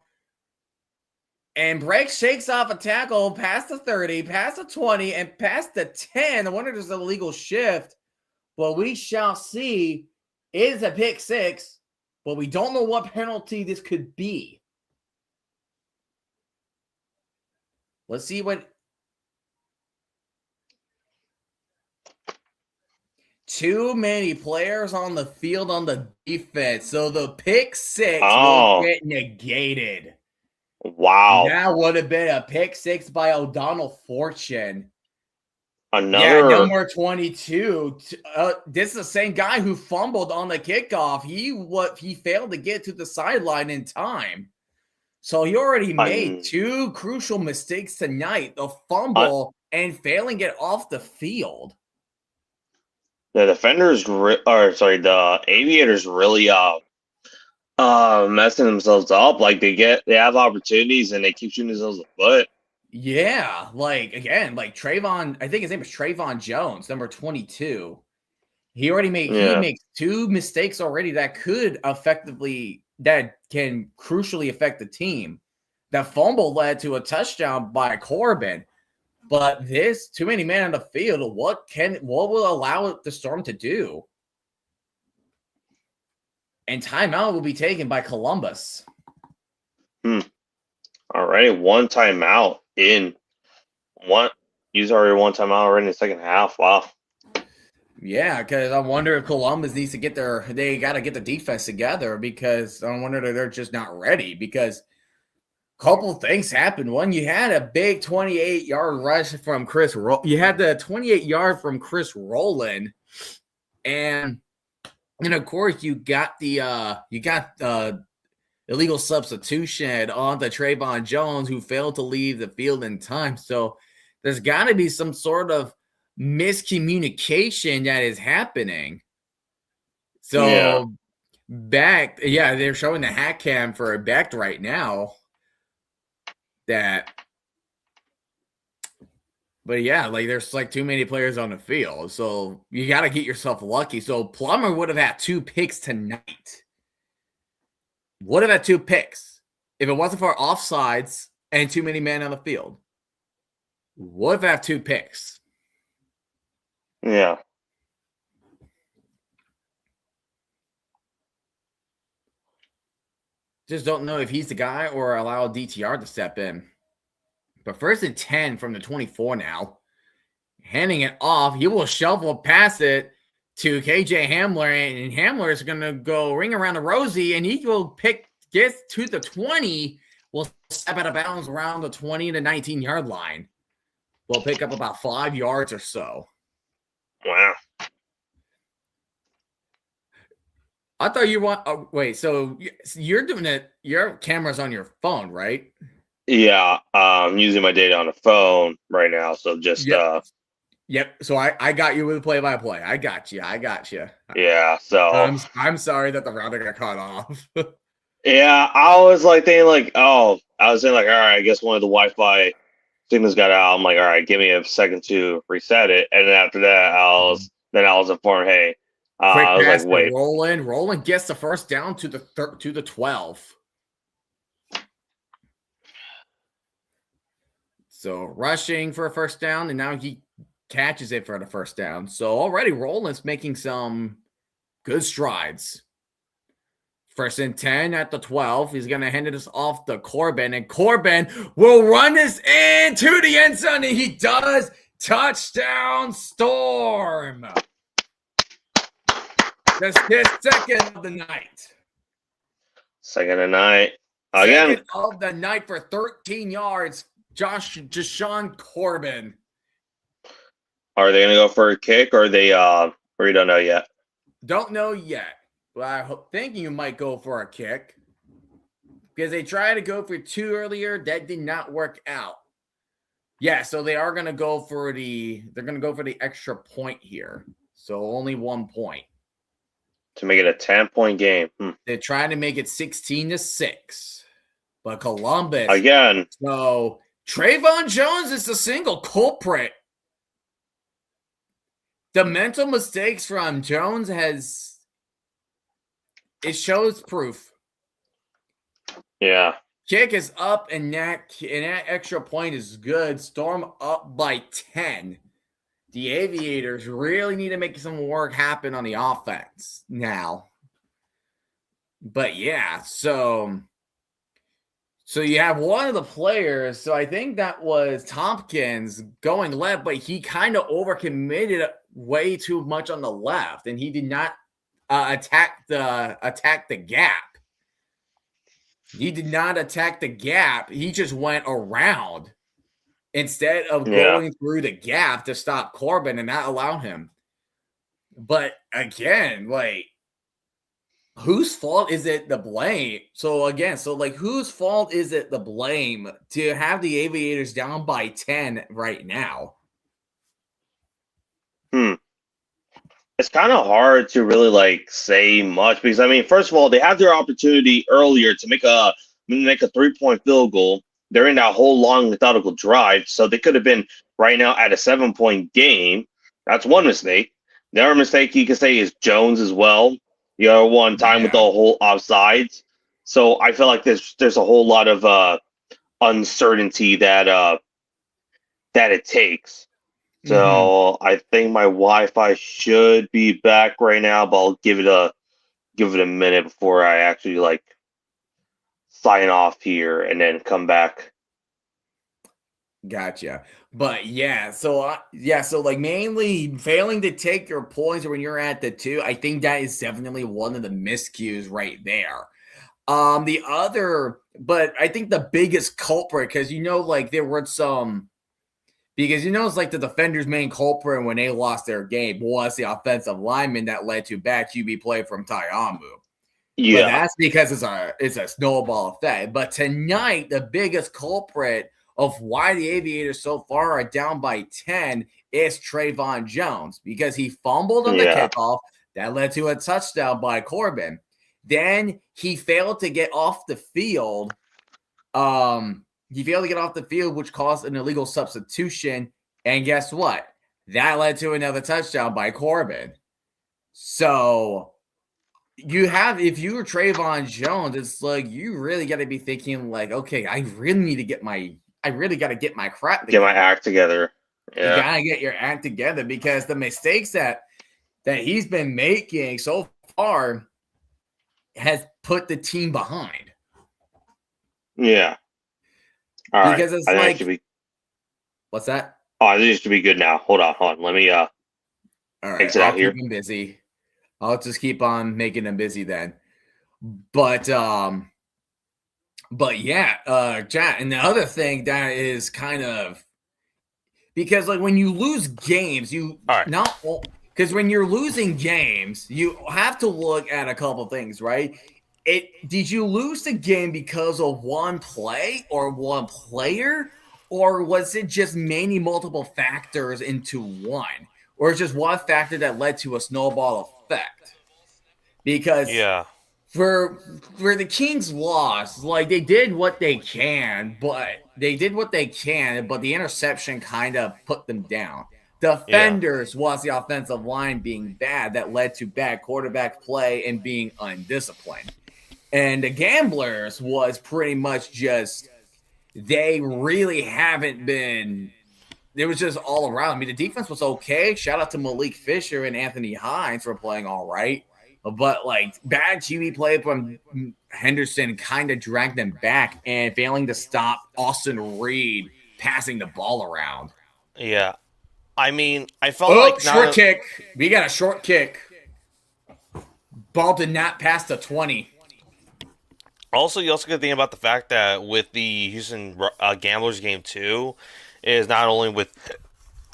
Speaker 2: And Break shakes off a tackle past the 30, past the 20, and past the 10. I wonder if there's an illegal shift. But we shall see. It is a pick 6, but we don't know what penalty this could be. Let's see what. Too many players on the field on the defense. So the pick 6 will get negated.
Speaker 3: Wow.
Speaker 2: That would have been a pick 6 by O'Donnell Fortune.
Speaker 3: Number
Speaker 2: 22. This is the same guy who fumbled on the kickoff. He failed to get to the sideline in time. So he already made 2 crucial mistakes tonight. The fumble and failing to get off the field.
Speaker 3: The the Aviators really messing themselves up. Like they have opportunities and they keep shooting themselves in the foot.
Speaker 2: Yeah, like Trayvon, I think his name is Trayvon Jones, number 22. He makes 2 mistakes already that can crucially affect the team. That fumble led to a touchdown by Corbin. But this too many men on the field, what will allow the Storm to do? And timeout will be taken by Columbus.
Speaker 3: Already 1 timeout in use already 1 timeout already in the second half. Wow.
Speaker 2: Yeah, because I wonder if Columbus needs to they got to get the defense together, because I wonder that they're just not ready, because a couple things happened. One, you had a big 28-yard rush from Chris. You had the 28-yard from Chris Rowland, and of course you got the illegal substitution on the Trayvon Jones, who failed to leave the field in time. So there's got to be some sort of miscommunication that is happening. So they're showing the hack cam for Becht right now. There's too many players on the field. So you got to get yourself lucky. So Plummer would have had 2 picks tonight. Would have had 2 picks if it wasn't for offsides and too many men on the field. Would have had 2 picks.
Speaker 3: Yeah.
Speaker 2: Just don't know if he's the guy or allow DTR to step in. But 1st and 10 from the 24 now. handing it off. He will shovel past it to KJ Hamler, and Hamler is going to go ring around the rosy, and he will get to the 20, will step out of bounds around the 20 to 19-yard line. Will pick up about 5 yards or so.
Speaker 3: Wow.
Speaker 2: I thought you want. Oh, wait, so you're doing it. Your camera's on your phone, right?
Speaker 3: Yeah, I'm using my data on the phone right now, so just
Speaker 2: Yep. So I got you with the play-by-play. I got you.
Speaker 3: yeah. So
Speaker 2: I'm sorry that the router got cut off.
Speaker 3: yeah, I was like thinking like, oh, I was saying like, all right, I guess one of the Wi-Fi signals got out. I'm like, all right, give me a second to reset it, and then after that, I was informed, hey,
Speaker 2: Quick
Speaker 3: I was
Speaker 2: pass
Speaker 3: like,
Speaker 2: to
Speaker 3: wait,
Speaker 2: Roland. Roland gets the first down to the 12. So rushing for a first down, and now he catches it for the first down. So already Roland's making some good strides. First and 10 at the 12. He's going to hand it off to Corbin, and Corbin will run this into the end zone, and he does. Touchdown, Storm. That's his second of the night.
Speaker 3: second of night again.
Speaker 2: Second of the night for 13 yards. Jashawn Corbin.
Speaker 3: Are they gonna go for a kick, or they or you don't know yet?
Speaker 2: Don't know yet, but I think you might go for a kick because they tried to go for 2 earlier. That did not work out. Yeah, so they are gonna go for the extra point here. So only 1 point
Speaker 3: To make it a 10-point game.
Speaker 2: They're trying to make it 16-6, but Columbus
Speaker 3: Again.
Speaker 2: So Trayvon Jones is the single culprit. The mental mistakes from Jones it shows proof.
Speaker 3: Yeah.
Speaker 2: Kick is up, and that extra point is good. Storm up by 10. The Aviators really need to make some work happen on the offense now. But yeah, so you have one of the players. So I think that was Tompkins going left, but he kind of overcommitted way too much on the left, and he did not attack the gap. He did not attack the gap. He just went around instead of going through the gap to stop Corbin, and that allowed him. But again, like, whose fault is it the blame? So again, whose fault is it the blame to have the Aviators down by 10 right now?
Speaker 3: It's kind of hard to really say much because I mean, first of all, they had their opportunity earlier to make a 3-point field goal. They're in that whole long methodical drive, so they could have been right now at a 7-point game. That's one mistake. The other mistake you could say is Jones as well. The other one time with the whole offsides. So I feel like there's a whole lot of uncertainty that it takes. So I think my Wi-Fi should be back right now, but I'll give it a minute before I actually sign off here and then come back.
Speaker 2: Gotcha. But so mainly failing to take your points when you're at the 2, I think that is definitely one of the miscues right there. But I think the biggest culprit, because there were some. Because it's the defender's main culprit when they lost their game was the offensive lineman that led to bad QB play from Tyamu. Yeah, but that's because it's a snowball effect. But tonight, the biggest culprit of why the Aviators so far are down by 10 is Trayvon Jones, because he fumbled on the kickoff that led to a touchdown by Corbin. Then he failed to get off the field. He failed to get off the field, which caused an illegal substitution. And guess what? That led to another touchdown by Corbin. So if you were Trayvon Jones, it's you really got to be thinking okay, I really got to get my crap together.
Speaker 3: Get my act together. Yeah.
Speaker 2: You got to get your act together, because the mistakes that he's been making so far has put the team behind.
Speaker 3: Yeah.
Speaker 2: Because it's what's that?
Speaker 3: Oh, this used to be good now. Hold on. Let me
Speaker 2: All right,
Speaker 3: exit
Speaker 2: I'll
Speaker 3: out
Speaker 2: keep
Speaker 3: here.
Speaker 2: him busy. I'll just keep on making him busy then. But yeah, Jack, and the other thing that is kind of because like when you lose games, you
Speaker 1: All right.
Speaker 2: not because when you're losing games, you have to look at a couple things, right? Did you lose the game because of one play or one player, or was it just many multiple factors into one, or it's just one factor that led to a snowball effect? Because
Speaker 1: Yeah.
Speaker 2: for the Kings lost, like they did what they can, but the interception kind of put them down.
Speaker 1: Yeah.
Speaker 2: Defenders was the offensive line being bad that led to bad quarterback play and being undisciplined. And the Gamblers was pretty much just they really haven't been it was just all around. I mean, the defense was okay. Shout out to Malik Fisher and Anthony Hines for playing all right. But like bad QB play from Henderson kind of dragged them back and failing to stop Austin Reed passing the ball around.
Speaker 1: Yeah. I mean, I felt
Speaker 2: Oh,
Speaker 1: like
Speaker 2: short
Speaker 1: not.
Speaker 2: kick. We got a short kick. Ball did not pass the 20.
Speaker 1: Also, you also got to think about the fact that with the Houston Gamblers game too, is not only with,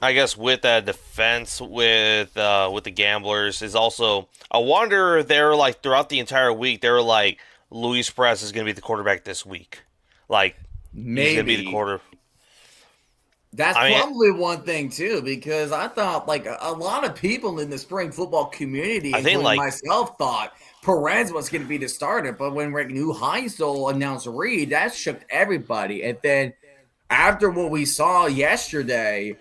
Speaker 1: I guess, with that defense with the Gamblers is also. I wonder if they're like throughout the entire week they were like Luis Perez is going to be the quarterback this week, like he's going to be the
Speaker 2: Maybe.
Speaker 1: quarter.
Speaker 2: That's
Speaker 1: I mean,
Speaker 2: probably one thing too, because I thought like a lot of people in the spring football community,
Speaker 1: I think
Speaker 2: including
Speaker 1: like
Speaker 2: myself, thought Perez was going to be the starter. But when Rick Neuheisel announced Reed, that shook everybody. And then after what we saw yesterday,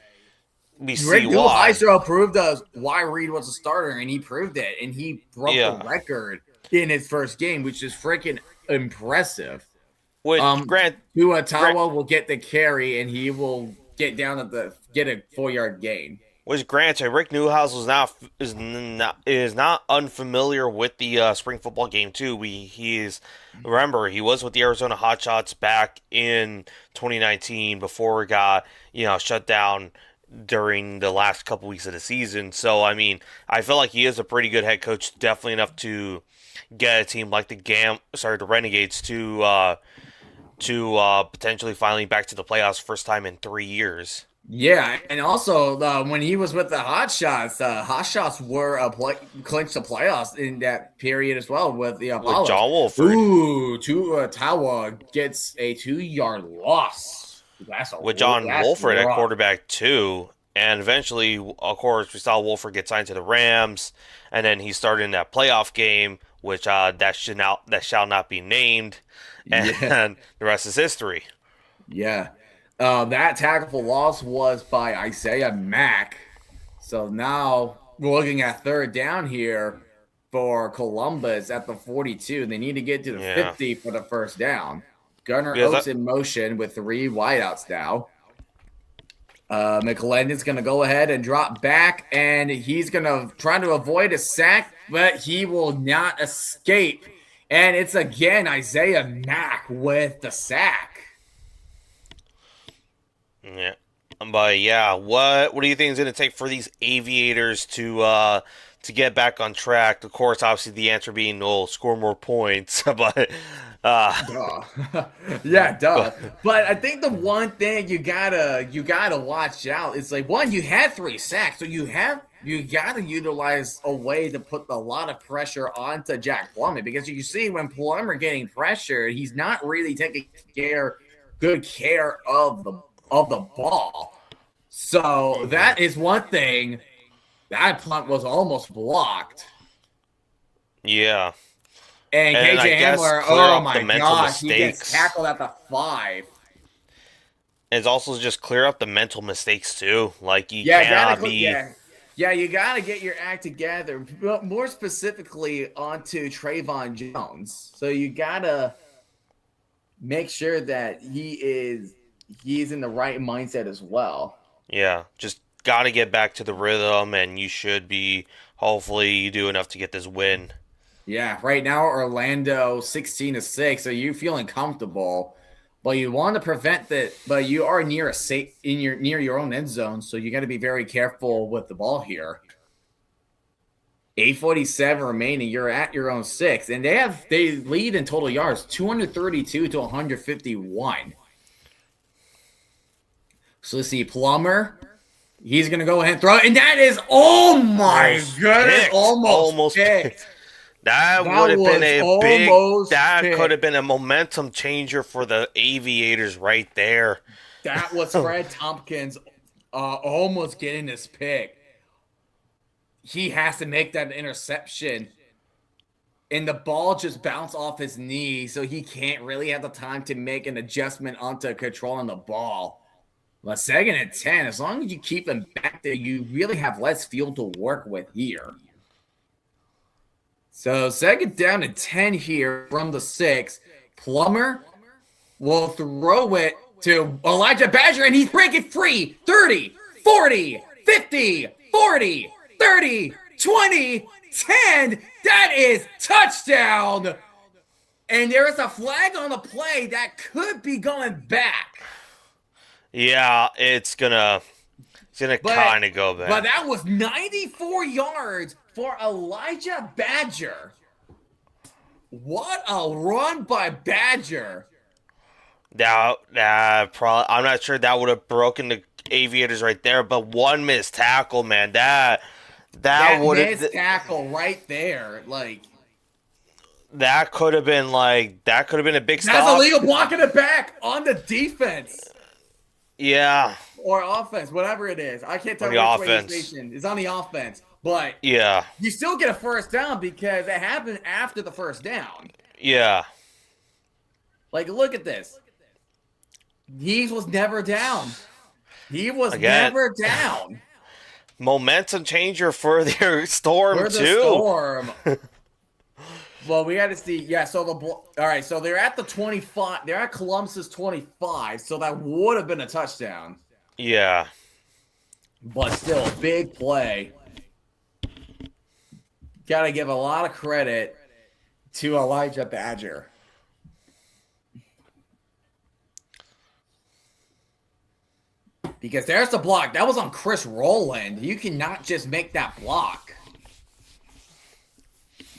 Speaker 1: we see
Speaker 2: Rick
Speaker 1: why.
Speaker 2: Neuheisel proved us why Reed was a starter, and he proved it, and he broke the
Speaker 1: Yeah,
Speaker 2: record in his first game, which is freaking impressive.
Speaker 1: which
Speaker 2: Tua
Speaker 1: Grant
Speaker 2: Tawa will get the carry, and he will get a 4-yard gain.
Speaker 1: which granted, Rick Newhouse is not unfamiliar with the spring football game too. He's remember he was with the Arizona Hotshots back in 2019 before it got shut down during the last couple weeks of the season. So I mean, I feel like he is a pretty good head coach, definitely enough to get a team like the Renegades to potentially finally back to the playoffs first time in 3 years.
Speaker 2: Yeah, and also when he was with the Hot Shots were clinched the playoffs in that period as well with the
Speaker 1: With
Speaker 2: Apollos.
Speaker 1: John Wolford.
Speaker 2: Ooh, Tawa gets a 2-yard loss.
Speaker 1: With John
Speaker 2: That's
Speaker 1: Wolford at
Speaker 2: rough.
Speaker 1: quarterback too. And eventually, of course, we saw Wolford get signed to the Rams, and then he started in that playoff game, which that shall not be named,
Speaker 2: Yeah,
Speaker 1: and the rest is history.
Speaker 2: yeah. That tackle for loss was by Isaiah Mack. So now we're looking at third down here for Columbus at the 42. They need to get to the
Speaker 1: Yeah,
Speaker 2: 50 for the first down. Gunnar
Speaker 1: because
Speaker 2: Oates in motion with 3 wideouts now. McClendon's going to go ahead and drop back, and he's going to try to avoid a sack, but he will not escape. And it's again Isaiah Mack with the sack.
Speaker 1: yeah, but yeah, what do you think is going to take for these Aviators to get back on track? Of course, obviously the answer being, "Oh, score more points," but
Speaker 2: Duh. Yeah, duh.
Speaker 1: but
Speaker 2: But I think the one thing you gotta watch out is like one, you had 3 sacks, so you gotta utilize a way to put a lot of pressure onto Jack Plummer because you see when Plummer getting pressured, he's not really taking good care of the ball. So that is one thing. That punt was almost blocked.
Speaker 1: yeah.
Speaker 2: And
Speaker 1: And I
Speaker 2: KJ
Speaker 1: guess
Speaker 2: Hamler,
Speaker 1: clear
Speaker 2: oh
Speaker 1: up the
Speaker 2: my
Speaker 1: mental
Speaker 2: gosh, he gets
Speaker 1: mistakes.
Speaker 2: tackled at the 5.
Speaker 1: And it's also just clear up the mental mistakes too. Like you
Speaker 2: Yeah,
Speaker 1: cannot be.
Speaker 2: you gotta get your act together. But more specifically onto Trayvon Jones. So you gotta make sure that he's in the right mindset as well.
Speaker 1: Yeah, just got to get back to the rhythm, and you should be. Hopefully, you do enough to get this win.
Speaker 2: Yeah, right now Orlando 16-6. Are you feeling comfortable? But you want to prevent that. But you are near near your own end zone, so you got to be very careful with the ball here. 8:47 remaining. You're at your own 6, and they lead in total yards, 232 to 151. So let's see, Plummer. He's gonna go ahead and throw it, and that is goodness, almost picked.
Speaker 1: That would have been a big. That could have been a momentum changer for the Aviators right there.
Speaker 2: That was Fred Tompkins almost getting this pick. He has to make that interception, and the ball just bounced off his knee, so he can't really have the time to make an adjustment onto controlling the ball. But 2nd and 10, as long as you keep them back there, you really have less field to work with here. So 2nd down and 10 here from the 6. Plummer will throw it to Elijah Badger, and he's breaking free. 30, 40, 50, 40, 30, 20, 10. That is touchdown. And there is a flag on the play that could be going back.
Speaker 1: Yeah, it's gonna kind of go back.
Speaker 2: But that was 94 yards for Elijah Badger. What a run by Badger.
Speaker 1: Probably. I'm not sure that would have broken the Aviators right there, but one missed tackle, man. That would have
Speaker 2: missed tackle right there, like.
Speaker 1: That could have been a big stop.
Speaker 2: That's illegal, blocking it back on the defense.
Speaker 1: Yeah.
Speaker 2: Or offense, whatever it is. I can't tell you which way it's on the offense. But
Speaker 1: yeah,
Speaker 2: you still get a first down because it happened after the first down.
Speaker 1: Yeah.
Speaker 2: Like, look at this. He was never down. Never down.
Speaker 1: Momentum changer for their Storm,
Speaker 2: Storm. Well, we got to see. Yeah, so all right, so they're at the 25. They're at Columbus's 25, so that would have been a touchdown.
Speaker 1: Yeah.
Speaker 2: But still, big play. Got to give a lot of credit to Elijah Badger. Because there's the block. That was on Chris Rowland. You cannot just make that block.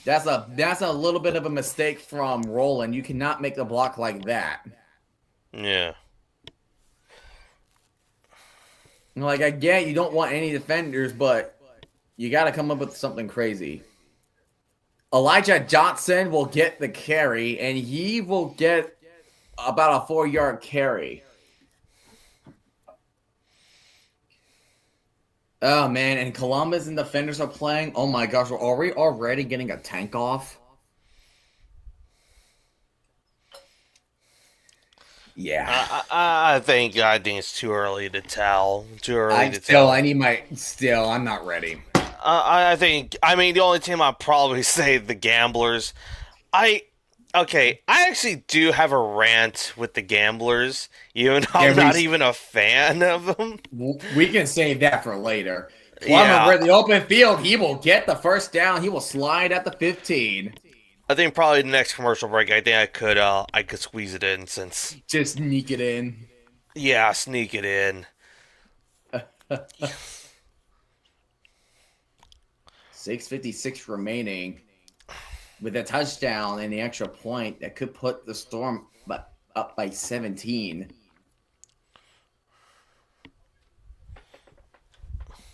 Speaker 2: That's a little bit of a mistake from Rowland. You cannot make the block like that.
Speaker 1: Yeah.
Speaker 2: Like, I get you don't want any defenders, but you got to come up with something crazy. Elijah Johnson will get the carry, and he will get about a 4-yard carry. Oh, man, and Columbus and defenders are playing. Oh, my gosh, are we already getting a tank off? Yeah.
Speaker 1: I think it's too early to tell.
Speaker 2: I'm not ready.
Speaker 1: The only team I'd probably say the Gamblers. I actually do have a rant with the Gamblers, even though I'm not even a fan of them.
Speaker 2: We can save that for later. Plummer with the open field, he will get the first down. He will slide at the 15.
Speaker 1: I think probably the next commercial break, I think I could squeeze it in since.
Speaker 2: Just sneak it in.
Speaker 1: Yeah, sneak it in.
Speaker 2: 6:56 remaining. With a touchdown and the extra point, that could put the Storm up by 17.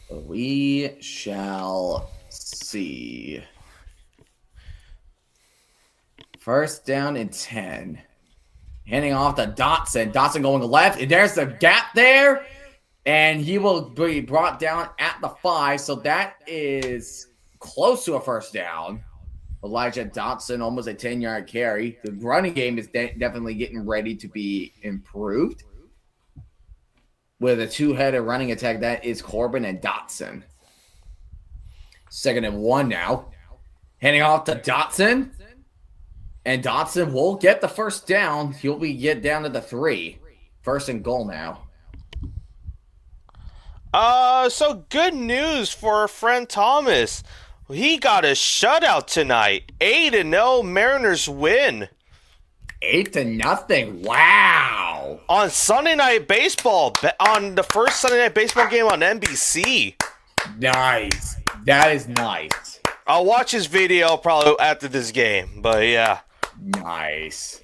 Speaker 2: We shall see. First down and 10. Handing off to Dotson. Dotson going left. And there's the gap there. And he will be brought down at the 5. So that is close to a first down. Elijah Dotson, almost a 10-yard carry. The running game is definitely getting ready to be improved. With a two-headed running attack, that is Corbin and Dotson. 2nd and 1 now. Handing off to Dotson. And Dotson will get the first down. He'll get down to the 3. 1st and goal now.
Speaker 1: So good news for our friend Thomas. He got a shutout tonight. 8-0 Mariners win.
Speaker 2: 8-0. Wow. Wow.
Speaker 1: On Sunday Night Baseball, on the first Sunday Night Baseball game on NBC.
Speaker 2: Nice. That is nice.
Speaker 1: I'll watch his video probably after this game, but yeah.
Speaker 2: Nice.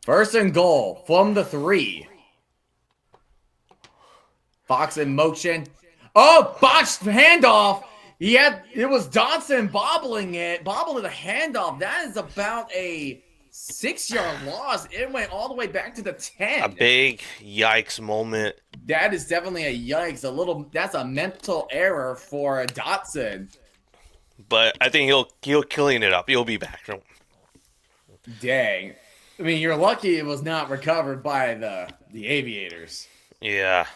Speaker 2: First and goal from the 3. Fox in motion. Oh, botched handoff. It was Dodson bobbling the handoff. That is about a 6-yard loss. It went all the way back to the 10.
Speaker 1: A big yikes moment.
Speaker 2: That is definitely a yikes. That's a mental error for Dodson.
Speaker 1: But I think he'll clean it up. He'll be back.
Speaker 2: Dang. I mean, you're lucky it was not recovered by the Aviators.
Speaker 1: Yeah.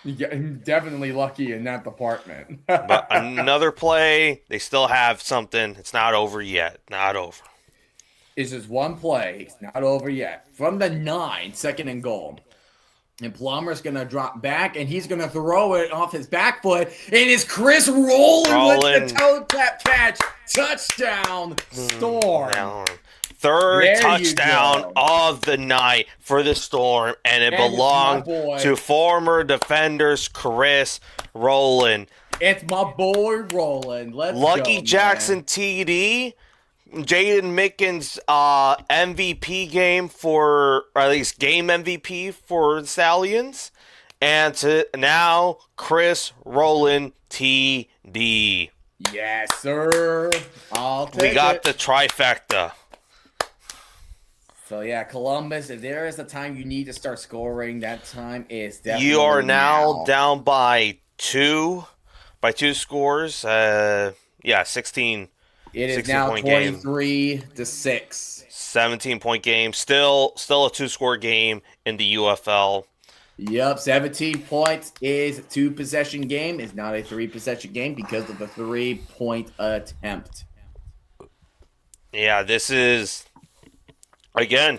Speaker 2: You're definitely lucky in that department.
Speaker 1: But another play, they still have something. It's not over yet. Not over.
Speaker 2: It's just one play. It's not over yet. From the 9, second and goal. And Plummer's going to drop back, and he's going to throw it off his back foot. And it's Chris rolling with the toe tap catch. Touchdown, Storm.
Speaker 1: Third touchdown of the night for the Storm, and it belonged to former defenders Chris Rowland.
Speaker 2: It's my boy Rowland.
Speaker 1: Lucky Jackson TD, Jaden Mickens MVP game or at least game MVP for the Stallions, and now Chris Rowland TD.
Speaker 2: Yes, sir. I'll take it.
Speaker 1: We got the trifecta.
Speaker 2: So, yeah, Columbus, if there is a time you need to start scoring, that time is definitely
Speaker 1: You are now down by two scores. 16.
Speaker 2: It is now 23-6.
Speaker 1: 17-point game. Still a 2-score game in the UFL.
Speaker 2: Yep, 17 points is a 2-possession game. It's not a 3-possession game because of the 3-point attempt.
Speaker 1: Yeah, this is... Again,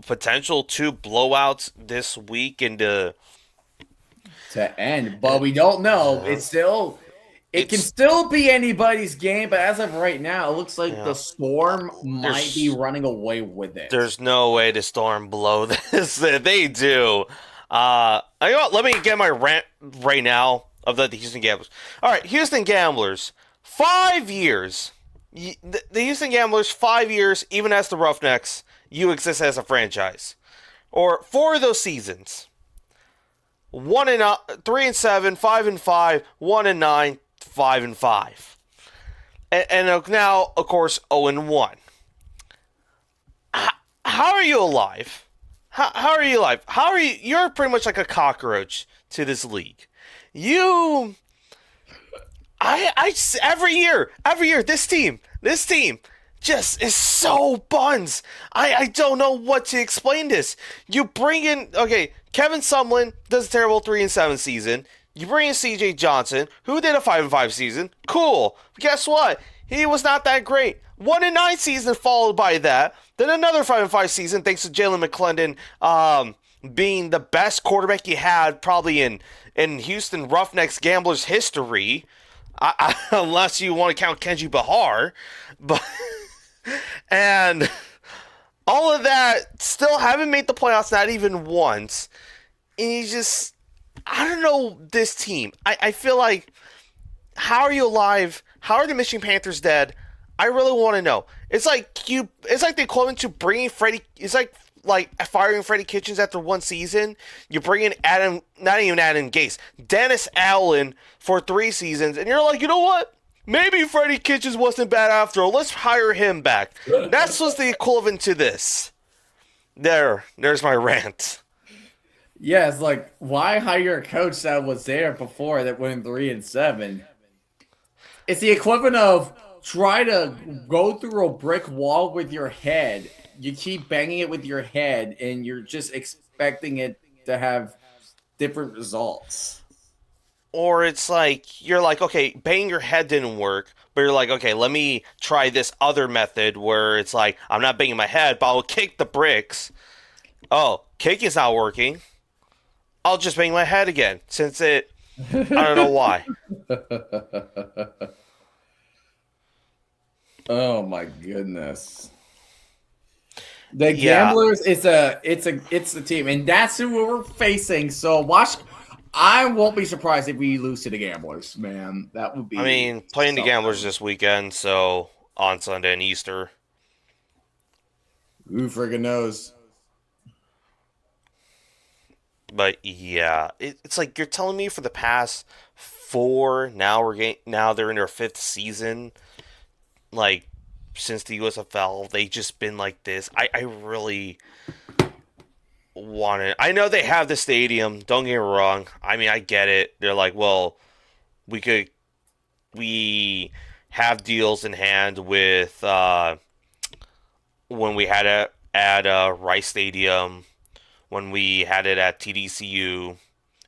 Speaker 1: potential 2 blowouts this week to
Speaker 2: end, but we don't know. It can still be anybody's game, but as of right now, it looks like the Storm might be running away with it.
Speaker 1: There's no way the Storm blow this. They do. Let me get my rant right now of the Houston Gamblers. All right, Houston Gamblers, 5 years. The Houston Gamblers, 5 years, even as the Roughnecks, you exist as a franchise. Or 4 of those seasons. 3-7, 5-5, 1-9, 5-5. And now, of course, 0-1. How are you alive? How are you alive? You're pretty much like a cockroach to this league. Every year, this team just is so buns. I don't know what to explain this. You bring in, Kevin Sumlin does a terrible 3-7 season. You bring in CJ Johnson, who did a 5-5 season. Cool. Guess what? He was not that great. 1-9 season followed by that. Then another 5-5 season thanks to Jalen McClendon being the best quarterback you had probably in Houston Roughnecks Gamblers history. Unless you want to count Kenji Bahar. But and all of that still haven't made the playoffs, not even once. And I don't know this team. I feel like, how are you alive? How are the Michigan Panthers dead? I really want to know. It's like the equivalent to bringing Freddie. It's like firing Freddie Kitchens after one season. You bring in not even Adam Gase, Dennis Allen for 3 seasons, and you're like, you know what? Maybe Freddie Kitchens wasn't bad after all. Let's hire him back. That's what's the equivalent to this. There's my rant.
Speaker 2: Yeah, it's like, why hire a coach that was there before that went 3-7? It's the equivalent of try to go through a brick wall with your head. You keep banging it with your head, and you're just expecting it to have different results.
Speaker 1: Or it's like, you're like, okay, banging your head didn't work, but you're like, okay, let me try this other method where it's like, I'm not banging my head, but I'll kick the bricks. Oh, kicking's not working. I'll just bang my head again, since I don't know why.
Speaker 2: Oh my goodness. The
Speaker 1: Yeah,
Speaker 2: Gamblers, it's a team, and that's who we're facing. So watch. I won't be surprised if we lose to the Gamblers, man. That would
Speaker 1: I
Speaker 2: be
Speaker 1: mean, playing the Gamblers
Speaker 2: something.
Speaker 1: this weekend, so on Sunday and Easter.
Speaker 2: Who friggin' knows?
Speaker 1: But yeah, it's like you're telling me for the past four, now they're in their fifth season, like since the USFL, they just been like this. I really want it. I know they have the stadium. Don't get me wrong. I mean, I get it. They're like, well, we could we have deals in hand with when we had it at Rice Stadium, when we had it at TDCU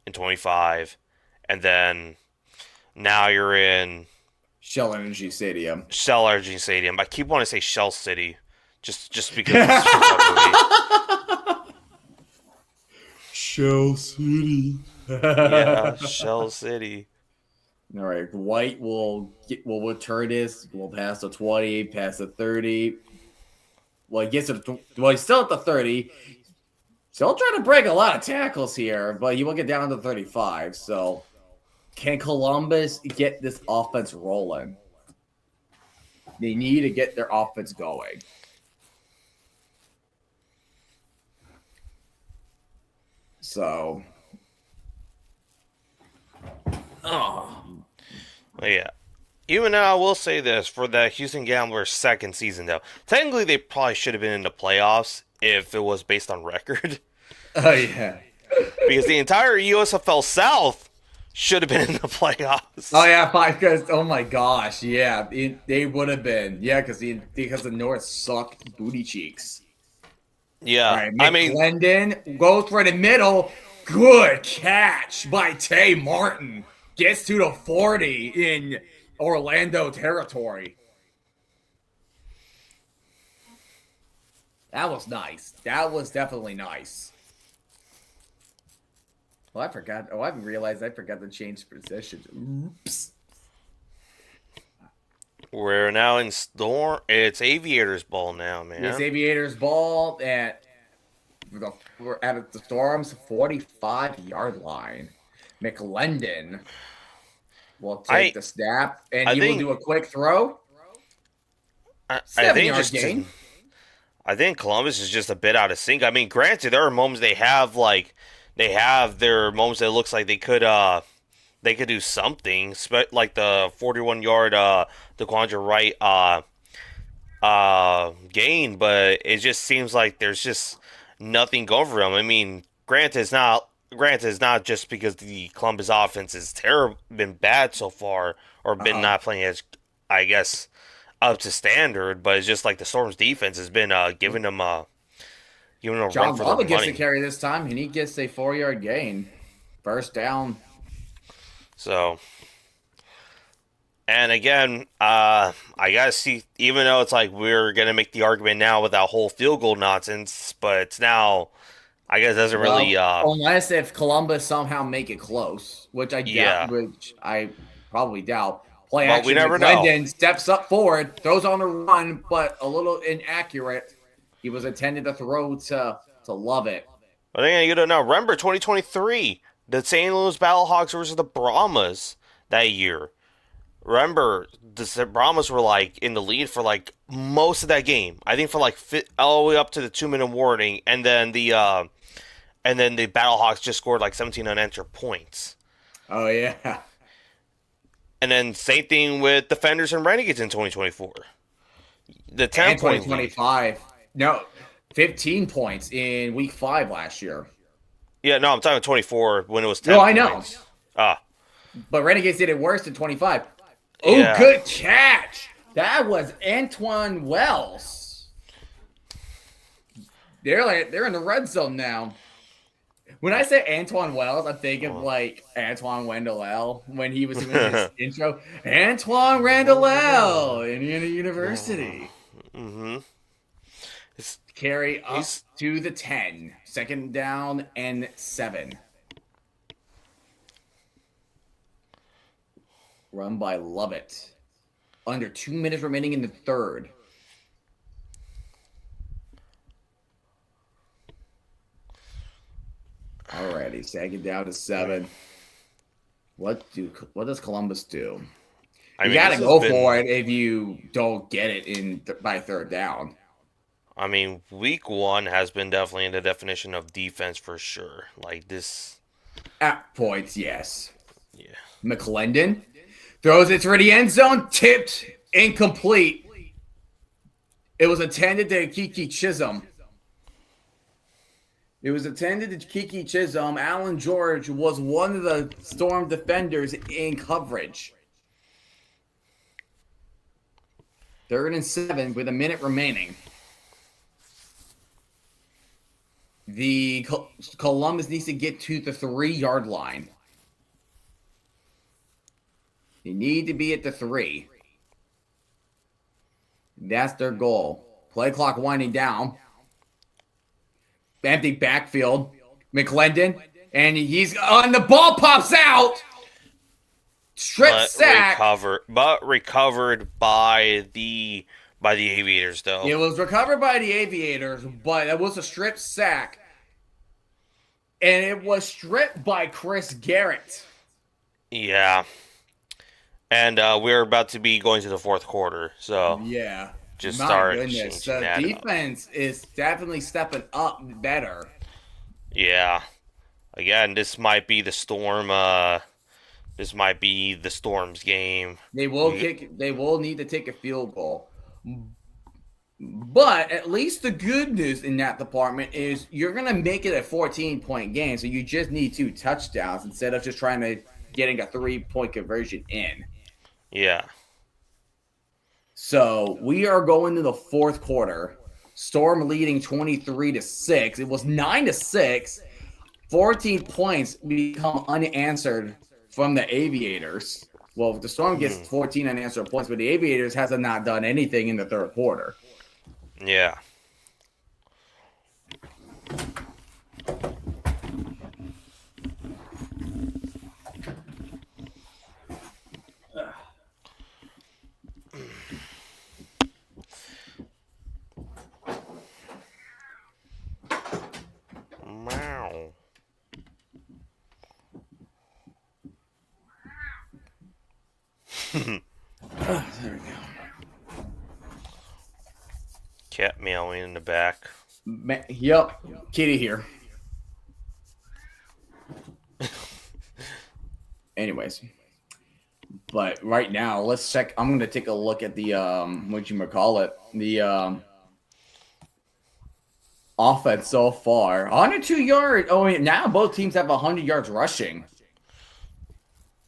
Speaker 1: in 25, and then now you're in
Speaker 2: Shell Energy Stadium.
Speaker 1: Shell Energy Stadium. I keep wanting to say Shell City, just because it's from that movie.
Speaker 2: Shell City.
Speaker 1: Yeah, Shell City.
Speaker 2: All right, White will return this. We'll pass the 20, pass the 30. Well, he gets to well, he's still at the 30. Still trying to break a lot of tackles here, but he will get down to 35. So, can Columbus get this offense rolling? They need to get their offense going. So, oh,
Speaker 1: Yeah. Even though I will say this for the Houston Gamblers' second season, though, technically they probably should have been in the playoffs if it was based on record,
Speaker 2: oh yeah.
Speaker 1: because the entire USFL South should have been in the playoffs.
Speaker 2: Oh yeah, because oh my gosh, yeah, they would have been, yeah, because the North sucked booty cheeks. All
Speaker 1: Yeah,
Speaker 2: right,
Speaker 1: I mean,
Speaker 2: McClendon goes for the middle. Good catch by Tay Martin. Gets to the 40 in Orlando territory. That was nice. That was definitely nice. Well, I forgot. Oh, I realized I forgot to change positions. Oops.
Speaker 1: we're now in Storm. It's Aviators ball now,
Speaker 2: This
Speaker 1: man.
Speaker 2: Aviators ball we're at the Storm's 45-yard line. McClendon will take
Speaker 1: I
Speaker 2: the snap, and
Speaker 1: I
Speaker 2: he will
Speaker 1: think
Speaker 2: do a quick throw.
Speaker 1: I think
Speaker 2: 7-yard
Speaker 1: just
Speaker 2: gain.
Speaker 1: I think Columbus is just a bit out of sync. I mean, granted, there are moments they have their moments that it looks like they could do something, like the 41-yard DeQuandre Wright gain, but it just seems like there's just nothing going for them. I mean, granted it's not just because the Columbus offense is terrible, been bad so far, or been
Speaker 2: Uh-huh.
Speaker 1: not playing as, I guess, up to standard, but it's just like the Storm's defense has been giving them a run
Speaker 2: John
Speaker 1: for their
Speaker 2: Lava gets the
Speaker 1: money.
Speaker 2: carry this time, and he gets a 4-yard gain. First down.
Speaker 1: So, and again, I gotta see. Even though it's like we're gonna make the argument now with that whole field goal nonsense, but it's now, I guess, doesn't really.
Speaker 2: Well, unless if Columbus somehow make it close,
Speaker 1: Yeah,
Speaker 2: which I probably doubt. Play
Speaker 1: but we
Speaker 2: action.
Speaker 1: never know.
Speaker 2: McClendon steps up forward, throws on the run, but a little inaccurate. He was intended to throw to love it.
Speaker 1: But again, you don't know. Remember 2023, the St. Louis Battlehawks versus the Brahmas that year. Remember, the Brahmas were like in the lead for like most of that game. I think for like all the way up to the 2 minute warning, and then the Battlehawks just scored like 17 unanswered points.
Speaker 2: Oh yeah.
Speaker 1: And then same thing with Defenders and Renegades in 2024. The
Speaker 2: And
Speaker 1: 10-point lead.
Speaker 2: 2025. No, 15 points in week 5 last year.
Speaker 1: Yeah, no, I'm talking 24 when it was 10
Speaker 2: No, I know.
Speaker 1: points. Ah,
Speaker 2: But Renegades did it worse than 25. Oh,
Speaker 1: yeah.
Speaker 2: good catch. That was Antoine Wells. They're in the red zone now. When I say Antoine Wells, I'm thinking of like Antoine Randall when he was doing his intro. Antoine Randall, Indiana University.
Speaker 1: Mm-hmm.
Speaker 2: Carry up to the 10. Second down and 7. Run by Lovett. Under 2 minutes remaining in the third. already. Second down to 7. What does Columbus do? You got to go for it if you don't get it by third down.
Speaker 1: I mean, week 1 has been definitely in the definition of defense for sure. Like this.
Speaker 2: At points, yes.
Speaker 1: Yeah.
Speaker 2: McClendon throws it for the end zone, tipped, incomplete. It was intended to Kiki Chisholm. Alan George was one of the Storm defenders in coverage. 3rd and 7 with a minute remaining. The Columbus needs to get to the 3-yard line. They need to be at the 3. That's their goal. Play clock winding down. Empty backfield. McClendon. And he's on the ball pops out. Sack.
Speaker 1: Recovered by the Aviators, though.
Speaker 2: It was recovered by the Aviators, but it was a strip sack. And it was stripped by Chris Garrett.
Speaker 1: Yeah. And we're about to be going to the 4th quarter, so
Speaker 2: yeah,
Speaker 1: just start.
Speaker 2: Goodness, the defense is definitely stepping up better.
Speaker 1: Yeah, again, this might be the Storm. This might be the Storm's game.
Speaker 2: They will They will need to take a field goal, but at least the good news in that department is you're gonna make it a 14-point game, so you just need 2 touchdowns instead of just trying to getting a 3-point conversion in.
Speaker 1: Yeah.
Speaker 2: So we are going to the 4th quarter. Storm leading 23-6. It was 9-6. 14 points become unanswered from the Aviators. Well, the Storm gets 14 unanswered points, but the Aviators has not done anything in the 3rd quarter.
Speaker 1: Yeah. Wow.
Speaker 2: There we go.
Speaker 1: Cat meowing in the back.
Speaker 2: Yep. Kitty here. Anyways. But right now, let's check. I'm going to take a look at the, the offense so far. 102 yards. Oh, wait, now both teams have 100 yards rushing.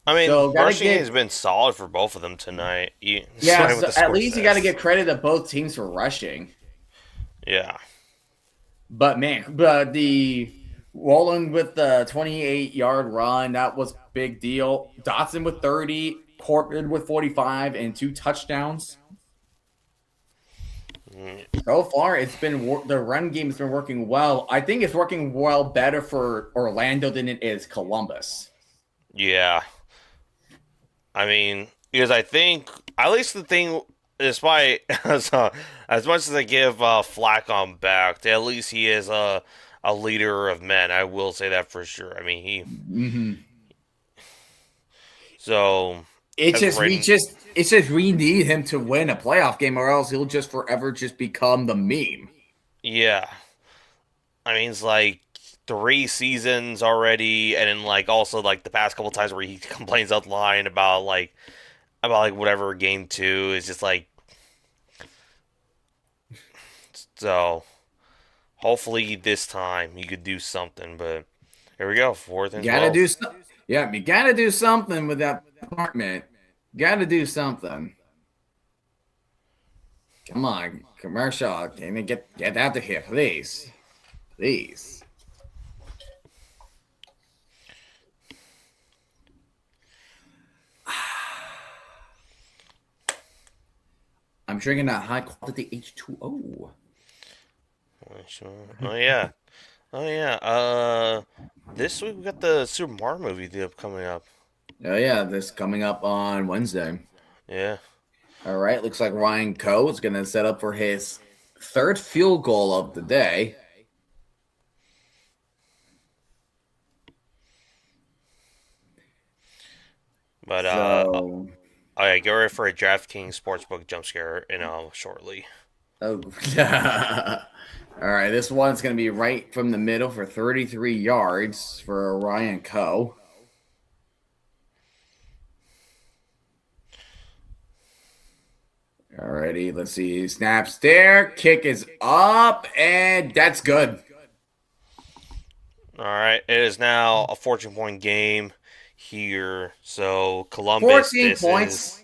Speaker 1: I mean, so rushing has been solid for both of them tonight.
Speaker 2: Yeah, so at least you got to give credit to both teams for rushing.
Speaker 1: Yeah.
Speaker 2: But, man, the Roland with the 28-yard run, that was a big deal. Dotson with 30, Corbin with 45, and 2 touchdowns. So far, it's been the run game has been working well. I think it's working well better for Orlando than it is Columbus.
Speaker 1: Yeah. I mean, because I think, at least the thing, despite as much as I give flack on back, at least he is a leader of men. I will say that for sure. I mean, he.
Speaker 2: Mm-hmm.
Speaker 1: So
Speaker 2: we need him to win a playoff game, or else he'll just forever just become the meme.
Speaker 1: Yeah, I mean, it's like 3 seasons already, and then like also like the past couple times where he complains out line about whatever game 2 is just like. So, hopefully this time you could do something. But here we go, 4th and 12.
Speaker 2: You gotta do something with that department. Gotta do something. Come on, commercial. Can you get out of here, please? Please. I'm drinking that high quality H2O.
Speaker 1: Oh yeah. This week we got the Super Mario movie coming up.
Speaker 2: Oh yeah, this coming up on Wednesday.
Speaker 1: Yeah.
Speaker 2: All right, looks like Ryan Coe is going to set up for his 3rd field goal of the day.
Speaker 1: But
Speaker 2: So,
Speaker 1: okay, get ready for a DraftKings Sportsbook jump scare shortly.
Speaker 2: oh, all right. This one's going to be right from the middle for 33 yards for Ryan Coe. Alrighty, let's see. Snaps there. Kick is up, and that's good.
Speaker 1: All right, it is now a 14-point game here. So Columbus,
Speaker 2: 14 points.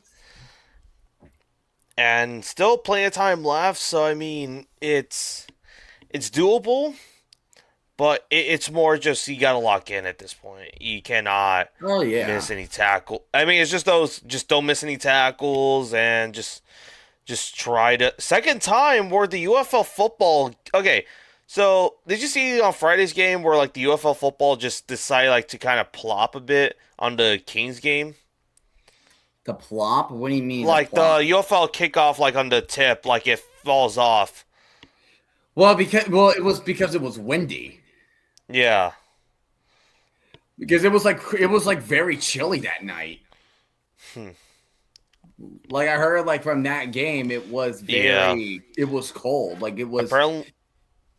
Speaker 1: and still plenty of time left. So I mean, it's doable, but it's more just you got to lock in at this point. You cannot
Speaker 2: Oh, yeah.
Speaker 1: miss any tackle. I mean, it's just those. Just don't miss any tackles, and just try to second time where the UFL football. Okay, so did you see on Friday's game where like the UFL football just decided like to kind of plop a bit on the Kings game?
Speaker 2: The plop? What do you mean?
Speaker 1: Like the UFL kickoff, like on the tip, like it falls off.
Speaker 2: Well, it was because it was windy.
Speaker 1: Yeah.
Speaker 2: Because it was like very chilly that night. Like I heard like from that game, it was it was cold. Like it was
Speaker 1: Apparently,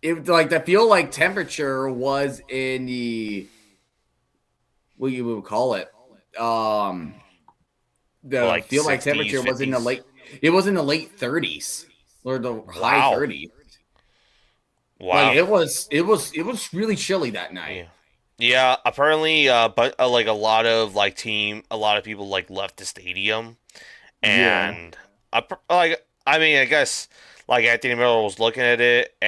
Speaker 2: like the feel like temperature was in the what you would call it. The
Speaker 1: like
Speaker 2: feel like
Speaker 1: 60s,
Speaker 2: temperature was in the
Speaker 1: 50s.
Speaker 2: late. It was in the late 30s or the high
Speaker 1: Wow.
Speaker 2: 30s.
Speaker 1: Wow.
Speaker 2: Like it was really chilly that night.
Speaker 1: Yeah. Yeah, apparently, but like a lot of people like left the stadium,
Speaker 2: Yeah.
Speaker 1: and I mean, I guess like Anthony Miller was looking at it, or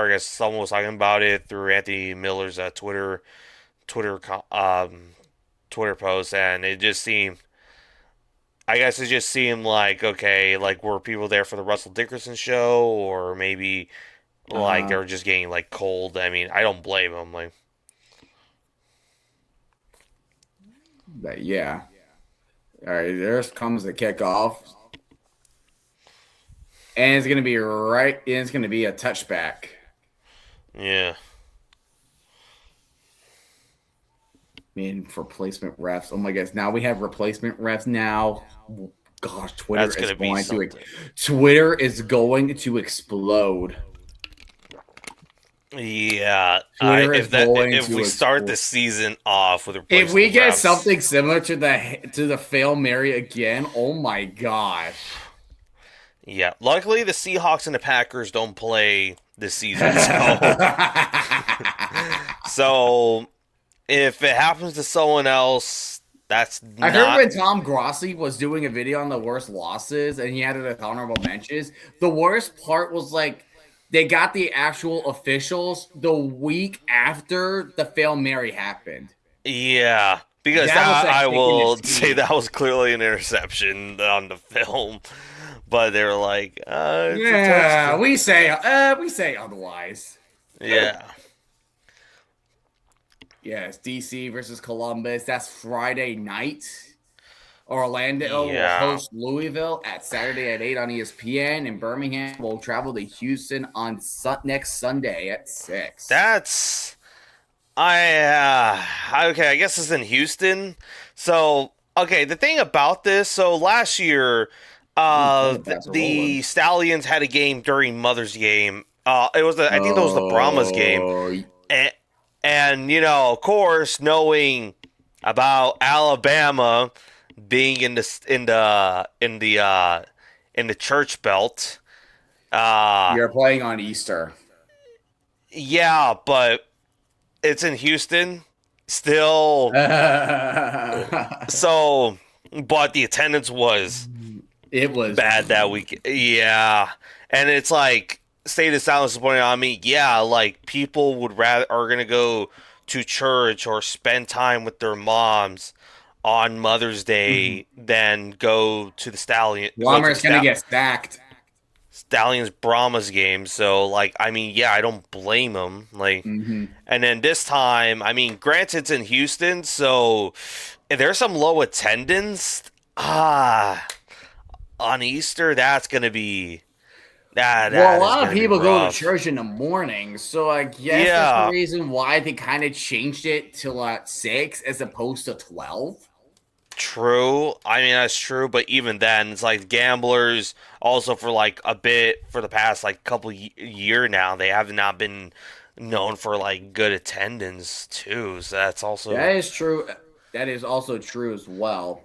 Speaker 1: I guess someone was talking about it through Anthony Miller's Twitter Twitter post, and it just seemed like okay, like were people there for the Russell Dickerson show, or maybe like they were just getting like cold. I mean, I don't blame them, like.
Speaker 2: But yeah. All right, there comes the kickoff. And it's gonna be it's gonna be a touchback.
Speaker 1: Yeah.
Speaker 2: I mean, for replacement refs. Oh my gosh, now we have replacement refs now. Gosh,
Speaker 1: That's gonna be something.
Speaker 2: Twitter is going to explode.
Speaker 1: Yeah,
Speaker 2: Twitter is going
Speaker 1: if
Speaker 2: to
Speaker 1: we start
Speaker 2: explode.
Speaker 1: the season off with
Speaker 2: If we
Speaker 1: replacement
Speaker 2: get
Speaker 1: refs,
Speaker 2: something similar to the Fail Mary again, oh my gosh.
Speaker 1: yeah. Luckily, the Seahawks and the Packers don't play this season, so if it happens to someone else, that's
Speaker 2: I
Speaker 1: not.
Speaker 2: heard when Tom Grossi was doing a video on the worst losses and he had it as honorable mentions, the worst part was like they got the actual officials the week after the Fail Mary happened.
Speaker 1: Yeah, because
Speaker 2: That was a
Speaker 1: I
Speaker 2: kick in the
Speaker 1: will
Speaker 2: teeth.
Speaker 1: say that was clearly an interception on the film, but they were like, it's a
Speaker 2: Yeah,
Speaker 1: touchdown.
Speaker 2: we say otherwise.
Speaker 1: Yeah.
Speaker 2: Yes, DC versus Columbus. That's Friday night. Orlando
Speaker 1: Yeah.
Speaker 2: will host Louisville at Saturday at 8 on ESPN, and Birmingham will travel to Houston on next Sunday at 6.
Speaker 1: That's okay. I guess it's in Houston. So okay, the thing about this. So last year, the Stallions had a game during Mother's Game. It was I think that was the Brahmas game, and of course, knowing about Alabama being in the church belt.
Speaker 2: You're playing on Easter.
Speaker 1: Yeah, but it's in Houston still. So, but the attendance was bad that week. Yeah, and it's like state of silence is pointing out. I mean, yeah, like people are gonna go to church or spend time with their moms on Mother's Day than go to the Stallion.
Speaker 2: Walmart's gonna get stacked.
Speaker 1: Stallions Brahmas game. So, like, I mean, yeah, I don't blame them. Like, and then this time, I mean, granted, it's in Houston, so if there's some low attendance. On Easter, that's gonna be. A
Speaker 2: lot of people go to church in the morning, so I guess that's the reason why they kind of changed it to 6 as opposed to 12.
Speaker 1: True. I mean, that's true, but even then, it's like gamblers also for like a bit for the past like couple year now, they have not been known for like good attendance too. So that's also
Speaker 2: That is true. That is also true as well.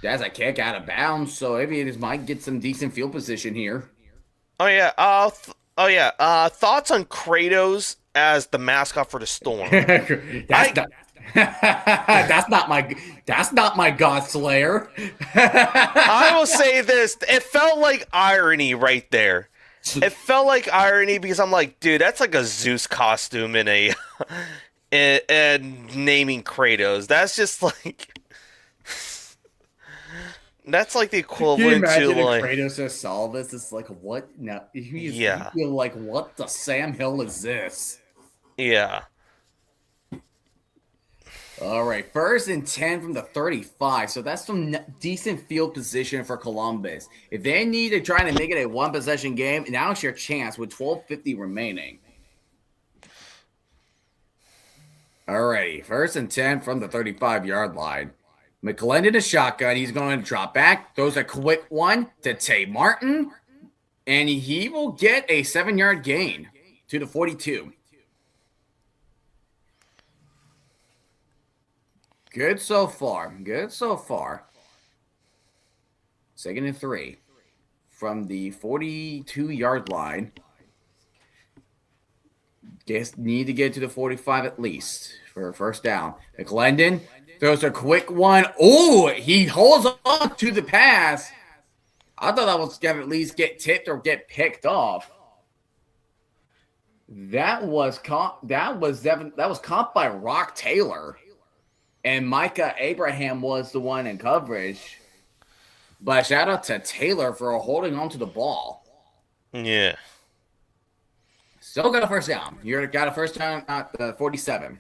Speaker 2: That's a kick out of bounds, so Aviators might get some decent field position here.
Speaker 1: Oh yeah. Thoughts on Kratos as the mascot for the Storm?
Speaker 2: that's not that's not my God Slayer.
Speaker 1: I will say this: it felt like irony right there. It felt like irony because I'm like, dude, that's like a Zeus costume in a and naming Kratos. That's just like that's like the
Speaker 2: Can you
Speaker 1: equivalent
Speaker 2: imagine
Speaker 1: to
Speaker 2: if
Speaker 1: like
Speaker 2: Kratos just saw this? It's like, what? No,
Speaker 1: yeah,
Speaker 2: you feel like, what the Sam Hill is this?
Speaker 1: yeah.
Speaker 2: All right, 1st and 10 from the 35. So that's some decent field position for Columbus. If they need to try to make it a one possession game, now's your chance with 12:50 remaining. All righty, 1st and 10 from the 35-yard line. McClendon is shotgun. He's going to drop back. Throws a quick one to Tay Martin, and he will get a 7-yard gain to the 42. Good so far. Good so far. 2nd and 3 from the 42-yard line. Guess need to get to the 45 at least for a first down. McClendon throws a quick one. Oh, he holds on to the pass. I thought that was going to at least get tipped or get picked off. That was caught by Rock Taylor. And Micah Abraham was the one in coverage. But shout out to Taylor for holding on to the ball.
Speaker 1: Yeah.
Speaker 2: Still got a first down. You got a first down at the 47.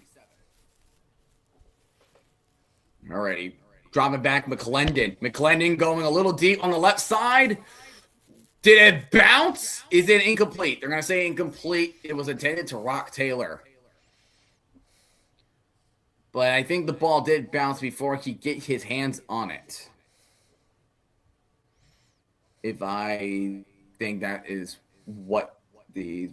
Speaker 2: Alrighty. Dropping back McClendon. McClendon going a little deep on the left side. Did it bounce? Is it incomplete? They're going to say incomplete. It was intended to Rock Taylor. But I think the ball did bounce before he get his hands on it. If I think that is what the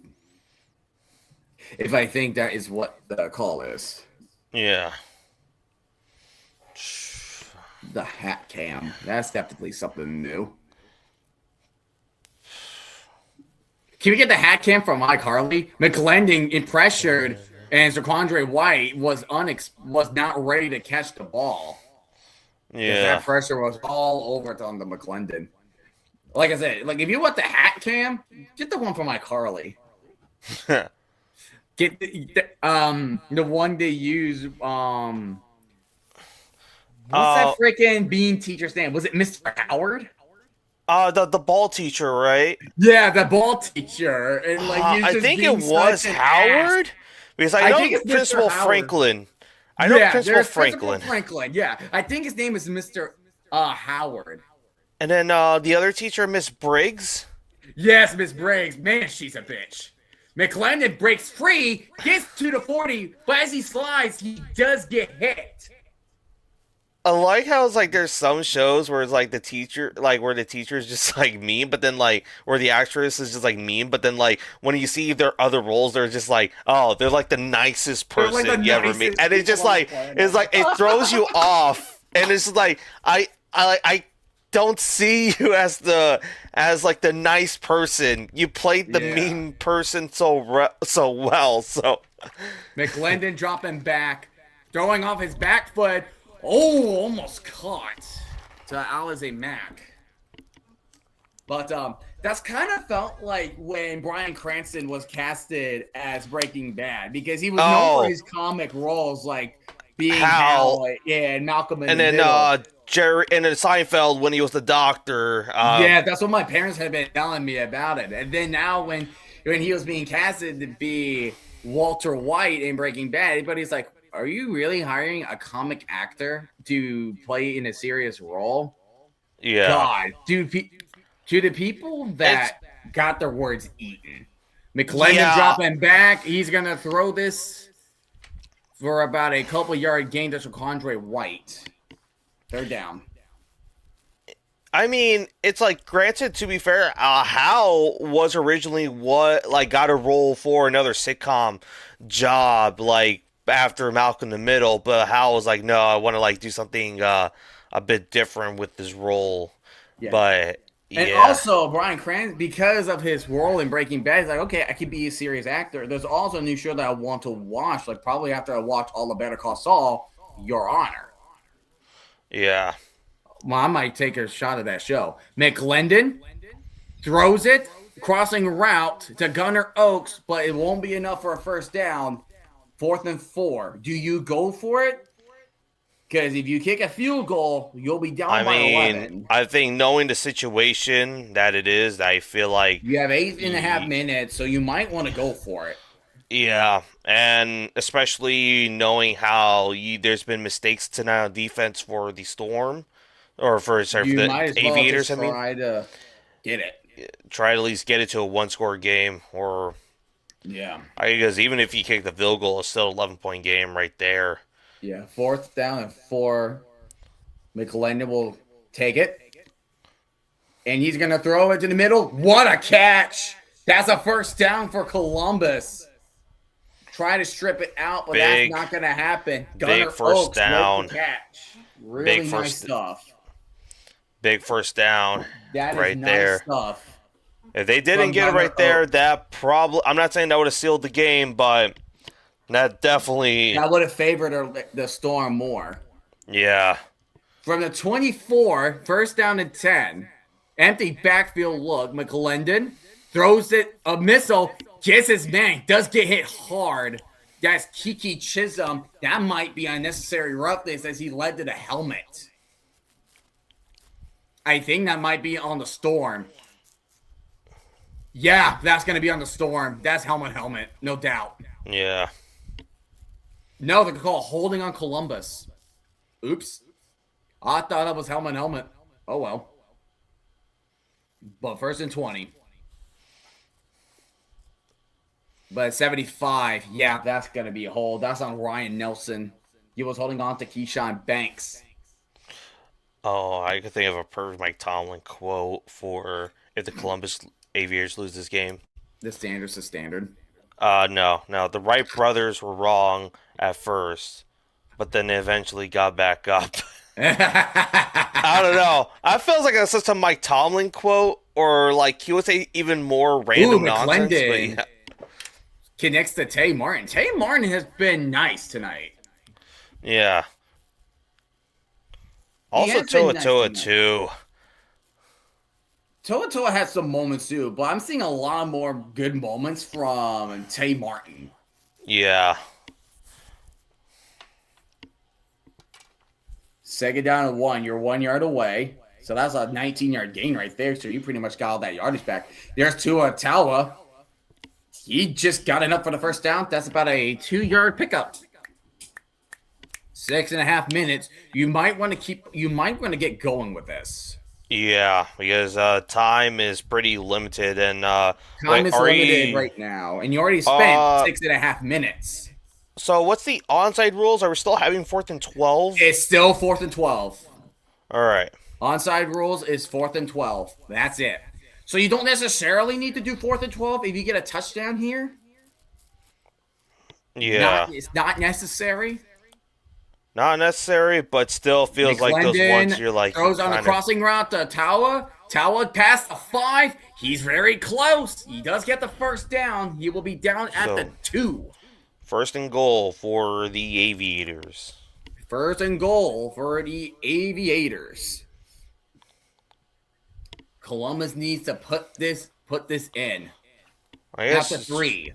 Speaker 2: call is.
Speaker 1: Yeah.
Speaker 2: The hat cam. That's definitely something new. Can we get the hat cam from Mike Harley? McClendon in pressured. And Zaquandre White was not ready to catch the ball.
Speaker 1: Yeah.
Speaker 2: That pressure was all over on the McClendon. Like I said, like if you want the hat cam, get the one from Mike Harley. Get the one they use. What's that freaking bean teacher's name? Was it Mr. Howard?
Speaker 1: The ball teacher, right?
Speaker 2: Yeah, the ball teacher. And like
Speaker 1: I think it was Howard. Because I know Principal Franklin. I know Principal Franklin.
Speaker 2: Yeah, I think his name is Mr. Howard.
Speaker 1: And then the other teacher, Miss Briggs.
Speaker 2: Yes, Miss Briggs. Man, she's a bitch. McClendon breaks free, gets to the 40, but as he slides, he does get hit.
Speaker 1: I like how it's like there's some shows where it's like the teacher, like where the teacher is just like mean, but then like where the actress is just like mean, but then like when you see their other roles, they're just like, oh, they're like the nicest person you ever meet, and it's just like it throws you off, and it's just like I don't see you as like the nice person. You played the mean person so well. So
Speaker 2: McClendon dropping back, throwing off his back foot. Oh, almost caught to Alize Mack. But that's kind of felt like when Bryan Cranston was casted as Breaking Bad, because he was known for his comic roles, like being Hal and Malcolm in the Middle.
Speaker 1: Jerry and then Seinfeld when he was the doctor.
Speaker 2: Yeah, that's what my parents had been telling me about it. And then now when he was being casted to be Walter White in Breaking Bad, everybody's like, are you really hiring a comic actor to play in a serious role?
Speaker 1: Yeah.
Speaker 2: God, dude, to the people that got their words eaten. McClendon dropping back. He's going to throw this for about a couple yard gain to Condre White. They're down.
Speaker 1: I mean, it's like, granted, to be fair, Hal was originally got a role for another sitcom job, like, after Malcolm in the Middle, but Hal was like, no, I want to, like, do something a bit different with this role.
Speaker 2: Yeah.
Speaker 1: But,
Speaker 2: and
Speaker 1: yeah.
Speaker 2: also, Bryan Cranston, because of his role in Breaking Bad, he's like, okay, I could be a serious actor. There's also a new show that I want to watch, like, probably after I watch all the Better Call Saul, Your Honor.
Speaker 1: Yeah.
Speaker 2: Well, I might take a shot at that show. McClendon throws it, crossing route to Gunnar Oaks, but it won't be enough for a first down. 4th and 4. Do you go for it? Because if you kick a field goal, you'll be down by 11.
Speaker 1: I think knowing the situation that it is, I feel like
Speaker 2: you have 8.5 minutes, so you might want to go for it.
Speaker 1: Yeah, and especially knowing how there's been mistakes tonight on defense for the Storm, or for the Aviators.
Speaker 2: Well try to get it.
Speaker 1: Try to at least get it to a 1-score game, or because even if you kick the field goal, it's still an 11-point game right there.
Speaker 2: Yeah, 4th down and 4. McClendon will take it, and he's gonna throw it to the middle. What a catch! That's a first down for Columbus. Try to strip it out, but that's not going to happen.
Speaker 1: Big first down.
Speaker 2: Catch. Really nice stuff.
Speaker 1: Big first down.
Speaker 2: That is
Speaker 1: right
Speaker 2: nice
Speaker 1: there.
Speaker 2: Stuff.
Speaker 1: If they didn't get it right there, that probably, I'm not saying that would have sealed the game, but that definitely.
Speaker 2: That would have favored the Storm more.
Speaker 1: Yeah.
Speaker 2: From the 24, first down and 10, empty backfield look. McClendon throws it, a missile. Gets his man, does get hit hard. That's Kiki Chisholm. That might be unnecessary roughness as he led to the helmet. I think that might be on the Storm. Yeah, that's going to be on the Storm. That's helmet, no doubt.
Speaker 1: Yeah.
Speaker 2: No, they're going to call holding on Columbus. Oops. I thought that was helmet. Oh, well. But 1st and 20. But 75, yeah, that's going to be a hold. That's on Ryan Nelson. He was holding on to Keyshawn Banks.
Speaker 1: Oh, I could think of a perfect Mike Tomlin quote for if the Columbus Aviators lose this game.
Speaker 2: The standard's the standard.
Speaker 1: No. The Wright brothers were wrong at first, but then they eventually got back up. I don't know. I feel like that's such a Mike Tomlin quote, or like he would say even more random nonsense. But yeah.
Speaker 2: Connects to Tay Martin. Tay Martin has been nice tonight.
Speaker 1: Yeah. Also, Toa too.
Speaker 2: Toa has some moments too, but I'm seeing a lot more good moments from Tay Martin.
Speaker 1: Yeah.
Speaker 2: 2nd down and 1. You're 1 yard away. So that's a 19-yard gain right there. So you pretty much got all that yardage back. There's Tua Tawa. He just got enough for the first down. That's about a 2-yard pickup. 6.5 minutes. You might want to get going with this.
Speaker 1: Yeah, because time is pretty limited, and
Speaker 2: time is limited right now, and you already spent 6.5 minutes.
Speaker 1: So what's the onside rules? Are we still having 4th and 12?
Speaker 2: It's still 4th and 12.
Speaker 1: All right.
Speaker 2: Onside rules is 4th and 12. That's it. So you don't necessarily need to do 4th and 12 if you get a touchdown here.
Speaker 1: Yeah.
Speaker 2: It's not necessary.
Speaker 1: Not necessary, but still feels like those ones you're like.
Speaker 2: Throws on the crossing route to Tawa. Tawa past the 5. He's very close. He does get the first down. He will be down at the 2.
Speaker 1: 1st and goal for the Aviators.
Speaker 2: 1st and goal for the Aviators. Columbus needs to put this in.
Speaker 1: I guess.
Speaker 2: After 3.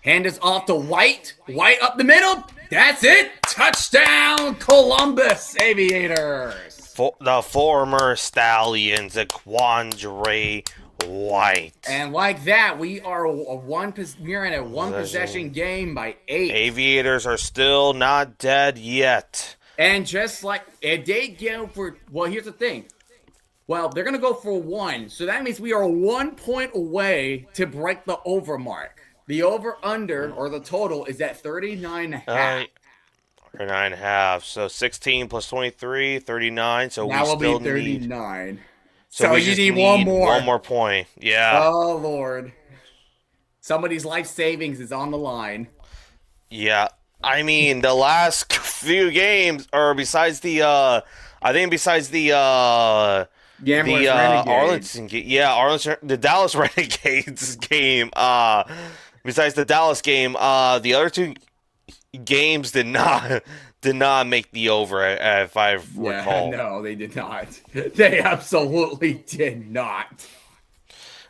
Speaker 2: Hand is off to White. White up the middle. That's it. Touchdown, Columbus Aviators.
Speaker 1: The former Stallions, Quandre White.
Speaker 2: And like that, we are we're in a one possession game by 8.
Speaker 1: Aviators are still not dead yet.
Speaker 2: And just like if they go for, well, here's the thing. Well, they're going to go for 1. So that means we are 1 point away to break the over mark. The over-under, or the total, is at 39.5.
Speaker 1: 39.5. So 16 plus 23, 39. So
Speaker 2: That
Speaker 1: we
Speaker 2: will be
Speaker 1: still need.
Speaker 2: 39.
Speaker 1: So
Speaker 2: So
Speaker 1: we
Speaker 2: you
Speaker 1: just
Speaker 2: need
Speaker 1: need
Speaker 2: one more.
Speaker 1: one more point. Yeah.
Speaker 2: Oh, Lord. Somebody's life savings is on the line.
Speaker 1: Yeah. I mean, the last few games, or besides I think besides
Speaker 2: Gamblers Renegades.
Speaker 1: Arlington, Arlington, the Dallas Renegades game. Besides the Dallas game, the other two games did not make the over, if I
Speaker 2: Yeah,
Speaker 1: recall.
Speaker 2: no, they did not. They absolutely did not.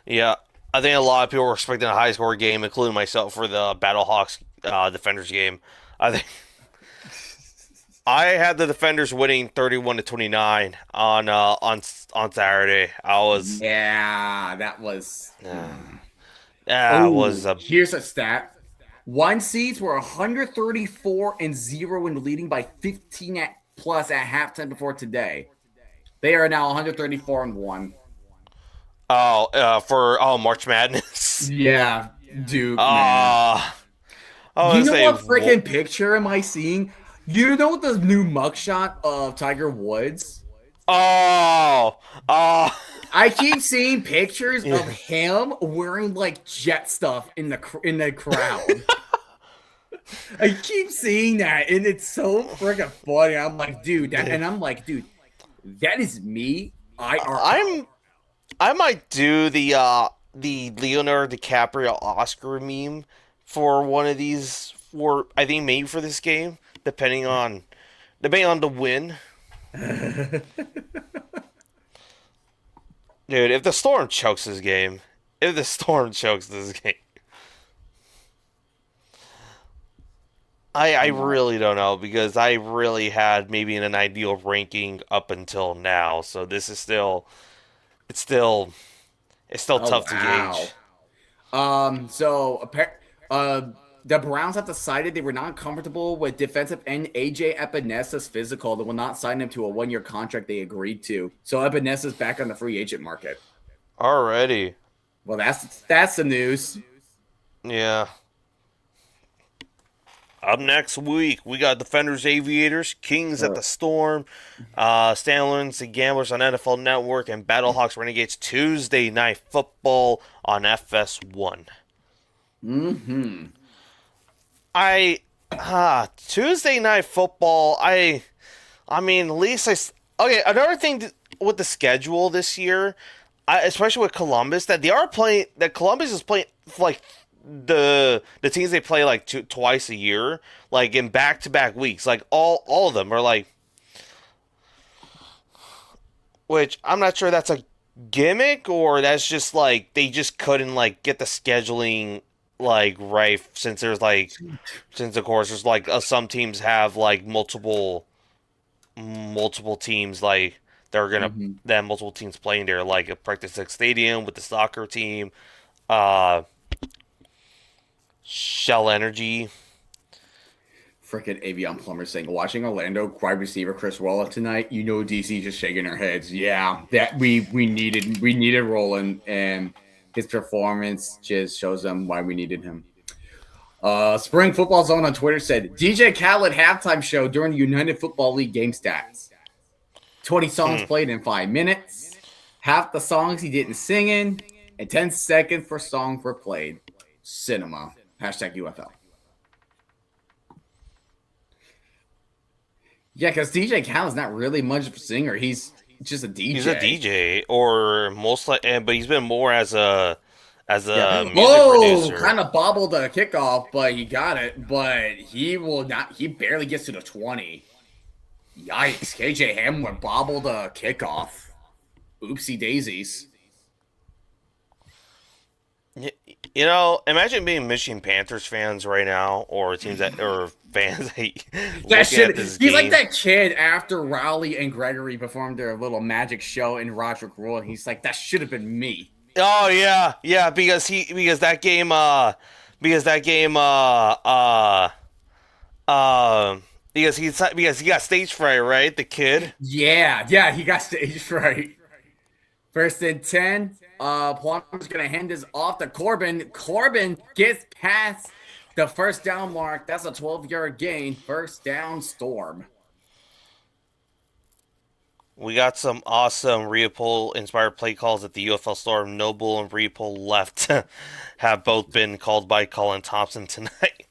Speaker 1: Yeah, I think a lot of people were expecting a high score game, including myself, for the Battlehawks Defenders game. I think I had the Defenders winning 31-29 on Saturday. I was
Speaker 2: Yeah, that was.
Speaker 1: yeah, it was a
Speaker 2: Here's a stat. One seeds were 134-0 and leading by 15 plus at halftime before today. They are now 134-1.
Speaker 1: for March Madness.
Speaker 2: Yeah, Duke, man.
Speaker 1: I
Speaker 2: You
Speaker 1: was
Speaker 2: know
Speaker 1: say
Speaker 2: what freaking picture am I seeing? You know the new mugshot of Tiger Woods?
Speaker 1: oh
Speaker 2: I keep seeing pictures of him wearing like jet stuff in the crowd. I keep seeing that, and it's so freaking funny. I'm like, dude, that is me.
Speaker 1: I might do the Leonardo DiCaprio Oscar meme for one of these, for I think maybe for this game, depending on the win. Dude, if the Storm chokes this game, I really don't know, because I really had maybe an ideal ranking up until now. So this is still tough to gauge.
Speaker 2: The Browns have decided they were not comfortable with defensive end AJ Epenesa's physical. They will not sign him to a 1-year contract they agreed to. So Epenesa's back on the free agent market.
Speaker 1: Already.
Speaker 2: Well, that's the news.
Speaker 1: Yeah. Up next week, we got Defenders Aviators, Kings at the Storm, Stanley's and Gamblers on NFL Network, and Battlehawks Renegades Tuesday Night Football on FS1. Tuesday Night Football, I mean, at least okay, another thing with the schedule this year, especially with Columbus, that Columbus is playing like the teams they play like twice a year, like in back-to-back weeks, like all of them are like, which I'm not sure that's a gimmick or that's just like they just couldn't like get the scheduling like right, since of course there's like some teams have like multiple teams, like they're gonna that multiple teams playing there, like a practice stadium with the soccer team, Shell Energy.
Speaker 2: Freaking Avion Plumber saying, watching Orlando wide receiver Chris Waller tonight, you know DC just shaking their heads. Yeah, that we needed Roland, and his performance just shows them why we needed him. Spring Football Zone on Twitter said, DJ Khaled halftime show during the United Football League game stats. 20 songs played in 5 minutes. Half the songs he didn't sing in, and 10 seconds for songs were played. Cinema. Hashtag UFL. Yeah, because DJ Khaled's not really much of a singer. He's just a DJ.
Speaker 1: He's a DJ, or but he's been more as a music producer.
Speaker 2: Kind of bobbled a kickoff, but he got it. But he will not. He barely gets to the 20. Yikes! KJ Hamler bobbled a kickoff. Oopsie daisies.
Speaker 1: You know, imagine being Michigan Panthers fans right now, or teams or fans that
Speaker 2: He's game. Like that kid after Rowley and Gregory performed their little magic show in Roderick Rule, and he's like, that should have been me.
Speaker 1: Oh yeah, because that game because he got stage fright, right? The kid.
Speaker 2: Yeah, he got stage fright. First and 10. Plummer's going to hand this off to Corbin. Corbin gets past the first down mark. That's a 12-yard gain. First down, Storm.
Speaker 1: We got some awesome Reapol inspired play calls at the UFL Storm. Noble and Reapol left have both been called by Colin Thompson tonight.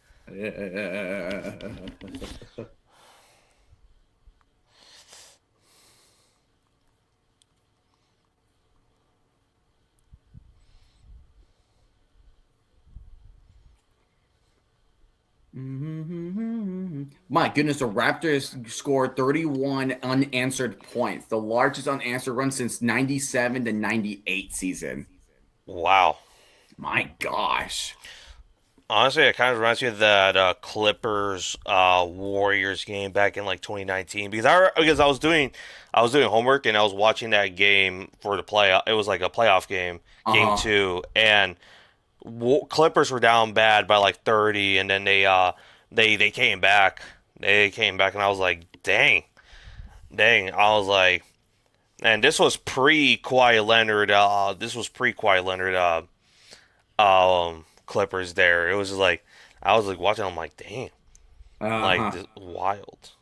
Speaker 2: My goodness, the Raptors scored 31 unanswered points, the largest unanswered run since 97 to 98 season.
Speaker 1: Wow.
Speaker 2: My gosh.
Speaker 1: Honestly, it kind of reminds me of that Clippers Warriors game back in like 2019 because I was doing homework and I was watching that game for the playoff. It was like a playoff game, game 2, and Clippers were down bad by like 30, and then they came back. They came back, and I was like, dang. I was like, and this was pre-Kawhi Leonard. Clippers there. It was just like I was like watching. I'm like, dang, like this, wild.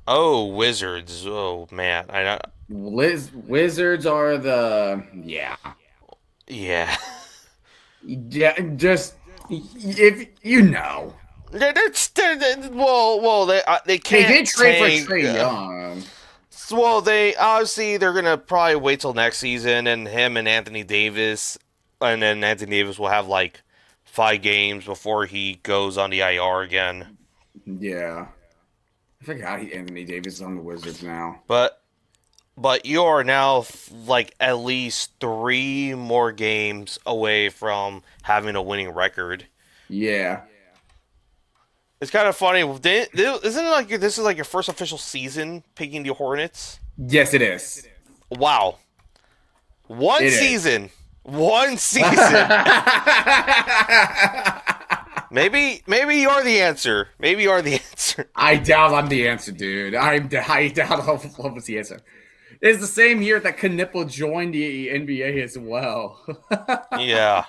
Speaker 1: Wizards. Oh man, I know.
Speaker 2: Wizards are the
Speaker 1: Yeah.
Speaker 2: Yeah, just if you know.
Speaker 1: They can't.
Speaker 2: They did trade for Trae Young.
Speaker 1: Well, they're gonna probably wait till next season, and him and Anthony Davis, and then Anthony Davis will have like 5 games before he goes on the IR again.
Speaker 2: Yeah, I forgot Anthony Davis is on the Wizards now.
Speaker 1: But you are now like at least 3 more games away from having a winning record.
Speaker 2: Yeah.
Speaker 1: It's kind of funny. Isn't it like this is like your first official season picking the Hornets?
Speaker 2: Yes, it is.
Speaker 1: Wow. One season. Maybe you're the answer.
Speaker 2: I doubt I'm the answer, dude. I doubt I was the answer. It's the same year that Knipple joined the NBA as well.
Speaker 1: Yeah.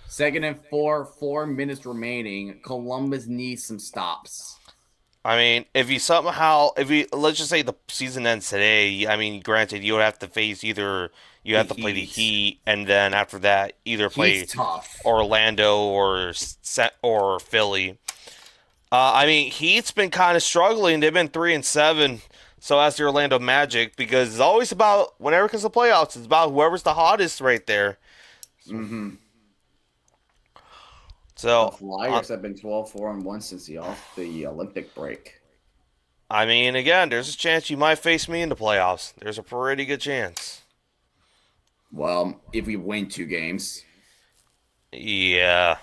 Speaker 2: 2nd and 4 minutes remaining. Columbus needs some stops.
Speaker 1: I mean, let's just say the season ends today. I mean, granted, you would have to face play the Heat, and then after that, either play Orlando or Philly. I mean, Heat's been kind of struggling. They've been 3-7. So as the Orlando Magic, because it's always about, whenever it comes to playoffs, it's about whoever's the hottest right there.
Speaker 2: Mm-hmm.
Speaker 1: So
Speaker 2: the Flyers have been 12-4-1 since the Olympic break.
Speaker 1: I mean, again, there's a chance you might face me in the playoffs. There's a pretty good chance.
Speaker 2: Well, if we win 2 games.
Speaker 1: Yeah.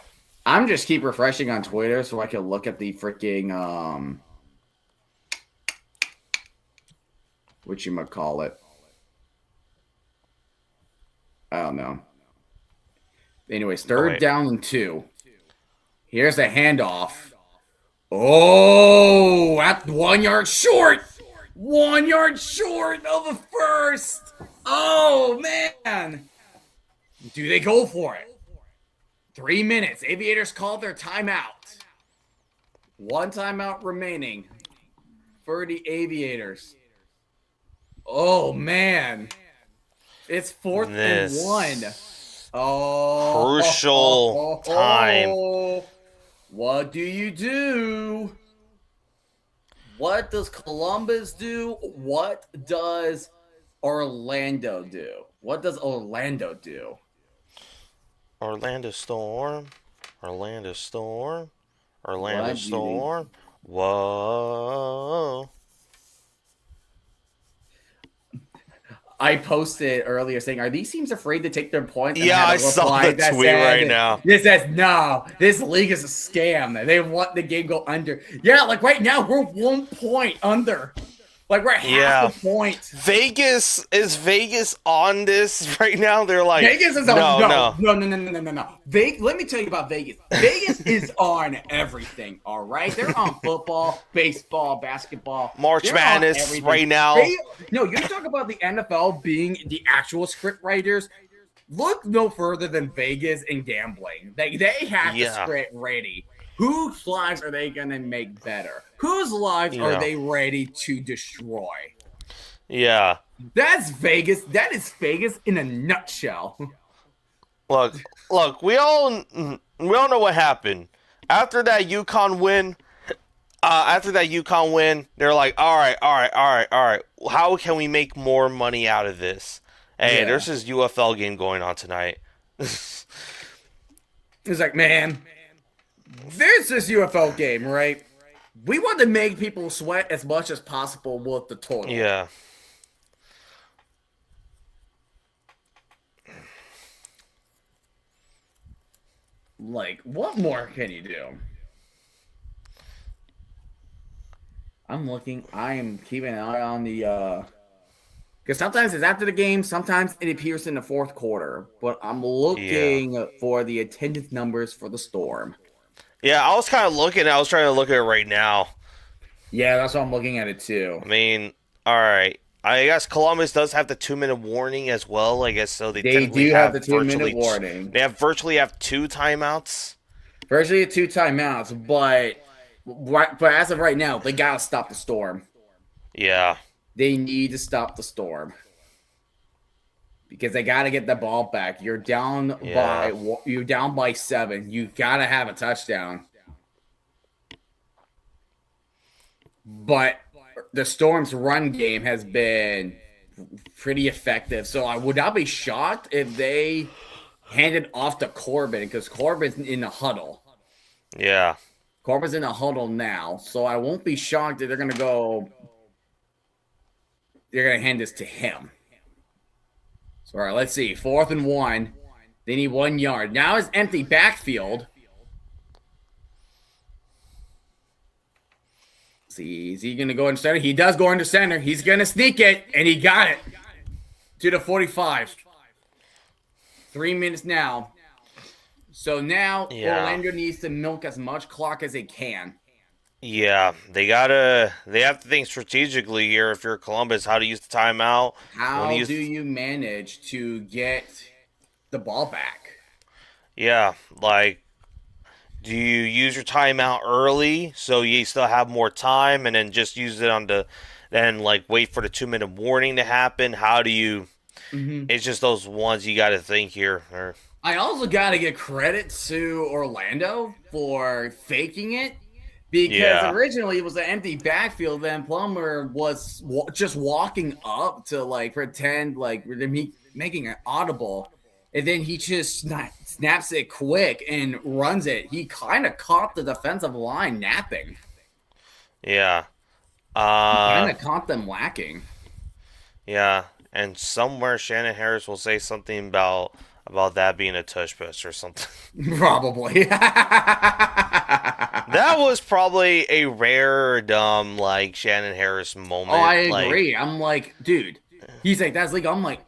Speaker 2: I'm just keep refreshing on Twitter so I can look at the freaking whatchamacallit. I don't know. Anyways, 3rd down and 2. Here's a handoff. Oh, at 1 yard short. 1 yard short of the first. Oh, man. Do they go for it? 3 minutes. Aviators called their timeout. 1 timeout remaining for the Aviators. Oh, man. It's 4th and 1. Oh.
Speaker 1: Crucial time.
Speaker 2: What do you do? What does Columbus do? What does Orlando do?
Speaker 1: Orlando Storm. Whoa.
Speaker 2: I posted earlier saying, are these teams afraid to take their points?
Speaker 1: Yeah, I saw the tweet right now.
Speaker 2: It says, no, this league is a scam. They want the game go under. Yeah, like right now, we're 1 point under. Like we're half the point.
Speaker 1: Vegas on this right now? They're like
Speaker 2: Vegas is
Speaker 1: no.
Speaker 2: No. Let me tell you about Vegas. Vegas is on everything. All right, they're on football, baseball, basketball,
Speaker 1: March Madness right now.
Speaker 2: No, you're talking about the NFL being the actual script writers. Look no further than Vegas and gambling. They have the script ready. Whose lives are they going to make better? Whose lives are they ready to destroy?
Speaker 1: Yeah.
Speaker 2: That's Vegas. That is Vegas in a nutshell.
Speaker 1: Look, we all know what happened. After that UConn win, they're like, all right. How can we make more money out of this? Hey, there's this UFL game going on tonight.
Speaker 2: It's like, man, there's this UFL game, right? We want to make people sweat as much as possible with the total.
Speaker 1: Yeah.
Speaker 2: Like, what more can you do? I'm looking. I am keeping an eye on the because sometimes it's after the game, sometimes it appears in the fourth quarter. But I'm looking for the attendance numbers for the Storm.
Speaker 1: Yeah, I was kind of looking. I was trying to look at it right now.
Speaker 2: Yeah, that's what I'm looking at it too.
Speaker 1: I mean, all right. I guess Columbus does have the 2-minute warning as well. I guess so. They
Speaker 2: do have the 2-minute warning.
Speaker 1: They virtually have 2 timeouts.
Speaker 2: Virtually 2 timeouts, but as of right now, they gotta stop the Storm.
Speaker 1: Yeah.
Speaker 2: They need to stop the Storm because they got to get the ball back. You're down by 7. You got to have a touchdown. But the Storm's run game has been pretty effective. So I would not be shocked if they handed off to Corbin because Corbin's in the huddle.
Speaker 1: Yeah.
Speaker 2: Corbin's in a huddle now. So I won't be shocked if they're going to hand this to him. So, all right, let's see. 4th and 1. They need 1 yard. Now it's empty backfield. See, is he going to go into center? He does go into center. He's going to sneak it, and he got it to the 45. 3 minutes now. So now Orlando needs to milk as much clock as they can.
Speaker 1: Yeah, they have to think strategically here. If you're Columbus, how to use the timeout?
Speaker 2: How do you manage to get the ball back?
Speaker 1: Yeah, like, do you use your timeout early so you still have more time, and then just use it then wait for the 2-minute warning to happen? How do you? Mm-hmm. It's just those ones you got to think here.
Speaker 2: I also got to give credit to Orlando for faking it. Because originally it was an empty backfield, then Plummer was just walking up to pretend they're making it audible, and then he just snaps it quick and runs it. He kind of caught the defensive line napping.
Speaker 1: Yeah,
Speaker 2: he kind of caught them lacking.
Speaker 1: Yeah, and somewhere Shannon Harris will say something about that being a tush push or something.
Speaker 2: Probably.
Speaker 1: That was probably a rare, dumb, Shannon Harris moment.
Speaker 2: Oh, I agree. I'm like, dude. He's like, that's legal. I'm like,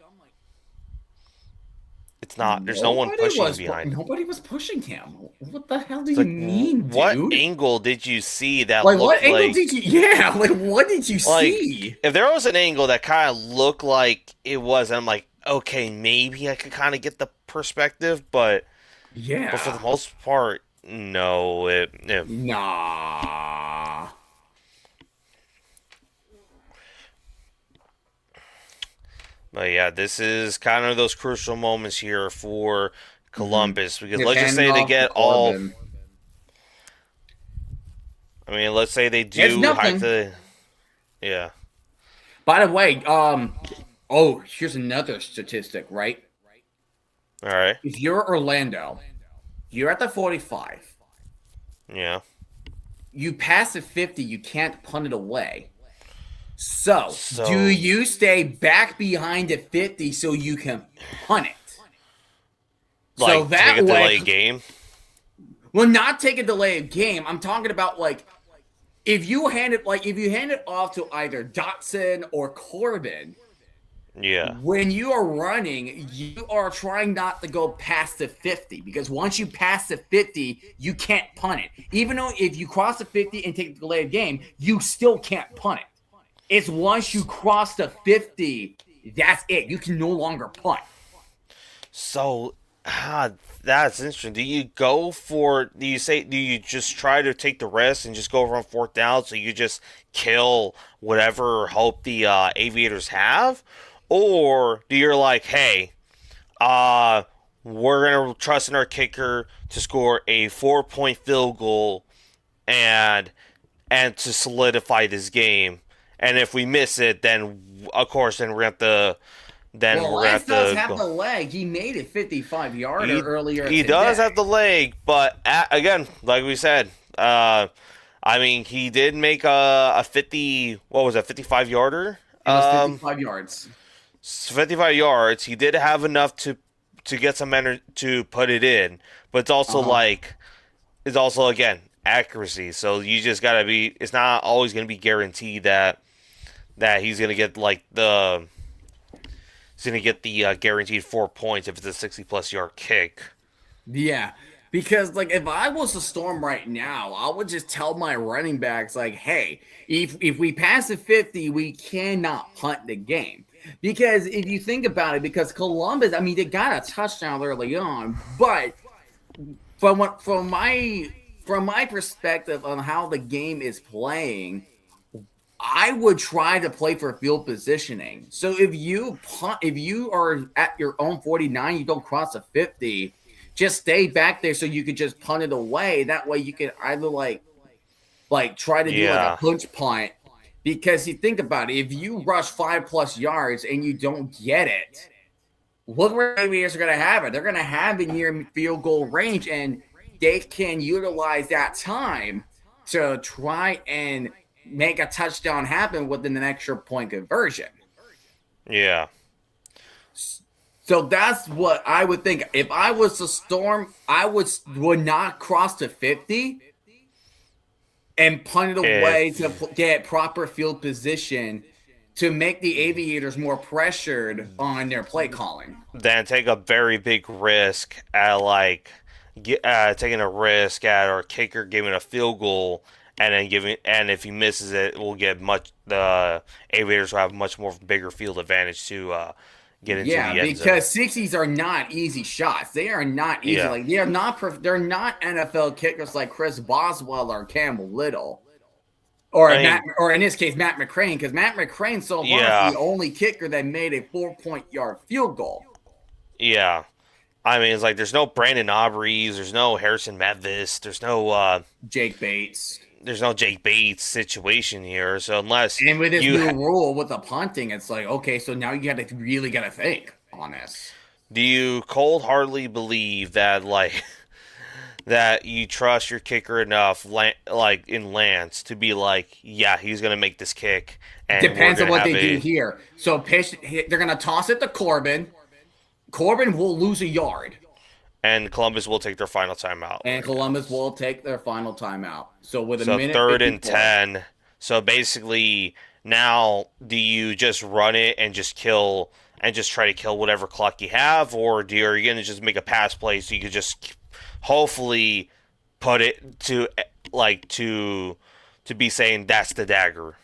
Speaker 1: it's not. There's no one pushing behind him.
Speaker 2: Nobody was pushing him. What the hell do you mean, dude?
Speaker 1: What angle did you see that
Speaker 2: looked what angle did you... Yeah, what did you see?
Speaker 1: If there was an angle that kind of looked like it was, I'm like, okay, maybe I could kind of get the perspective, but...
Speaker 2: Yeah.
Speaker 1: But for the most part... No,
Speaker 2: Nah.
Speaker 1: But yeah, this is kind of those crucial moments here for Columbus because let's just say they get all. I mean, let's say they do have to. Yeah.
Speaker 2: By the way, here's another statistic, right?
Speaker 1: All right.
Speaker 2: If you're Orlando. You're at the 45.
Speaker 1: Yeah.
Speaker 2: You pass the 50, you can't punt it away. So do you stay back behind the 50 so you can punt it? So that
Speaker 1: take a delayed game?
Speaker 2: Well, not take a delayed game. I'm talking about if you hand it off to either Dotson or Corbin,
Speaker 1: Yeah.
Speaker 2: when you are running, you are trying not to go past the 50 because once you pass the 50, you can't punt it. Even though if you cross the 50 and take the delayed game, you still can't punt it. It's once you cross the 50, that's it. You can no longer punt.
Speaker 1: So, that's interesting. Do you just try to take the risk and just go around fourth down so you just kill whatever hope the Aviators have? Or do you like, hey, uh, we're going to trust in our kicker to score a 4-point field goal and to solidify this game. And if we miss it, then of course, then we're gonna
Speaker 2: Lance
Speaker 1: have
Speaker 2: does
Speaker 1: to
Speaker 2: have
Speaker 1: go.
Speaker 2: the leg. He made a 55-yarder
Speaker 1: He
Speaker 2: earlier
Speaker 1: he
Speaker 2: today.
Speaker 1: does have the leg, but again, like we said, I mean, he did make a 50. What was that? 55-yarder.
Speaker 2: It was 55 yards.
Speaker 1: 55 yards. He did have enough to get some energy to put it in, but it's also it's also again accuracy. So you just gotta be. It's not always gonna be guaranteed that he's gonna get the guaranteed 4 points if it's a 60+ yard kick.
Speaker 2: Yeah, because like if I was a Storm right now, I would just tell my running backs like, "Hey, if we pass the 50, we cannot punt the game." Because if you think about it, because Columbus, I mean, they got a touchdown early on, but from my perspective on how the game is playing, I would try to play for field positioning. So if you are at your own 49, you don't cross a 50, just stay back there so you could just punt it away. That way you can either like try to do like a punch punt. Because you think about it, if you rush 5+ yards and you don't get it, look where the Aviators are going to have it. They're going to have it near field goal range, and they can utilize that time to try and make a touchdown happen within an extra point conversion.
Speaker 1: Yeah.
Speaker 2: So that's what I would think. If I was the Storm, I would not cross to 50 and punt it away to get proper field position to make the Aviators more pressured on their play calling.
Speaker 1: Then take a very big risk at taking a risk at our kicker giving a field goal and then if he misses it, the Aviators will have much more bigger field advantage to get into the end zone.
Speaker 2: Because 60s are not easy shots. They are not easy.
Speaker 1: Yeah.
Speaker 2: Like they're not NFL kickers like Chris Boswell or Cam Little. Or in this case, Matt McCrane, because Matt McCrane so far is the only kicker that made a 4-point-yard field goal.
Speaker 1: Yeah. I mean, it's like there's no Brandon Aubreys, there's no Harrison Memphis, there's no
Speaker 2: Jake Bates.
Speaker 1: There's no Jake Bates situation here. So unless
Speaker 2: and with this new rule with the punting, it's like, okay, so now you really gotta think on this.
Speaker 1: Do you cold-heartedly believe that that you trust your kicker enough, like in Lance, to be like, yeah, he's gonna make this kick? And
Speaker 2: depends on what they do here. So they're gonna toss it to Corbin. Corbin will lose a yard.
Speaker 1: And Columbus will take their final timeout.
Speaker 2: So with a minute,
Speaker 1: 3rd and 10. So basically, now do you just run it and just kill and just try to kill whatever clock you have, or are you gonna just make a pass play so you could just hopefully put it to be saying that's the dagger?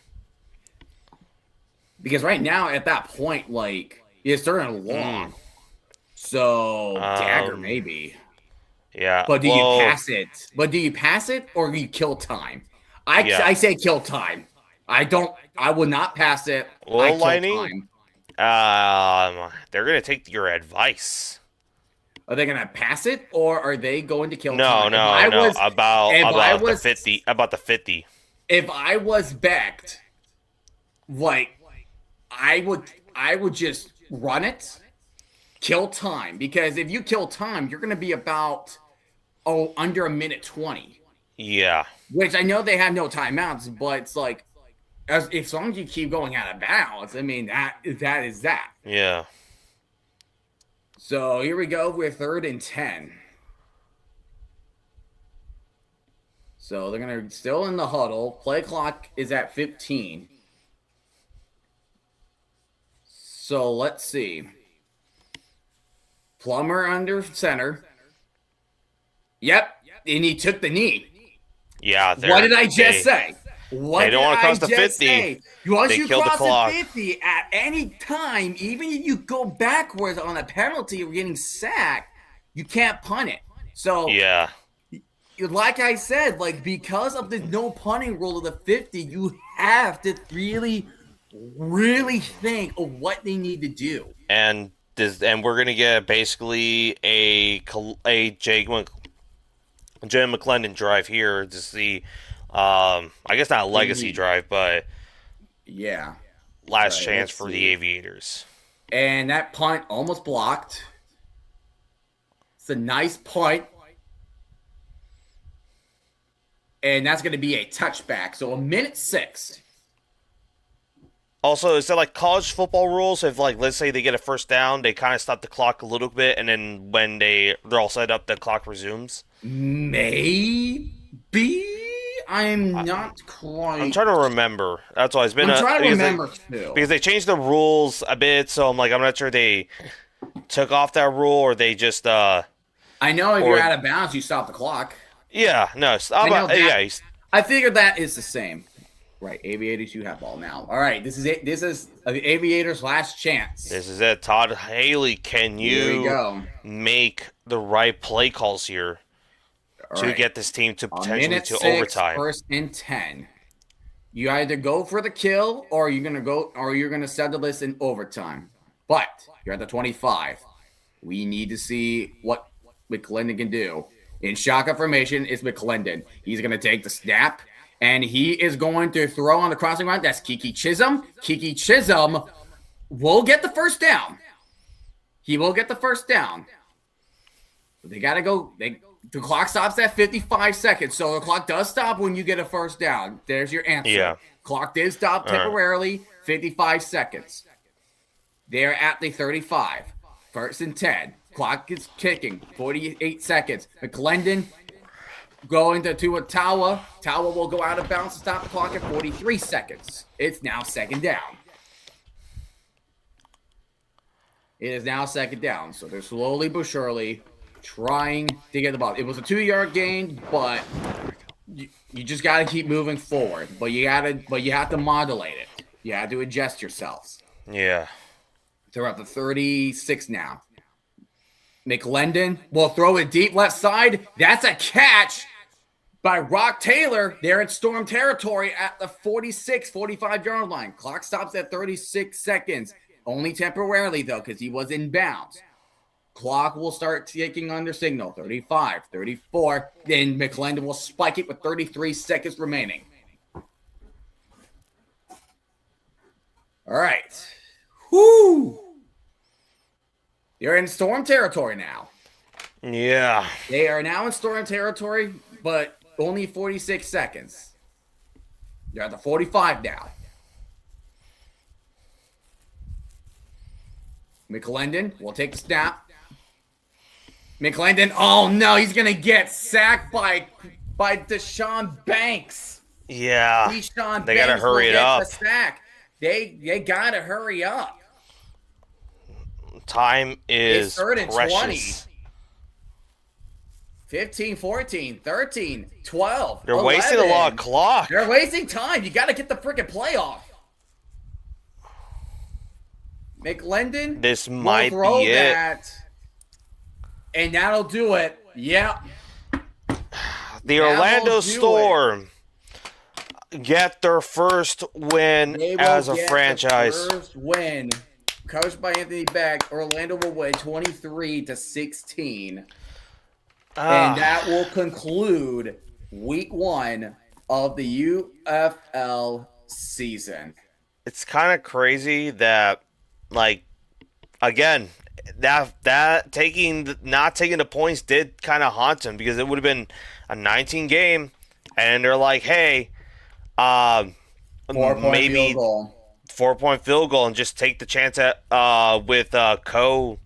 Speaker 2: Because right now at that point, it's turning long. So dagger maybe.
Speaker 1: Yeah.
Speaker 2: But do you pass it? Or do you kill time? I say kill time. I will not pass it.
Speaker 1: Well, Lightning, they're gonna take your advice.
Speaker 2: Are they gonna pass it or are they going to kill
Speaker 1: time? No. About the 50.
Speaker 2: If I was backed, I would just run it. Kill time, because if you kill time, you're going to be about under a minute 20.
Speaker 1: Yeah.
Speaker 2: Which I know they have no timeouts, but it's like as long as you keep going out of bounds, I mean that is that.
Speaker 1: Yeah.
Speaker 2: So here we go with 3rd and 10. So they're going to still in the huddle. Play clock is at 15. So let's see. Plummer under center. Yep. And he took the knee.
Speaker 1: Yeah.
Speaker 2: What did I just say? What
Speaker 1: they don't want to cross the 50.
Speaker 2: Say? Once
Speaker 1: they
Speaker 2: you
Speaker 1: kill
Speaker 2: cross
Speaker 1: the clock.
Speaker 2: 50 at any time, even if you go backwards on a penalty or getting sacked, you can't punt it. So
Speaker 1: yeah.
Speaker 2: Like I said, like because of the no punting rule of the 50, you have to really, really think of what they need to do.
Speaker 1: And we're gonna get basically a Jay McClendon drive here to see. I guess not a legacy drive, but
Speaker 2: yeah,
Speaker 1: last chance for the Aviators.
Speaker 2: And that punt almost blocked. It's a nice punt. And that's going to be a touchback. So a minute 6.
Speaker 1: Also, is that like college football rules? If like let's say they get a first down, they kind of stop the clock a little bit, and then when they're all set up, the clock resumes.
Speaker 2: Maybe I'm not quite.
Speaker 1: I'm trying to remember. That's why it's been.
Speaker 2: I'm trying to remember too
Speaker 1: because they changed the rules a bit, so I'm not sure they took off that rule or they just.
Speaker 2: I know if you're out of bounds, you stop the clock.
Speaker 1: Yeah, no,
Speaker 2: I figured that is the same. Right, Aviators, you have ball now. All right, this is it. This is the Aviators' last chance.
Speaker 1: This is it. Todd Haley, can you make the right play calls here to get this team to potentially to overtime?
Speaker 2: First and 10. You either go for the kill or you're gonna settle this in overtime. But you're at the 25. We need to see what McClendon can do. In shotgun formation is McClendon. He's going to take the snap, and he is going to throw on the crossing line. That's Kiki Chisholm. Kiki Chisholm will get the first down. He will get the first down. But they got to go. The clock stops at 55 seconds, so the clock does stop when you get a first down. There's your answer.
Speaker 1: Yeah.
Speaker 2: Clock did stop temporarily, 55 seconds. They're at the 35. First and 10. Clock is kicking. 48 seconds. McClendon going to Tawa. Tawa will go out of bounds to stop the clock at 43 seconds. It's now second down. It is now second down. So they're slowly but surely trying to get the ball. It was a 2-yard gain, but you just got to keep moving forward. But you have to modulate it. You have to adjust yourselves.
Speaker 1: Yeah.
Speaker 2: They're at the 36 now. McClendon will throw it deep left side. That's a catch by Rock Taylor. They're in Storm territory at the 46, 45-yard line. Clock stops at 36 seconds. Only temporarily, though, because he was in bounds. Clock will start ticking under signal. 35, 34. Then McClendon will spike it with 33 seconds remaining. All right. Whoo! You're in Storm territory now.
Speaker 1: Yeah.
Speaker 2: They are now in Storm territory, but only 46 seconds. You're at the 45 now. McClendon will take the snap. McClendon, oh no, he's going to get sacked by Deshaun Banks.
Speaker 1: Yeah.
Speaker 2: Deshaun
Speaker 1: they got to hurry it up.
Speaker 2: The sack. They got to hurry up.
Speaker 1: Time is
Speaker 2: third and
Speaker 1: precious.
Speaker 2: 20. 15, 14, 13, 12.
Speaker 1: They're
Speaker 2: 11.
Speaker 1: wasting a lot of clock.
Speaker 2: They're wasting time. You got to get the freaking play off. McClendon.
Speaker 1: This might be it.
Speaker 2: And that'll do it. Yep.
Speaker 1: The Orlando Storm get their first win as a franchise.
Speaker 2: First win. Coached by Anthony Beck, Orlando will win 23-16. And that will conclude week 1 of the UFL season.
Speaker 1: It's kind of crazy that, like, again, not taking the points did kind of haunt them, because it would have been a 19 game, and they're like, hey, maybe 4-point field goal and just take the chance at with Coe.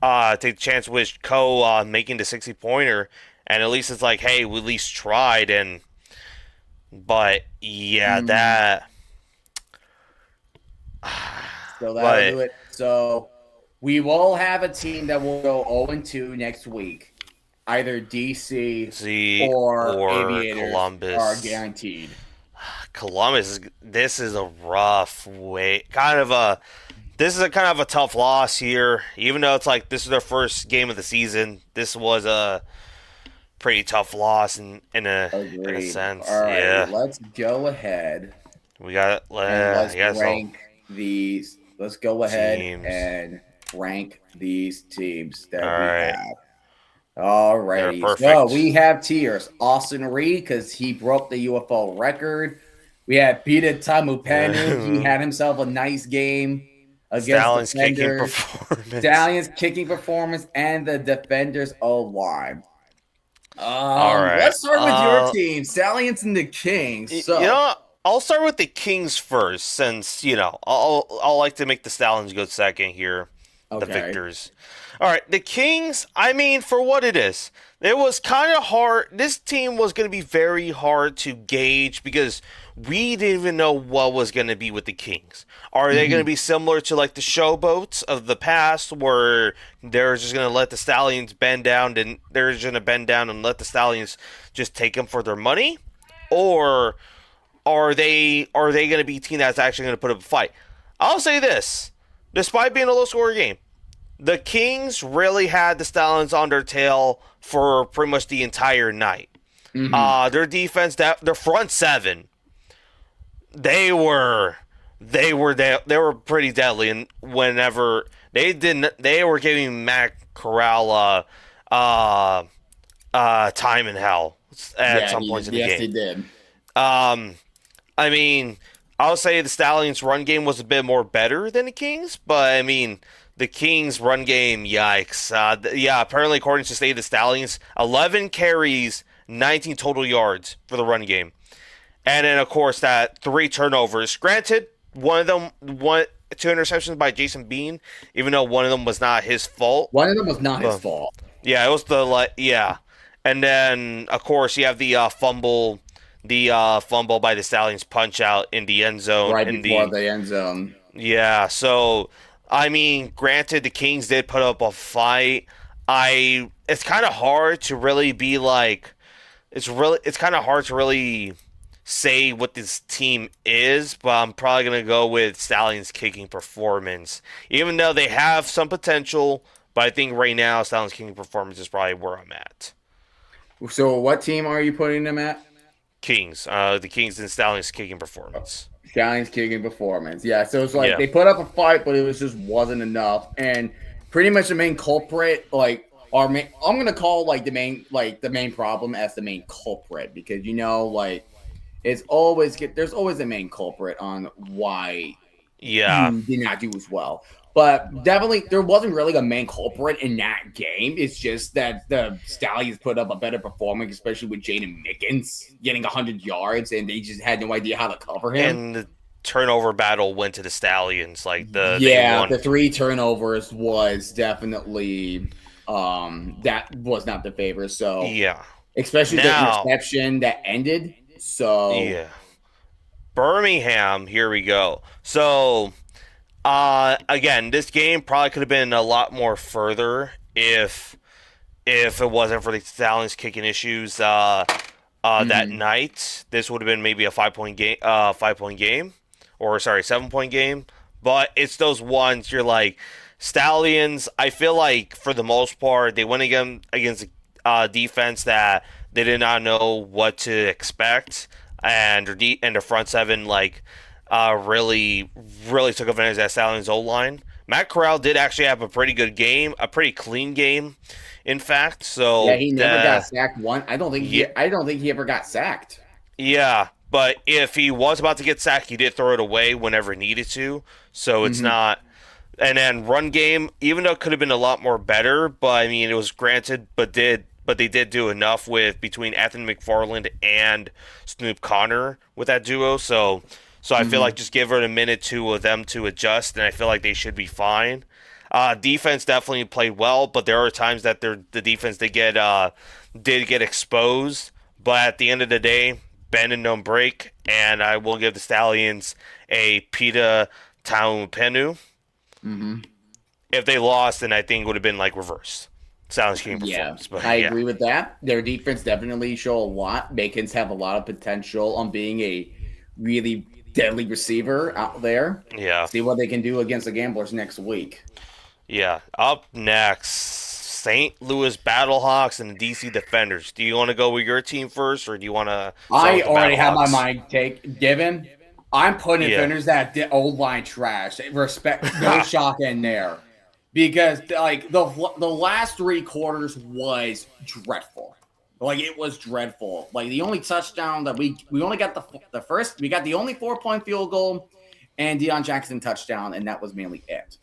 Speaker 1: Take the chance with Coe making the 60-pointer, and at least it's like, hey, we at least tried. But yeah, that.
Speaker 2: So that'll
Speaker 1: But
Speaker 2: do it. So we will have a team that will go 0-2 next week. Either DC
Speaker 1: see,
Speaker 2: or
Speaker 1: or
Speaker 2: Aviators are
Speaker 1: Columbus.
Speaker 2: guaranteed.
Speaker 1: Columbus. This is a rough way. This is a kind of a tough loss here. Even though it's like this is their first game of the season, this was a pretty tough loss in a
Speaker 2: Agreed.
Speaker 1: sense.
Speaker 2: All right,
Speaker 1: Yeah,
Speaker 2: let's go ahead
Speaker 1: we got.
Speaker 2: and let's
Speaker 1: Yeah, so
Speaker 2: rank these. Let's go ahead
Speaker 1: teams.
Speaker 2: and rank these teams that
Speaker 1: All
Speaker 2: we
Speaker 1: right.
Speaker 2: have. All righty.
Speaker 1: They're
Speaker 2: So
Speaker 1: perfect.
Speaker 2: we have tiers. Austin Reed, because he broke the UFL record. We have Peter Tamupanu. He had himself a nice game against
Speaker 1: Stallions kicking
Speaker 2: defenders.
Speaker 1: performance.
Speaker 2: Stallions kicking performance and the defenders O-line.
Speaker 1: All right.
Speaker 2: Let's start with your team, Stallions and the Kings. So
Speaker 1: You know, I'll start with the Kings first, since I'll like to make the Stallions go second here. The
Speaker 2: Okay.
Speaker 1: victors. All right, the Kings. I mean, for what it is, it was kind of hard. This team was going to be very hard to gauge because we didn't even know what was going to be with the Kings. Are they going to be similar to like the Showboats of the past, where they're just going to let the Stallions bend down and they're just going to bend down and let the Stallions just take them for their money, or are they going to be a team that's actually going to put up a fight? I'll say this: despite being a low-scoring game, the Kings really had the Stallions on their tail for pretty much the entire night. Their defense, their front seven, they were pretty deadly, and whenever they were giving Matt Corral time in hell at some points in the game.
Speaker 2: Yes, they did.
Speaker 1: I mean, I'll say the Stallions' run game was a bit more better than the Kings, but I mean, the Kings' run game, yikes. Apparently, according to State of the Stallions, 11 carries, 19 total yards for the run game. And then, of course, that 3 turnovers. Granted, one of them, 2 interceptions by Jason Bean, even though one of them was not his fault.
Speaker 2: One of them was not his fault.
Speaker 1: Yeah, it was And then, of course, you have the fumble by the Stallions punch out in the end zone.
Speaker 2: Right before the end zone.
Speaker 1: Yeah, so I mean, granted, the Kings did put up a fight. It's kind of hard to really be like, it's kind of hard to really say what this team is, but I'm probably gonna go with Stallions kicking performance, even though they have some potential. But I think right now, Stallions kicking performance is probably where I'm at.
Speaker 2: So, what team are you putting them at?
Speaker 1: Kings, the Kings and Stallions kicking performance.
Speaker 2: Stallions kicking performance. Yeah, so it's like they put up a fight, but it just wasn't enough. And pretty much the main culprit, like I'm gonna call like the main problem as the main culprit, because there's always a main culprit on why you did not do as well. But definitely, there wasn't really a main culprit in that game. It's just that the Stallions put up a better performance, especially with Jaden Mickens getting 100 yards, and they just had no idea how to cover him.
Speaker 1: And the turnover battle went to the Stallions. Like
Speaker 2: the 3 turnovers was definitely that was not the favor. So especially the interception that ended. So
Speaker 1: Birmingham. Here we go. So. Again, this game probably could have been a lot more further if it wasn't for the Stallions kicking issues that night. This would have been maybe a 5-point game, 7-point game. But it's those ones you're like, Stallions. I feel like for the most part they went against a defense that they did not know what to expect, and their front seven really took advantage of that Stallions O-line. Matt Corral did actually have a pretty good game, a pretty clean game, in fact. So
Speaker 2: yeah, he never got sacked one. I don't think he ever got sacked.
Speaker 1: Yeah, but if he was about to get sacked, he did throw it away whenever needed to. So it's not. And then run game, even though it could have been a lot more better, but I mean it was granted, but they did do enough between Anthony McFarland and Snoop Connor with that duo. So I feel like just give it a minute to them to adjust, and I feel like they should be fine. Defense definitely played well, but there are times that the defense did get exposed. But at the end of the day, bend and don't break, and I will give the Stallions a Pita Taupenu.
Speaker 2: Mm-hmm.
Speaker 1: If they lost, then I think it would have been like reverse. Stallions game performance. But
Speaker 2: I agree with that. Their defense definitely show a lot. Bacons have a lot of potential on being a really deadly receiver out there.
Speaker 1: Yeah.
Speaker 2: See what they can do against the Gamblers next week.
Speaker 1: Yeah. Up next, St. Louis Battlehawks and the DC Defenders. Do you want to go with your team first, or do you want to?
Speaker 2: I already have my mind take given. I'm putting Defenders that old line trash. Respect, no shock in there. Because like the last 3 quarters was dreadful. Like it was dreadful. Like the only touchdown that we only got the first, we got the only 4-point field goal and Deion Jackson touchdown, and that was mainly it.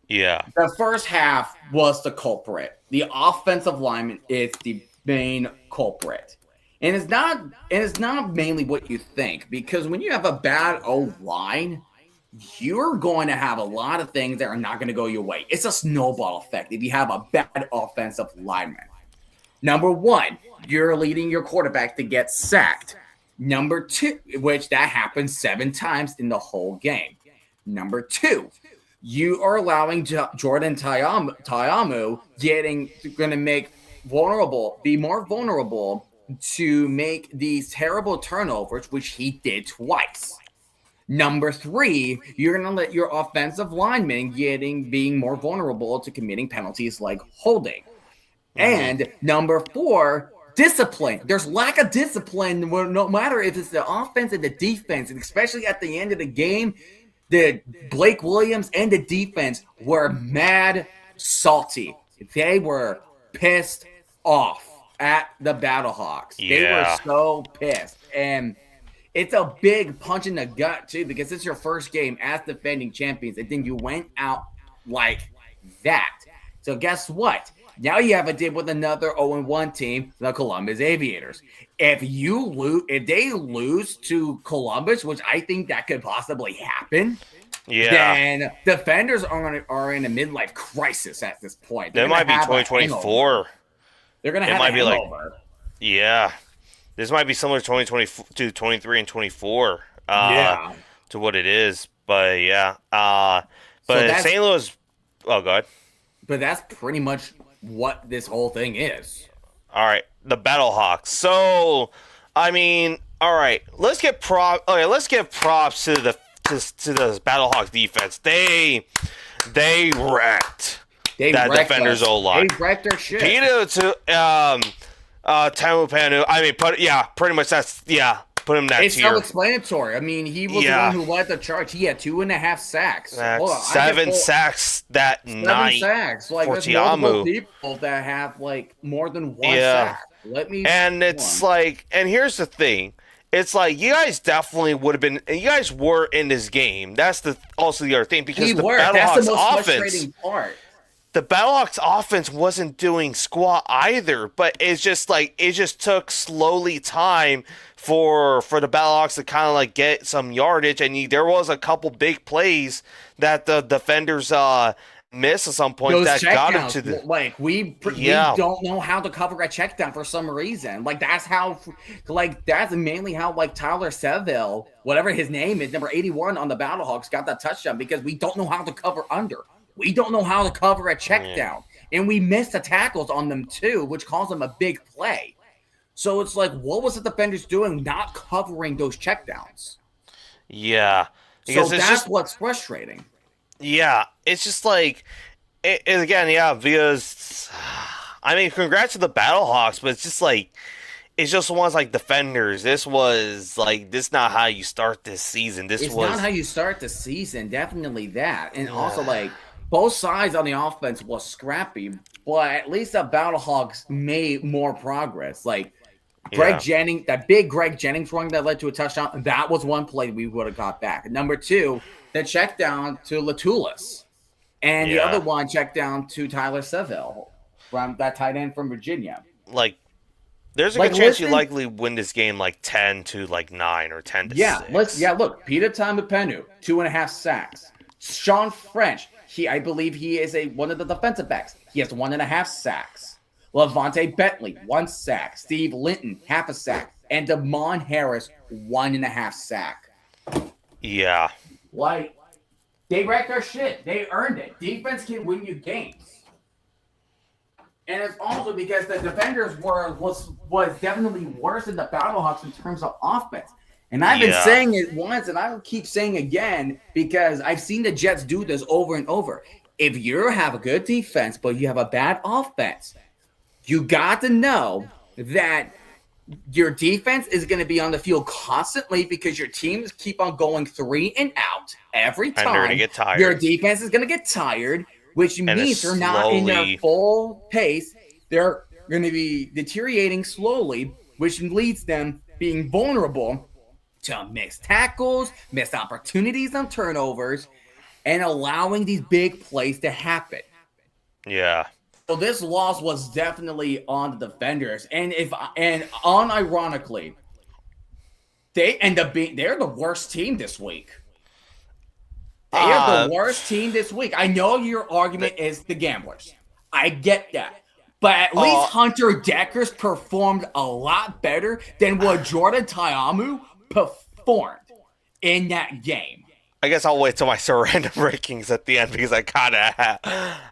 Speaker 1: Yeah.
Speaker 2: The first half was the culprit. The offensive lineman is the main culprit. And it's not mainly what you think, because when you have a bad O-line, you're going to have a lot of things that are not going to go your way. It's a snowball effect if you have a bad offensive lineman. Number 1, you're leading your quarterback to get sacked. Number 2, which that happened 7 times in the whole game. Number 2, you are allowing Jordan Taiamu going to be more vulnerable to make these terrible turnovers, which he did twice. Number 3, you're going to let your offensive linemen being more vulnerable to committing penalties like holding. And number 4, discipline. There's lack of discipline no matter if it's the offense or the defense, and especially at the end of the game, the Blake Williams and the defense were mad salty. They were pissed off at the Battlehawks.
Speaker 1: Yeah.
Speaker 2: They were so pissed. And it's a big punch in the gut, too, because it's your first game as defending champions, and then you went out like that. So guess what? Now you have a deal with another 0-1 team, the Columbus Aviators. If they lose to Columbus, which I think that could possibly happen, then Defenders are in a midlife crisis at this point.
Speaker 1: That might be 2024.
Speaker 2: They're going to have a hangover.
Speaker 1: This might be similar to 2020 to 23 and 24 to what it is. But St. Louis – oh, go ahead.
Speaker 2: But that's pretty much what this whole thing is.
Speaker 1: All right, the Battlehawks. So, I mean, all right, let's give props to the Battlehawks defense. They wrecked that Defenders O-line.
Speaker 2: They wrecked their shit.
Speaker 1: Peter to Taupenu. I mean, pretty much put him that
Speaker 2: it's
Speaker 1: tier.
Speaker 2: Self-explanatory. I mean, he was the one who led the charge. He had 2.5 sacks.
Speaker 1: 7 sacks that night.
Speaker 2: 7 sacks. Like, there's multiple people that have like more than 1 sack.
Speaker 1: And here's the thing. It's like you guys definitely would have been. You guys were in this game. That's also the other thing, because
Speaker 2: That's the most frustrating part.
Speaker 1: The Battlehawks offense wasn't doing squat either, but it just took slowly time for the Battlehawks to kind of like get some yardage, and there was a couple big plays that the Defenders missed at some point that got him to the
Speaker 2: we don't know how to cover a check down for some reason. That's mainly how Tyler Seville, whatever his name is, number 81 on the Battlehawks, got that touchdown, because we don't know how to cover under. We don't know how to cover a check down. And we missed the tackles on them too, which caused them a big play. So it's like, what was the Defenders doing not covering those checkdowns?
Speaker 1: Yeah.
Speaker 2: So that's what's frustrating.
Speaker 1: Yeah. It's just like, because, I mean, congrats to the Battlehawks, but it's just like, it's just ones like Defenders. This not how you start this season. It's not
Speaker 2: how you start the season. Definitely that. And also, both sides on the offense was scrappy, but at least the Battlehawks made more progress. Greg Jennings, that big Greg Jennings run that led to a touchdown, that was one play we would have got back. Number 2, the check down to Latulis. And the other one check down to Tyler Seville, from that tight end from Virginia.
Speaker 1: There's a good chance you likely win this game 10-9 or 10-6.
Speaker 2: Look, Peter Taupenu, 2.5 sacks. Sean French, I believe he is one of the defensive backs. He has 1.5 sacks. Levante Bentley, 1 sack. Steve Linton, half a sack. And Damon Harris, 1.5 sack.
Speaker 1: Yeah.
Speaker 2: Like, they wrecked their shit. They earned it. Defense can win you games. And it's also because the defenders was definitely worse than the Battlehawks in terms of offense. And I've been saying it once, and I will keep saying again, because I've seen the Jets do this over and over. If you have a good defense, but you have a bad offense, you got to know that your defense is going to be on the field constantly because your teams keep on going 3 and out every time.
Speaker 1: And they're going to get tired.
Speaker 2: Your defense is going to get tired, which means they're not in their full pace. They're going to be deteriorating slowly, which leads them being vulnerable to missed tackles, missed opportunities on turnovers, and allowing these big plays to happen.
Speaker 1: Yeah.
Speaker 2: So this loss was definitely on the defenders, and unironically, they're the worst team this week. They are the worst team this week. I know your argument is the Gamblers. I get that. But at least Hunter Deckers performed a lot better than what Jordan Taiamu performed in that game.
Speaker 1: I guess I'll wait till my random rankings at the end because I kind of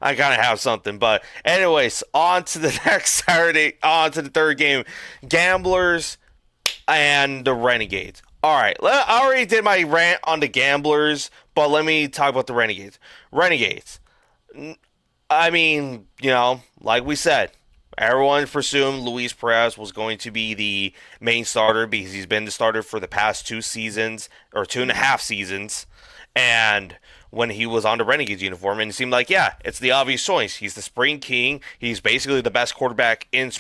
Speaker 1: have something. But anyways, on to the next Saturday, on to the third game, Gamblers and the Renegades. All right, I already did my rant on the Gamblers, but let me talk about the Renegades. Renegades. I mean, like we said, everyone presumed Luis Perez was going to be the main starter because he's been the starter for the past 2 seasons, or 2.5 seasons. And when he was on the Renegades uniform, and it seemed like, it's the obvious choice. He's the spring king. He's basically the best quarterback in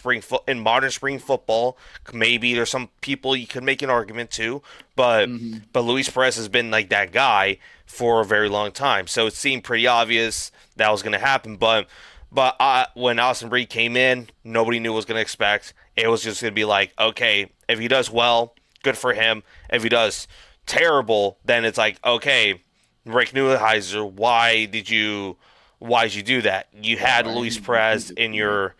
Speaker 1: modern spring football. Maybe there's some people you could make an argument to, but Luis Perez has been like that guy for a very long time. So it seemed pretty obvious that was going to happen. But when Austin Reed came in, nobody knew what was going to expect. It was just going to be like, okay, if he does well, good for him. If he does terrible, then it's like, okay, Rick Neuheisler, why did you do that? You had Luis Perez in your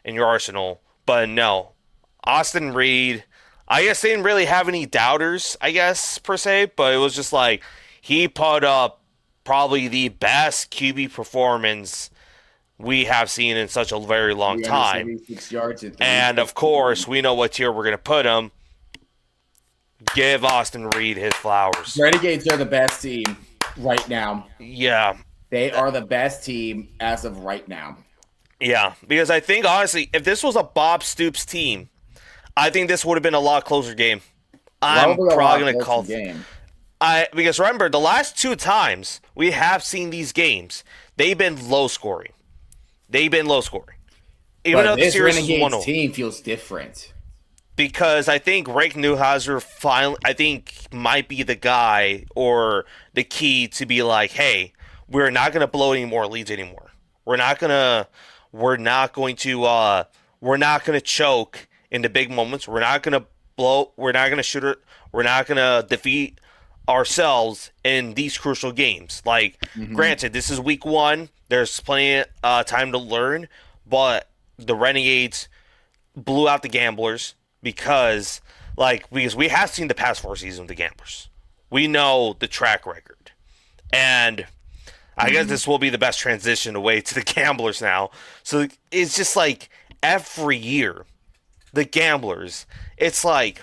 Speaker 1: arsenal, but no. Austin Reed, I guess they didn't really have any doubters, I guess, per se, but it was just like he put up probably the best QB performance we have seen in such a very long time. And of course, we know what tier we're going to put him. Give Austin Reed his flowers.
Speaker 2: Renegades are the best team right now.
Speaker 1: Yeah.
Speaker 2: They are the best team as of right now.
Speaker 1: Yeah, because I think, honestly, if this was a Bob Stoops team, I think this would have been a lot closer game. I'm probably going to call
Speaker 2: game.
Speaker 1: Because remember, the last 2 times we have seen these games, they've been low scoring. Even though the series is 1-0.
Speaker 2: Team feels different.
Speaker 1: Because I think Rick Neuheisler might be the guy or the key to be like, hey, we're not going to blow any more leads anymore. We're not going to choke in the big moments. We're not going to blow. We're not going to shoot it. We're not going to defeat ourselves in these crucial games. Like, granted, this is week 1. There's plenty of time to learn, but the Renegades blew out the Gamblers. Because we have seen the past 4 seasons of the Gamblers. We know the track record. And I guess this will be the best transition away to the Gamblers now. So it's just like every year, the Gamblers, it's like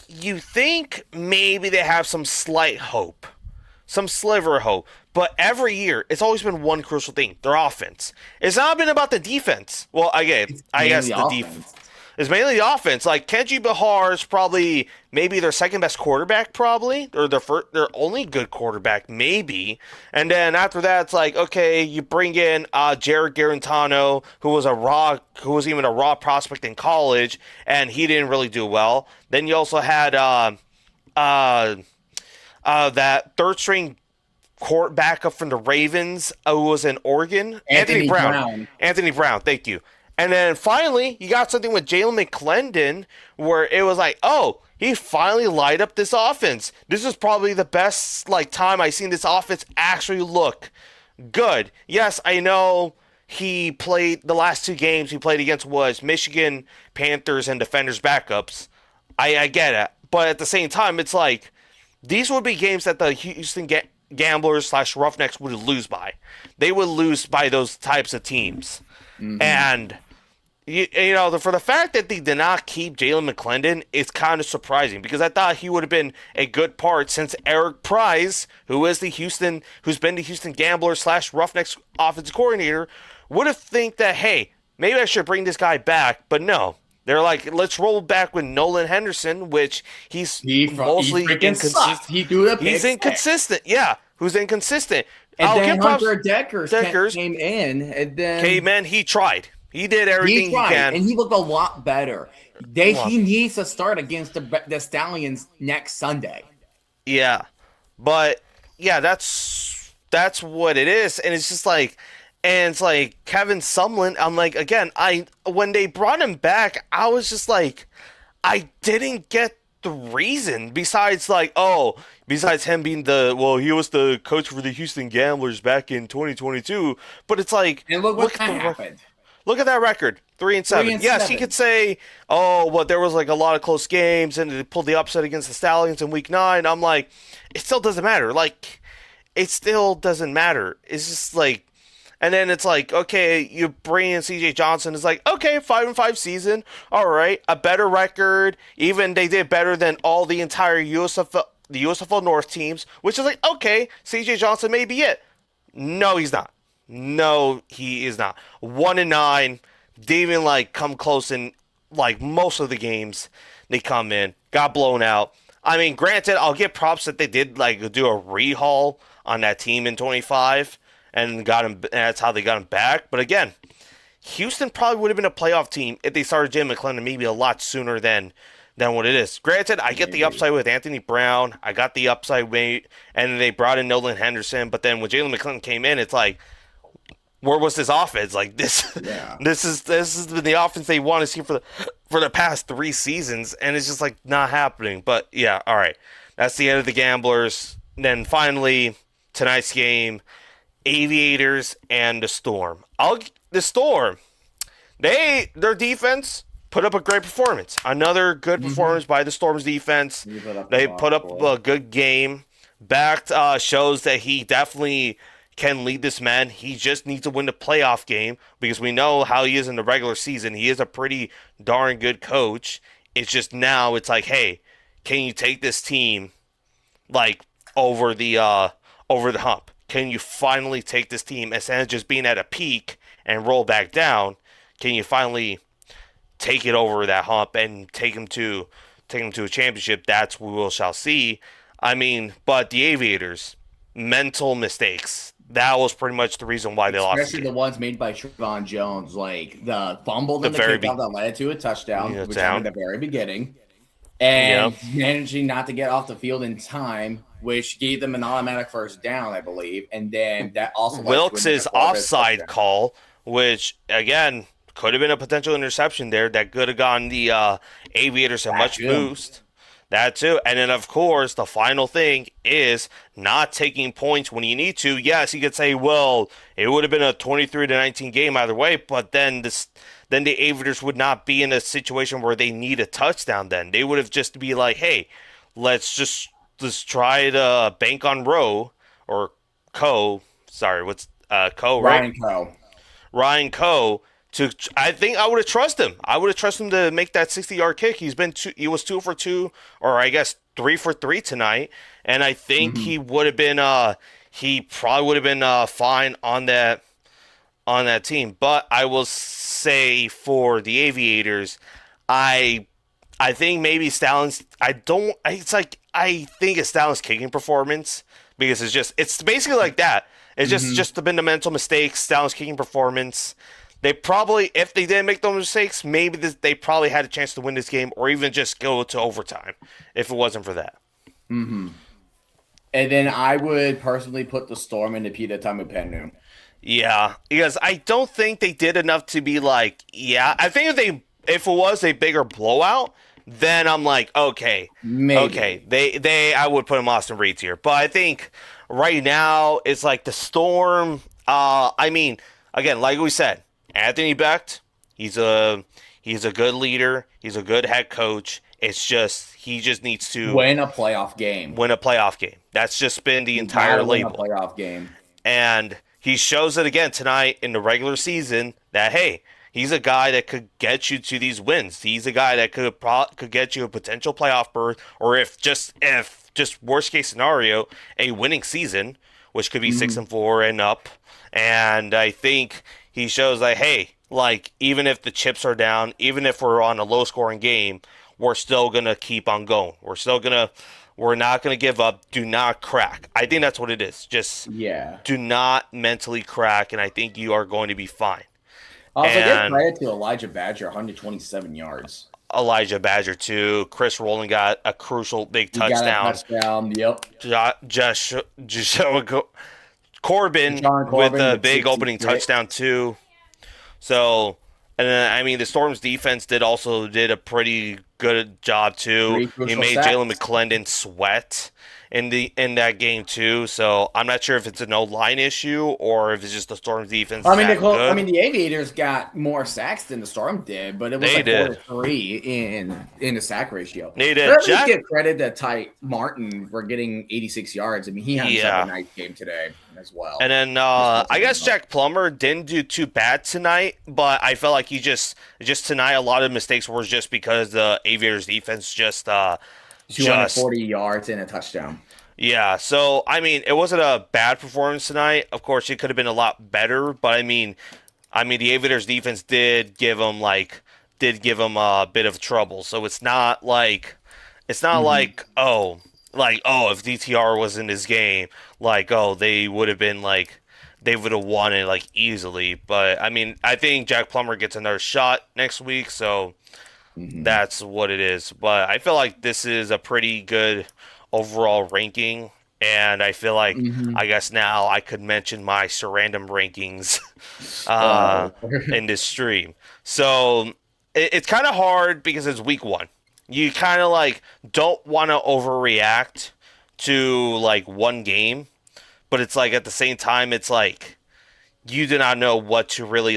Speaker 1: you think maybe they have some slight hope, some sliver of hope. But every year, it's always been one crucial thing: their offense. It's not been about the defense. Well, I guess the defense. It's mainly the offense. Like, Kenji Bahar is probably maybe their second best quarterback, probably, or their only good quarterback, maybe. And then after that, it's like, okay, you bring in Jared Garantano, who was even a raw prospect in college, and he didn't really do well. Then you also had that third string backup from the Ravens who was in Oregon. Anthony Brown. Thank you. And then finally, you got something with Jalen McClendon where it was like, oh, he finally light up this offense. This is probably the best time I've seen this offense actually look good. Yes, I know he played the last 2 games he played against was Michigan Panthers and Defenders backups. I get it. But at the same time, it's like these would be games that the Houston Gamblers / Roughnecks would lose by. They would lose by those types of teams. And for the fact that they did not keep Jalen McClendon, it's kind of surprising because I thought he would have been a good part since Eric Price, who's been the Houston Gamblers / Roughnecks offensive coordinator, would have think that, hey, maybe I should bring this guy back, but no. They're like, let's roll back with Nolan Henderson, which mostly inconsistent. He's inconsistent. Yeah, who's inconsistent.
Speaker 2: And then Hunter Deckers came in.
Speaker 1: He tried. He did everything he can.
Speaker 2: And he looked a lot better. He needs to start against the Stallions next Sunday.
Speaker 1: Yeah. But, yeah, that's what it is. And it's just like... And it's like Kevin Sumlin. I'm like, again, when they brought him back, I was just like, I didn't get the reason besides him being he was the coach for the Houston Gamblers back in 2022. But it's like,
Speaker 2: and look what happened.
Speaker 1: Look at that record, 3-7. Yes, he could say, there was a lot of close games and they pulled the upset against the Stallions in Week 9. I'm like, it still doesn't matter. It still doesn't matter. It's just like. And then it's like, okay, you bring in C.J. Johnson. It's like, okay, 5-5 season. All right, a better record. Even they did better than all the entire the USFL North teams, which is like, okay, C.J. Johnson may be it. No, he's not. No, he is not. 1-9. Didn't even come close in most of the games they come in. Got blown out. I mean, granted, I'll give props that they did do a rehaul on that team in 25. And got him. That's how they got him back. But again, Houston probably would have been a playoff team if they started Jim McClendon maybe a lot sooner than what it is. Granted, I get the upside with Anthony Brown. I got the upside and they brought in Nolan Henderson. But then when Jalen McClendon came in, it's like, where was this offense? This is the offense they want to see for the past 3 seasons, and it's just not happening. But yeah, all right, that's the end of the Gamblers. And then finally, tonight's game. Aviators and the Storm. The Storm, their defense put up a great performance. Another good performance by the Storm's defense. They put up a good game. Backed shows that he definitely can lead this man. He just needs to win the playoff game because we know how he is in the regular season. He is a pretty darn good coach. It's just now it's like, hey, can you take this team over the hump? Can you finally take this team instead of just being at a peak and roll back down? Can you finally take it over that hump and take them to a championship? That's what we shall see. I mean, but the Aviators, mental mistakes. That was pretty much the reason why they lost.
Speaker 2: Especially the ones made by Trevon Jones, the fumble in the kickoff that led to a touchdown, which happened at the very beginning, and managing not to get off the field in time, which gave them an automatic first down, I believe. And then that also
Speaker 1: Wilkes' offside call, which, again, could have been a potential interception there that could have gotten the Aviators a much boost. That too. And then, of course, the final thing is not taking points when you need to. Yes, you could say, well, it would have been a 23-19 game either way, but then the Aviators would not be in a situation where they need a touchdown then. They would have just be like, hey, let's try to bank on Rowe or Coe. Sorry, what's Coe, right? Ryan Coe. I think I would have trusted him. I would have trusted him to make that 60-yard kick. He was 2 for 2, or I guess 3 for 3 tonight, and I think he would have been. He probably would have been fine on that team. But I will say for the Aviators, I think maybe Stallions. I think it's Stallions' kicking performance because it's basically like that. It's just been the mental mistakes. Stallions' kicking performance. They probably, if they didn't make those mistakes, maybe they probably had a chance to win this game or even just go to overtime if it wasn't for that.
Speaker 2: And then I would personally put the Storm into Peter Tamupenu.
Speaker 1: Yeah, because I don't think they did enough to be like, yeah. I think if it was a bigger blowout, then I'm like, okay, okay,
Speaker 2: Maybe.
Speaker 1: I would put them Austin Reed here. But I think right now it's like the Storm. I mean, again, like we said, Anthony Becht, he's a he's a good leader. He's a good head coach. It's just he just needs to
Speaker 2: Win a playoff game.
Speaker 1: win a playoff game. That's just been the
Speaker 2: You
Speaker 1: entire
Speaker 2: gotta win a
Speaker 1: label.
Speaker 2: playoff game.
Speaker 1: And he shows it again tonight in the regular season that hey, he's a guy that could get you to these wins. He's a guy that could get you a potential playoff berth, or if just worst case scenario, a winning season, which could be 6-4 and up. And I think he shows that hey, like even if the chips are down, even if we're on a low scoring game, we're still gonna keep on going. We're not gonna give up. Do not crack. I think that's what it is. Just
Speaker 2: Yeah.
Speaker 1: do not mentally crack, and I think you are going to be fine.
Speaker 2: Also, give
Speaker 1: And
Speaker 2: credit to Elijah Badger, 127 yards.
Speaker 1: Elijah Badger too. Chris Rowland got a crucial big
Speaker 2: He got a
Speaker 1: touchdown.
Speaker 2: touchdown. Yep.
Speaker 1: Just Corbin
Speaker 2: Deshaun
Speaker 1: with
Speaker 2: Corbin
Speaker 1: a
Speaker 2: with
Speaker 1: big opening
Speaker 2: 66.
Speaker 1: touchdown too. So, and then I mean the Storm's defense did a pretty good job too.
Speaker 2: Three
Speaker 1: He
Speaker 2: crucial
Speaker 1: made
Speaker 2: sacks.
Speaker 1: Jalen McClendon sweat in that game too. So I'm not sure if it's an O line issue or if it's just the Storm's defense.
Speaker 2: I mean,
Speaker 1: that good.
Speaker 2: the Aviators got more sacks than the Storm did, but it was
Speaker 1: They
Speaker 2: like
Speaker 1: did.
Speaker 2: 4-3 in the sack ratio.
Speaker 1: They did.
Speaker 2: But at least
Speaker 1: Jack-
Speaker 2: give credit to Ty Martin for getting 86 yards. I mean, he had himself a nice game today as well.
Speaker 1: And then I guess Jack Plummer didn't do too bad tonight, but I felt like he just tonight a lot of mistakes were just because the Aviators defense just
Speaker 2: 240 yards and a touchdown.
Speaker 1: yeah. So I mean it wasn't a bad performance tonight. Of course it could have been a lot better, but I mean the Aviators defense did give him a bit of trouble. So it's not like if DTR was in this game, they would have been they would have won it easily. But I mean, I think Jack Plummer gets another shot next week, so that's what it is. But I feel like this is a pretty good overall ranking, and I feel like I guess now I could mention my Surrandom rankings in this stream. So it's kind of hard because it's week one. You kind of don't want to overreact to one game, but it's at the same time it's you do not know what to really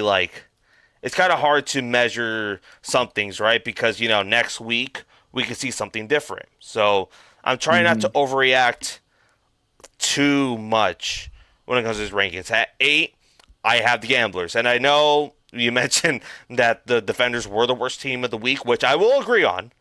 Speaker 1: It's kind of hard to measure some things, right? Because next week we could see something different. So I'm trying not to overreact too much when it comes to this rankings. At 8, I have the Gamblers, and I know you mentioned that the Defenders were the worst team of the week, which I will agree on.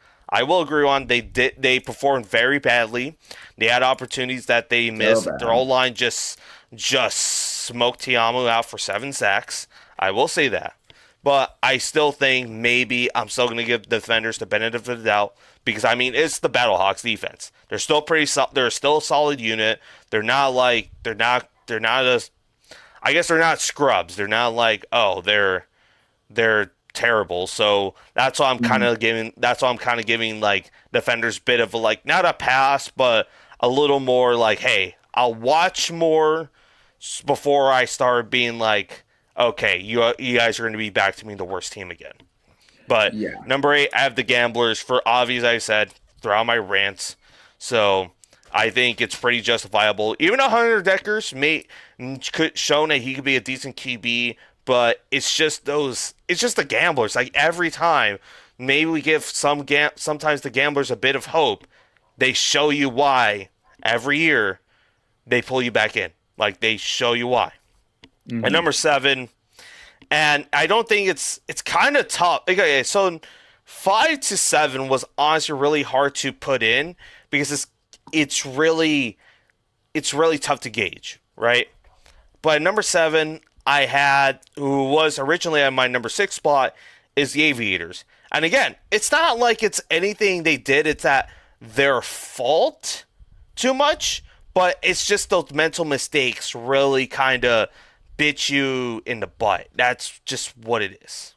Speaker 1: They performed very badly. They had opportunities that they missed.
Speaker 2: bad.
Speaker 1: Their O-line just smoked Tiamu out for 7 sacks. I will say that. But I still think maybe I'm still going to give the Defenders the benefit of the doubt because I mean it's the Battlehawks defense. They're still they're still a solid unit. They're not I guess they're not scrubs. They're not they're terrible. So that's why I'm kind of giving Defenders bit of not a pass but a little more hey, I'll watch more before I start being okay, you guys are going to be back to being the worst team again. But
Speaker 2: Yeah.
Speaker 1: number 8, I have the Gamblers for obvious I said throughout my rants. So I think it's pretty justifiable. Even though Hunter Deckers could shown that he could be a decent QB, but it's just the Gamblers. Every time, maybe we give sometimes the Gamblers a bit of hope. They show you why every year they pull you back in. They show you why. And number 7, and I don't think it's kind of tough. Okay, so 5 to 7 was honestly really hard to put in because it's really tough to gauge, right? But number 7, I had who was originally on my number 6 spot is the Aviators. And again, it's not like it's anything they did. It's at their fault too much, but it's just those mental mistakes really kind of bit you in the butt. That's just what it is.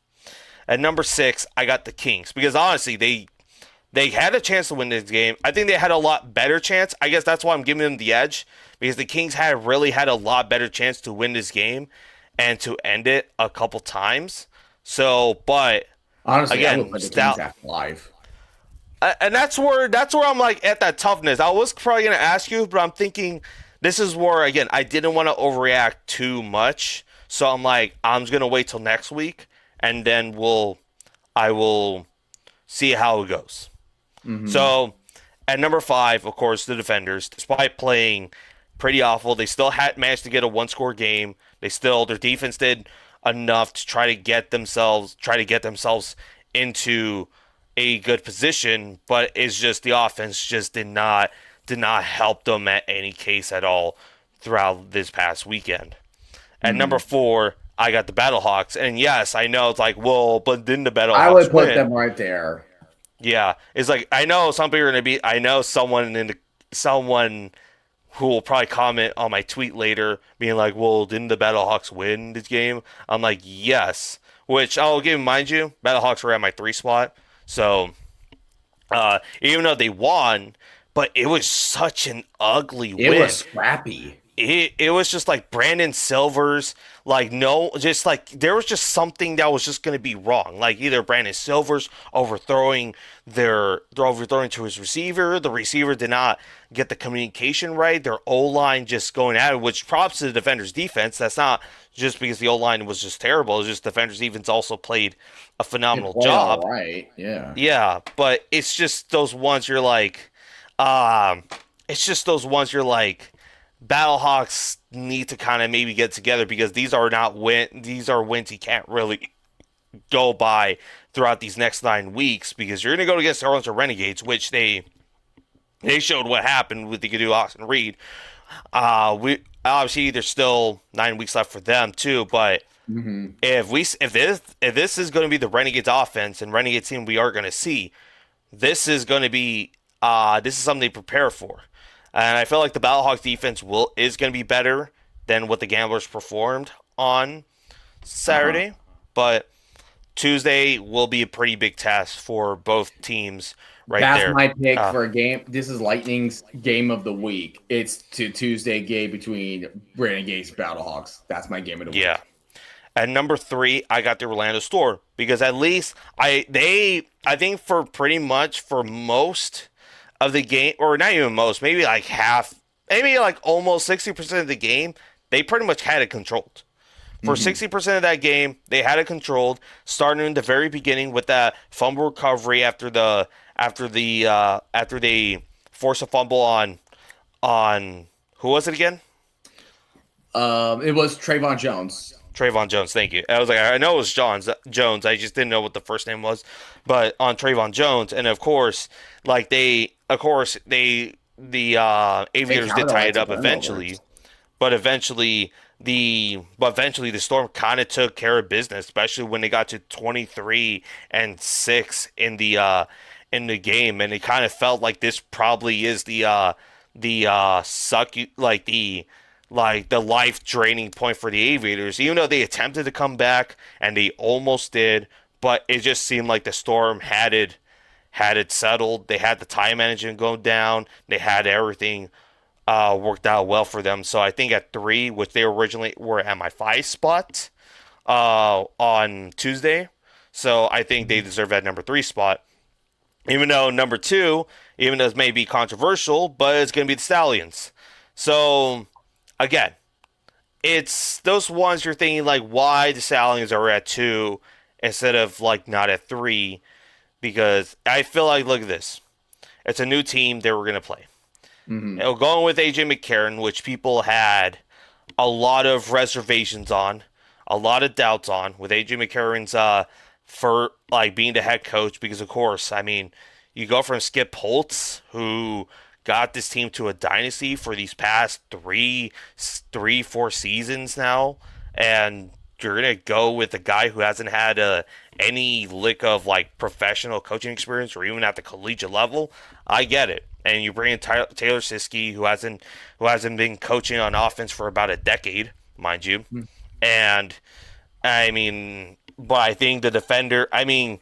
Speaker 1: At number 6, I got the Kings because honestly, they had a chance to win this game. I think they had a lot better chance. I guess that's why I'm giving them the edge because the Kings had a lot better chance to win this game. and to end it a couple times. So, but
Speaker 2: Honestly, I would
Speaker 1: again,
Speaker 2: put the Kings at 5.
Speaker 1: and that's where I'm like at that toughness. I was probably gonna ask you, but I'm thinking this is where again I didn't want to overreact too much. So I'm like I'm just gonna wait till next week, and then I will see how it goes.
Speaker 2: Mm-hmm.
Speaker 1: So at number 5, of course, the Defenders, despite playing pretty awful, they still had managed to get a one-score game. Their defense did enough to try to get themselves into a good position, but it's just the offense just did not help them at any case at all throughout this past weekend. At
Speaker 2: Mm-hmm.
Speaker 1: number 4, I got the Battlehawks, and yes, I know it's like, well, but didn't the
Speaker 2: I would
Speaker 1: Battlehawks
Speaker 2: put
Speaker 1: win?
Speaker 2: them right there.
Speaker 1: Yeah, it's like I know some people are gonna be. I know someone who will probably comment on my tweet later, being like, "Well, didn't the Battlehawks win this game?" I'm like, "Yes," which I'll give. Mind you, Battlehawks were at my 3 spot, so even though they won, but it was such an ugly
Speaker 2: It was
Speaker 1: win.
Speaker 2: scrappy.
Speaker 1: It was just like Brandon Silver's like no just like there was just something that was just going to be wrong, like either Brandon Silver's overthrowing to his receiver, the receiver did not get the communication right, their O-line just going at it, which props to the defender's defense. That's not just because the O-line was just terrible, it's just the defender's defense also played a
Speaker 2: It
Speaker 1: phenomenal
Speaker 2: played all
Speaker 1: job.
Speaker 2: right. Yeah.
Speaker 1: Yeah, but it's just those ones you're like, um, it's just those ones you're like, Battlehawks need to kind of maybe get together because these are wins you can't really go by throughout these next 9 weeks because you're gonna go against the Arlington Renegades, which they showed what happened with the Gadu Austin Reed. We obviously there's still 9 weeks left for them too, but
Speaker 2: Mm-hmm.
Speaker 1: if this is going to be the Renegades offense and Renegades team we are going to see, this is something to prepare for. And I feel like the Battlehawks defense is going to be better than what the Gamblers performed on
Speaker 2: Uh-huh.
Speaker 1: Saturday, but Tuesday will be a pretty big test for both teams right
Speaker 2: That's
Speaker 1: there.
Speaker 2: my pick
Speaker 1: Uh,
Speaker 2: for a game. This is Lightning's game of the week. It's to Tuesday game between Renegades and Battlehawks. That's my game of the
Speaker 1: yeah.
Speaker 2: week.
Speaker 1: At number 3, I got the Orlando Storm because at least I think for pretty much for most of the game, or not even most, maybe like half, maybe like almost 60% of the game, they pretty much had it controlled. For
Speaker 2: Mm-hmm.
Speaker 1: 60% of that game, they had it controlled, starting in the very beginning with that fumble recovery after they forced a fumble on who was it again?
Speaker 2: It was Trayvon Jones.
Speaker 1: Trayvon Jones, thank you. I was like, I know it was Jones. I just didn't know what the first name was. But on Trayvon Jones, and of course, the
Speaker 2: They
Speaker 1: Aviators did tie it
Speaker 2: capitalized on
Speaker 1: up eventually.
Speaker 2: turnovers.
Speaker 1: But eventually the Storm kind of took care of business, especially when they got to 23-6 in the game, and it kind of felt like this probably is the suck like the life draining point for the Aviators. Even though they attempted to come back and they almost did, but it just seemed like the Storm had it settled. They had the time management go down. They had everything worked out well for them. So I think at 3, which they originally were at my 5 spot on Tuesday. So I think they deserve that number 3 spot. Even though number 2, even though it may be controversial, but it's going to be the Stallions. So again, it's those ones you're thinking like, why the Stallions are at 2 instead of like not at 3? Because I feel like, look at this. It's a new team they were going to play.
Speaker 2: Mm-hmm.
Speaker 1: Going with AJ McCarron, which people had a lot of reservations on, a lot of doubts on, with AJ McCarron's for like being the head coach, because of course, I mean, you go from Skip Holtz, who got this team to a dynasty for these past 4 seasons now, and you're gonna go with a guy who hasn't had any lick of like professional coaching experience or even at the collegiate level. I get it. And you bring in Taylor Siskey, who hasn't been coaching on offense for about a decade, mind you. And I mean, but I think the defender. I mean,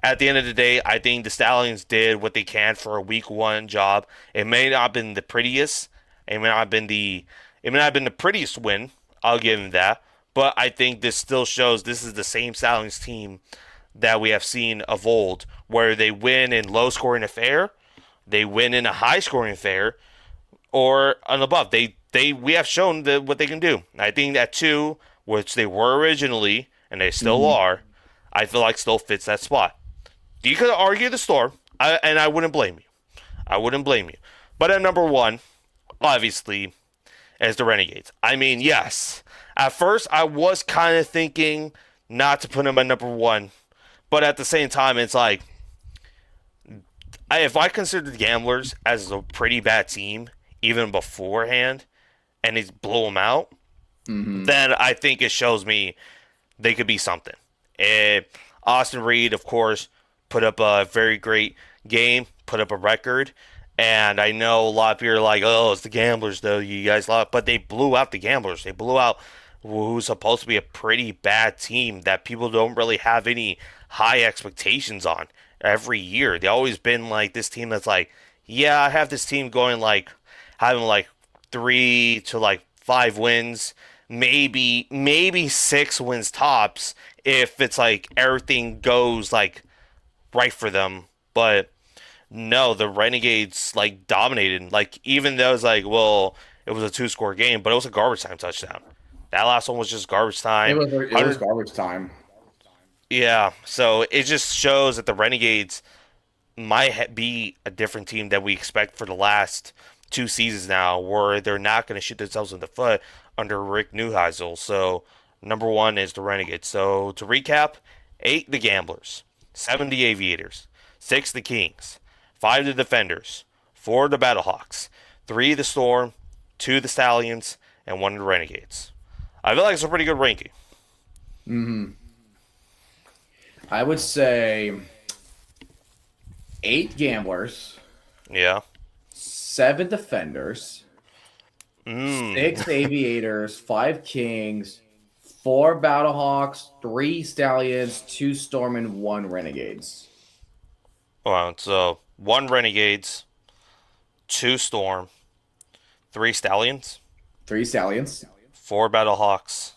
Speaker 1: at the end of the day, I think the Stallions did what they can for a week 1 job. It may not have been the prettiest. It may not have been the prettiest win. I'll give them that. But I think this still shows this is the same Stallions team that we have seen of old, where they win in low scoring affair, they win in a high scoring affair, or an above. We have shown what they can do. I think that 2, which they were originally, and they still are, I feel like still fits that spot. You could argue the Storm, and I wouldn't blame you. I wouldn't blame you. But at number 1, obviously, is the Renegades. I mean, yes. At first, I was kind of thinking not to put them at number 1, but at the same time, it's like, if I consider the Gamblers as a pretty bad team, even beforehand, and he's blew them out, then I think it shows me they could be something. And Austin Reed, of course, put up a very great game, put up a record, and I know a lot of people are like, "Oh, it's the Gamblers, though. You guys love," but they blew out the Gamblers. They blew out who's supposed to be a pretty bad team that people don't really have any high expectations on every year. They always been like this team that's like, yeah, I have this team going like having like 3 to like 5 wins, maybe 6 wins tops if it's like everything goes like right for them. But no, the Renegades like dominated. Like even though it's like, well, it was a 2-score game, but it was a garbage time touchdown. That last one was just garbage time.
Speaker 2: It was garbage time.
Speaker 1: Yeah, so it just shows that the Renegades might be a different team that we expect for the last 2 seasons now, where they're not going to shoot themselves in the foot under Rick Neuheisel. So number 1 is the Renegades. So to recap, 8 the Gamblers, 7 the Aviators, 6 the Kings, 5 the Defenders, 4 the Battlehawks, 3 the Storm, 2 the Stallions, and 1 the Renegades. I feel like it's a pretty good ranking.
Speaker 2: I would say 8 Gamblers,
Speaker 1: Yeah.
Speaker 2: 7 Defenders, 6 Aviators, 5 Kings, 4 Battlehawks, 3 Stallions, 2 Storm, and 1 Renegades.
Speaker 1: Well, so 1 Renegades, 2 Storm, 3 Stallions,
Speaker 2: 3 Stallions,
Speaker 1: 4 Battlehawks,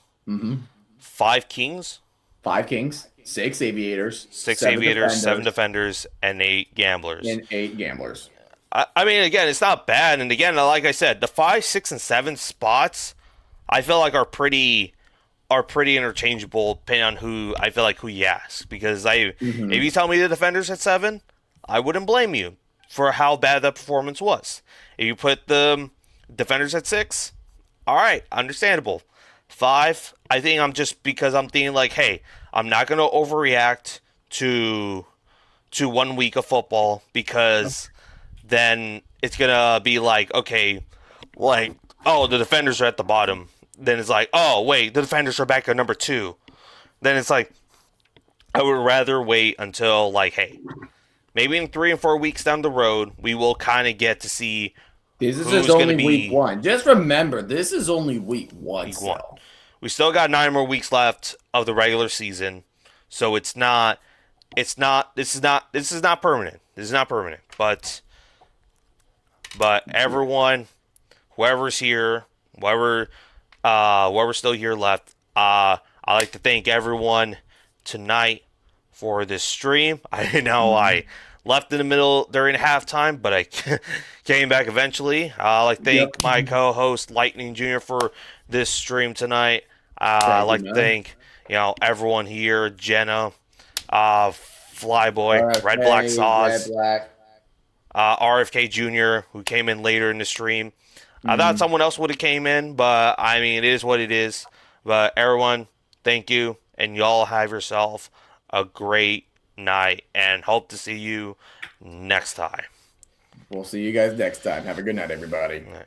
Speaker 1: 5 Kings,
Speaker 2: 5 Kings, 6 Aviators,
Speaker 1: 6 Aviators, 7 Defenders, and 8 Gamblers.
Speaker 2: and 8 Gamblers.
Speaker 1: I mean, again, it's not bad. And again, like I said, the 5, 6, and 7 spots, I feel like are pretty interchangeable depending on who you ask. Because if you tell me the Defenders at 7, I wouldn't blame you for how bad that performance was. If you put the Defenders at 6, all right, understandable. 5, I think because I'm thinking like, hey, I'm not gonna overreact to 1 week of football, because then it's gonna be like, okay, like, oh, the Defenders are at the bottom. Then it's like, oh wait, the Defenders are back at number 2. Then it's like, I would rather wait until like, hey, maybe in 3 and 4 weeks down the road, we will kind of get to see.
Speaker 2: This is just only week 1. Just remember, this is only week 1.
Speaker 1: Week 1. We still got 9 more weeks left of the regular season, so this is not permanent. This is not permanent. But everyone, whoever's here, whoever's still here left, I'd like to thank everyone tonight for this stream. I know I left in the middle during halftime, but I came back eventually. I'd like to thank my co-host Lightning Jr. for this stream tonight. I'd like to thank everyone here, Jenna, Flyboy,
Speaker 2: RFK,
Speaker 1: Red Black Sauce,
Speaker 2: Red Black.
Speaker 1: RFK Jr., who came in later in the stream. I thought someone else would have came in, but I mean, it is what it is. But everyone, thank you, and y'all have yourself a great night, and hope to see you next time.
Speaker 2: We'll see you guys next time. Have a good night, everybody.
Speaker 1: Yeah.